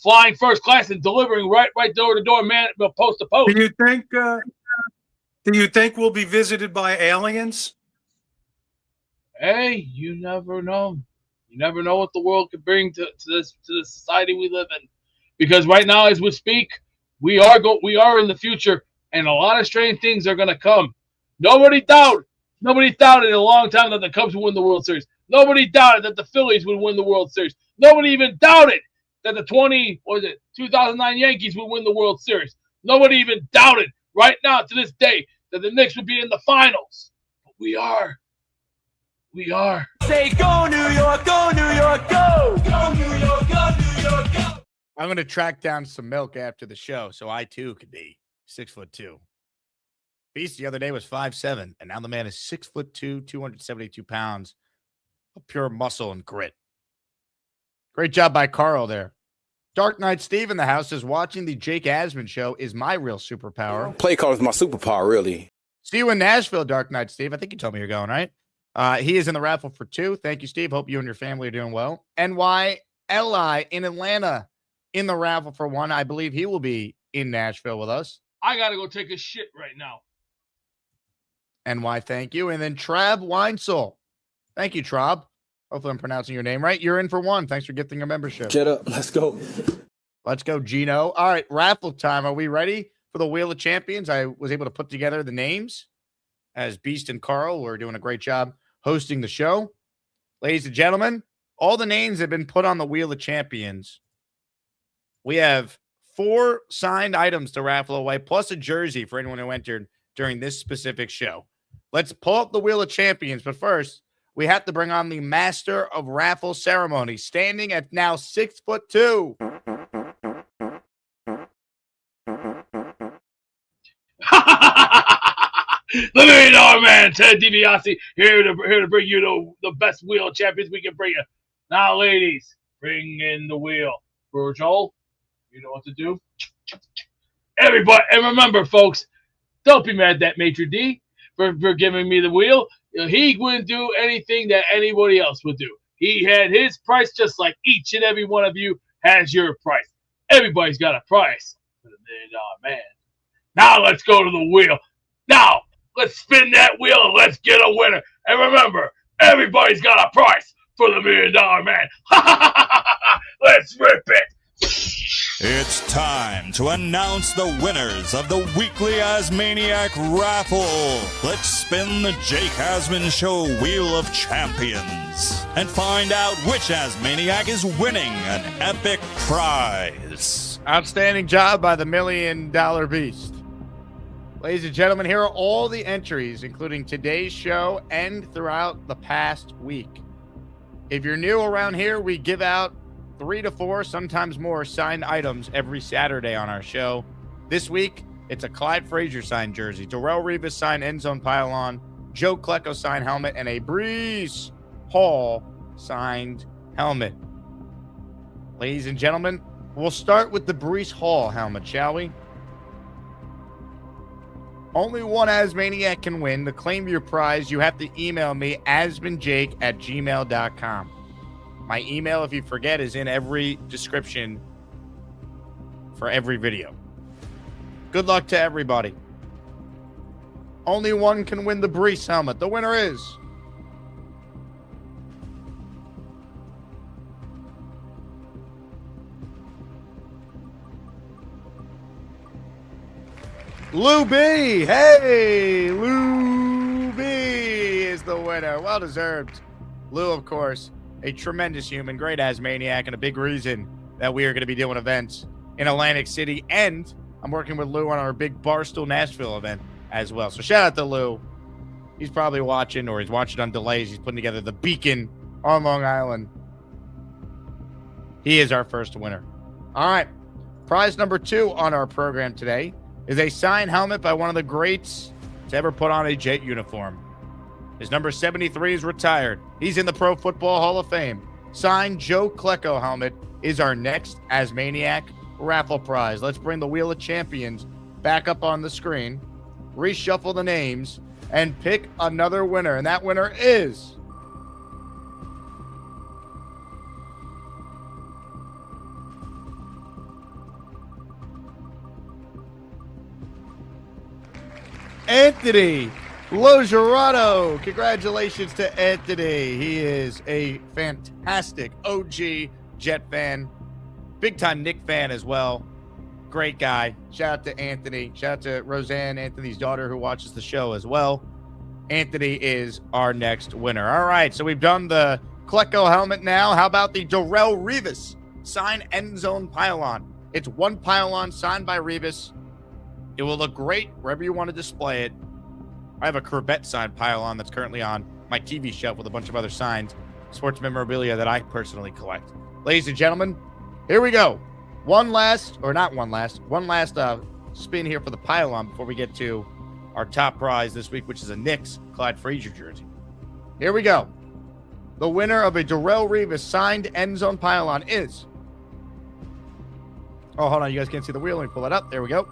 flying first class and delivering right door to door, man, post to post. Do you think we'll be visited by aliens? Hey, you never know. You never know what the world could bring to the society we live in. Because right now, as we speak, we are in the future, and a lot of strange things are going to come. Nobody doubted a long time that the Cubs would win the World Series. Nobody doubted that the Phillies would win the World Series. Nobody even doubted that the 2009 Yankees would win the World Series. Nobody even doubted right now to this day that the Knicks would be in the finals. But we are. Say go New York, go New York, go! Go New York, go New York, go! I'm going to track down some milk after the show so I too could be 6'2". Beast the other day was 5'7", and now the man is 6'2", 272 pounds pure muscle and grit. Great job by Carl there. Dark Knight Steve in the house says, watching the Jake Asman show is my real superpower. Play call is my superpower, really. See you in Nashville, Dark Knight Steve. I think you told me you're going, right? He is in the raffle for 2. Thank you, Steve. Hope you and your family are doing well. NYLI in Atlanta in the raffle for 1. I believe he will be in Nashville with us. I got to go take a shit right now. NY, thank you. And then Trab Winesel. Thank you, Trab. Hopefully I'm pronouncing your name right. You're in for 1. Thanks for gifting your membership. Get up. Let's go. Let's go, Geno. All right, raffle time. Are we ready for the Wheel of Champions? I was able to put together the names as Beast and Carl were doing a great job hosting the show. Ladies and gentlemen, all the names have been put on the Wheel of Champions. We have 4 signed items to raffle away, plus a jersey for anyone who entered during this specific show. Let's pull up the Wheel of Champions, but first, we have to bring on the master of raffle ceremony, standing at now 6'2". The $1 million man, Ted DiBiase, here to bring you the best wheel champions we can bring you. Now, ladies, bring in the wheel. Virgil, you know what to do. Everybody, and remember, folks, don't be mad at Maitre D for giving me the wheel. He wouldn't do anything that anybody else would do. He had his price just like each and every one of you has your price. Everybody's got a price for the $1 million man. Now let's go to the wheel. Now let's spin that wheel and let's get a winner. And remember, everybody's got a price for the $1 million man. Let's rip it. It's time to announce the winners of the weekly Asmaniac raffle. Let's spin the Jake Asman Show Wheel of Champions and find out which Asmaniac is winning an epic prize. Outstanding job by the $1 million Beast. Ladies and gentlemen, here are all the entries, including today's show and throughout the past week. If you're new around here, we give out 3 to 4, sometimes more, signed items every Saturday on our show. This week, it's a Clyde Frazier signed jersey, Darrelle Revis signed end zone pylon, Joe Klecko signed helmet, and a Breece Hall signed helmet. Ladies and gentlemen, we'll start with the Breece Hall helmet, shall we? Only one Asmaniac can win. To claim your prize, you have to email me, asmanjake@gmail.com. My email, if you forget, is in every description for every video. Good luck to everybody. Only one can win the Breece helmet. The winner is Lou B. Hey, Lou B is the winner. Well deserved. Lou, of course, a tremendous human, great Asmaniac, and a big reason that we are going to be doing events in Atlantic City. And I'm working with Lou on our big Barstool Nashville event as well. So shout out to Lou. He's probably watching, or he's watching on delays. He's putting together the Beacon on Long Island. He is our first winner. All right. Prize number 2 on our program today is a signed helmet by one of the greats to ever put on a Jet uniform. His number 73 is retired. He's in the Pro Football Hall of Fame. Signed Joe Klecko helmet is our next Asmaniac raffle prize. Let's bring the Wheel of Champions back up on the screen, reshuffle the names, and pick another winner. And that winner is Anthony Giarraputo. Congratulations to Anthony. He is a fantastic OG Jet fan, big time Nick fan as well. Great guy. Shout out to Anthony. Shout out to Roseanne, Anthony's daughter, who watches the show as well. Anthony is our next winner. All right, so we've done the Klecko helmet now. How about the Darrelle Revis signed end zone pylon? It's one pylon signed by Revis. It will look great wherever you want to display it. I have a Corvette signed pylon that's currently on my TV shelf with a bunch of other signs, sports memorabilia that I personally collect. Ladies and gentlemen, here we go. One last spin here for the pylon before we get to our top prize this week, which is a Knicks Clyde Frazier jersey. Here we go. The winner of a Darrelle Revis signed end zone pylon is... Oh, hold on. You guys can't see the wheel. Let me pull it up. There we go.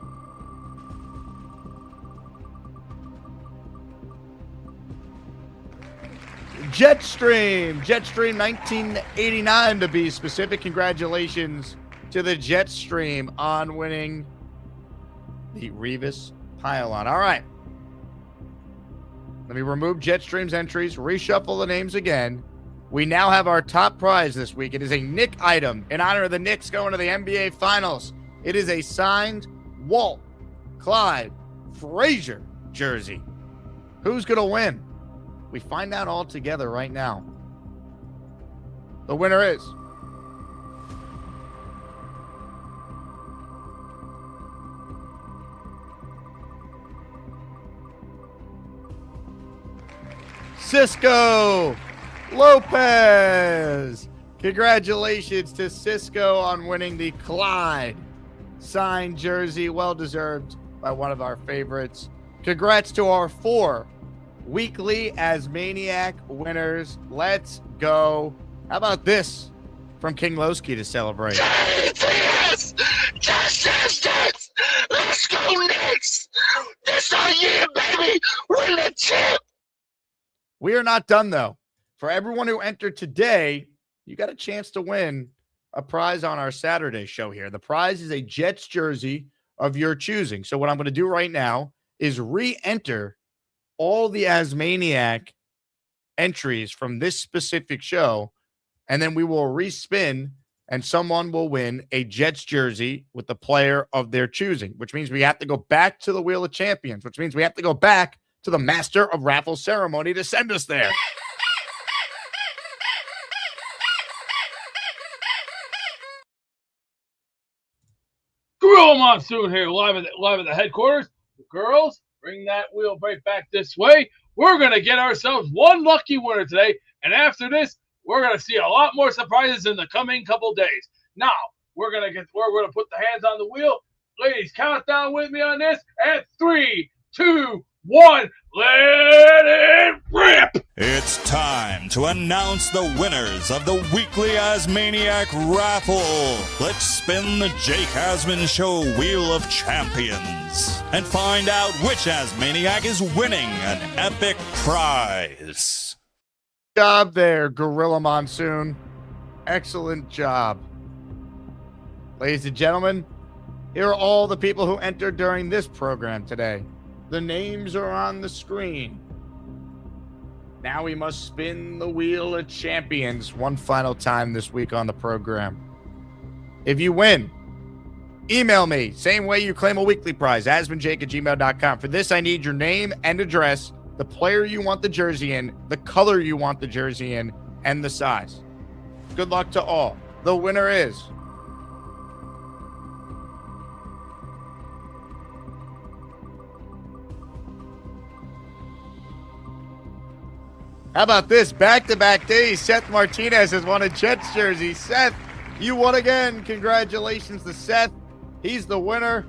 Jetstream 1989 to be specific. Congratulations to the Jetstream on winning the Revis pylon. All right. Let me remove Jetstream's entries, reshuffle the names again. We now have our top prize this week. It is a Nick item in honor of the Knicks going to the NBA Finals. It is a signed Walt Clyde Frazier jersey. Who's going to win? We find out all together right now. The winner is... Cisco Lopez. Congratulations to Cisco on winning the Clyde signed jersey. Well deserved by one of our favorites. Congrats to our 4 weekly Asmaniac winners. Let's go. How about this from King Lowski to celebrate? Yes! Yes! Let's go Knicks! This our year, baby! Win the chip! We are not done, though. For everyone who entered today, you got a chance to win a prize on our Saturday show here. The prize is a Jets jersey of your choosing. So what I'm going to do right now is re-enter all the Asmaniac entries from this specific show, and then we will respin, and someone will win a Jets jersey with the player of their choosing, which means we have to go back to the Wheel of Champions, which means we have to go back to the Master of Raffle ceremony to send us there. Gorilla Monsoon here, live at the headquarters. The girls, bring that wheel right back this way. We're gonna get ourselves one lucky winner today, and after this, we're gonna see a lot more surprises in the coming couple days. Now, we're gonna put the hands on the wheel. Ladies, count down with me on this. At 3, 2, 1, let it rip! It's time to announce the winners of the weekly Asmaniac raffle. Let's spin the Jake Asman Show Wheel of Champions and find out which Asmaniac is winning an epic prize. Good job there, Gorilla Monsoon. Excellent job. Ladies and gentlemen, here are all the people who entered during this program today. The names are on the screen. Now we must spin the Wheel of Champions one final time this week on the program. If you win, email me. Same way you claim a weekly prize, asmanjake@gmail.com. For this, I need your name and address, the player you want the jersey in, the color you want the jersey in, and the size. Good luck to all. The winner is... How about this? Back-to-back days, Seth Martinez has won a Jets jersey. Seth, you won again. Congratulations to Seth. He's the winner.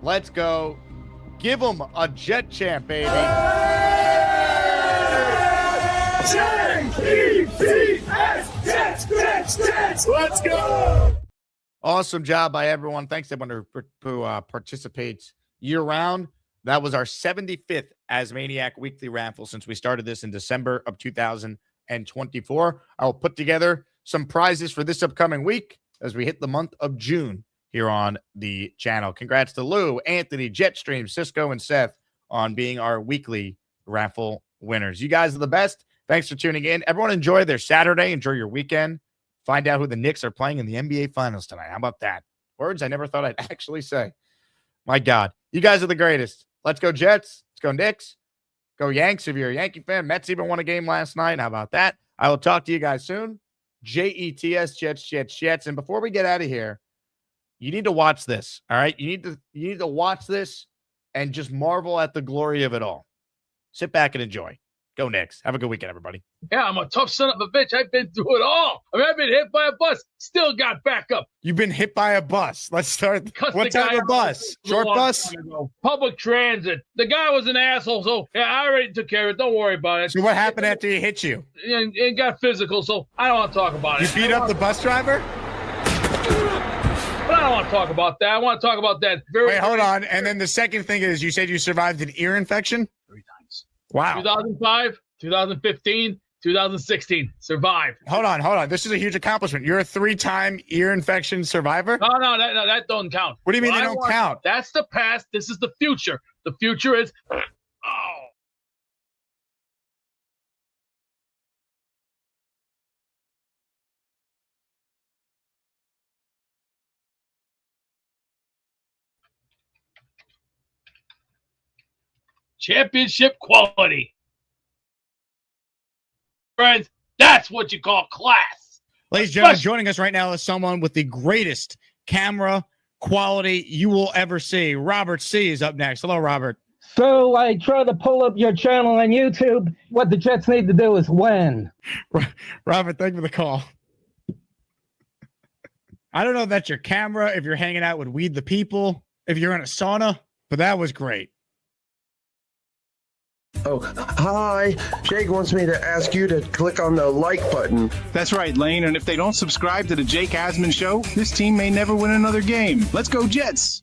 Let's go. Give him a Jet champ, baby. Jets! Let's go! Awesome job by everyone. Thanks to everyone who participates year-round. That was our 75th Asmaniac Weekly Raffle since we started this in December of 2024. I will put together some prizes for this upcoming week as we hit the month of June here on the channel. Congrats to Lou, Anthony, Jetstream, Cisco, and Seth on being our weekly raffle winners. You guys are the best. Thanks for tuning in. Everyone enjoy their Saturday. Enjoy your weekend. Find out who the Knicks are playing in the NBA Finals tonight. How about that? Words I never thought I'd actually say. My God. You guys are the greatest. Let's go Jets. Let's go Knicks. Go Yanks if you're a Yankee fan. Mets even won a game last night. How about that? I will talk to you guys soon. Jets, Jets. And before we get out of here, you need to watch this. All right. You need to watch this and just marvel at the glory of it all. Sit back and enjoy. Go Knicks. Have a good weekend, everybody. Yeah, I'm a tough son of a bitch. I've been through it all. I mean, I've been hit by a bus, still got back up. You've been hit by a bus. Let's start. Cussed What the type guy of bus? out Short a long bus? time ago. Public transit. The guy was an asshole, so yeah, I already took care of it. Don't worry about it. So what happened after he hit you? It got physical, so I don't want to talk about You it. beat up the bus driver? But I don't want to talk about that. I want to talk about that. Wait, hold on. And then the second thing is you said you survived an ear infection? 3 times. Wow. 2005, 2015, 2016. Survived. Hold on. This is a huge accomplishment. You're a 3-time ear infection survivor? No, that don't count. What do you mean they don't count? That's the past. This is the future. The future is... Oh. Championship quality. Friends, that's what you call class. Ladies and gentlemen, joining us right now is someone with the greatest camera quality you will ever see. Robert C. is up next. Hello, Robert. So I try to pull up your channel on YouTube. What the Jets need to do is win. Robert, thank you for the call. I don't know if that's your camera, if you're hanging out with Weed the People, if you're in a sauna, but that was great. Oh, hi. Jake wants me to ask you to click on the like button. That's right, Lane. And if they don't subscribe to the Jake Asman Show, this team may never win another game. Let's go, Jets.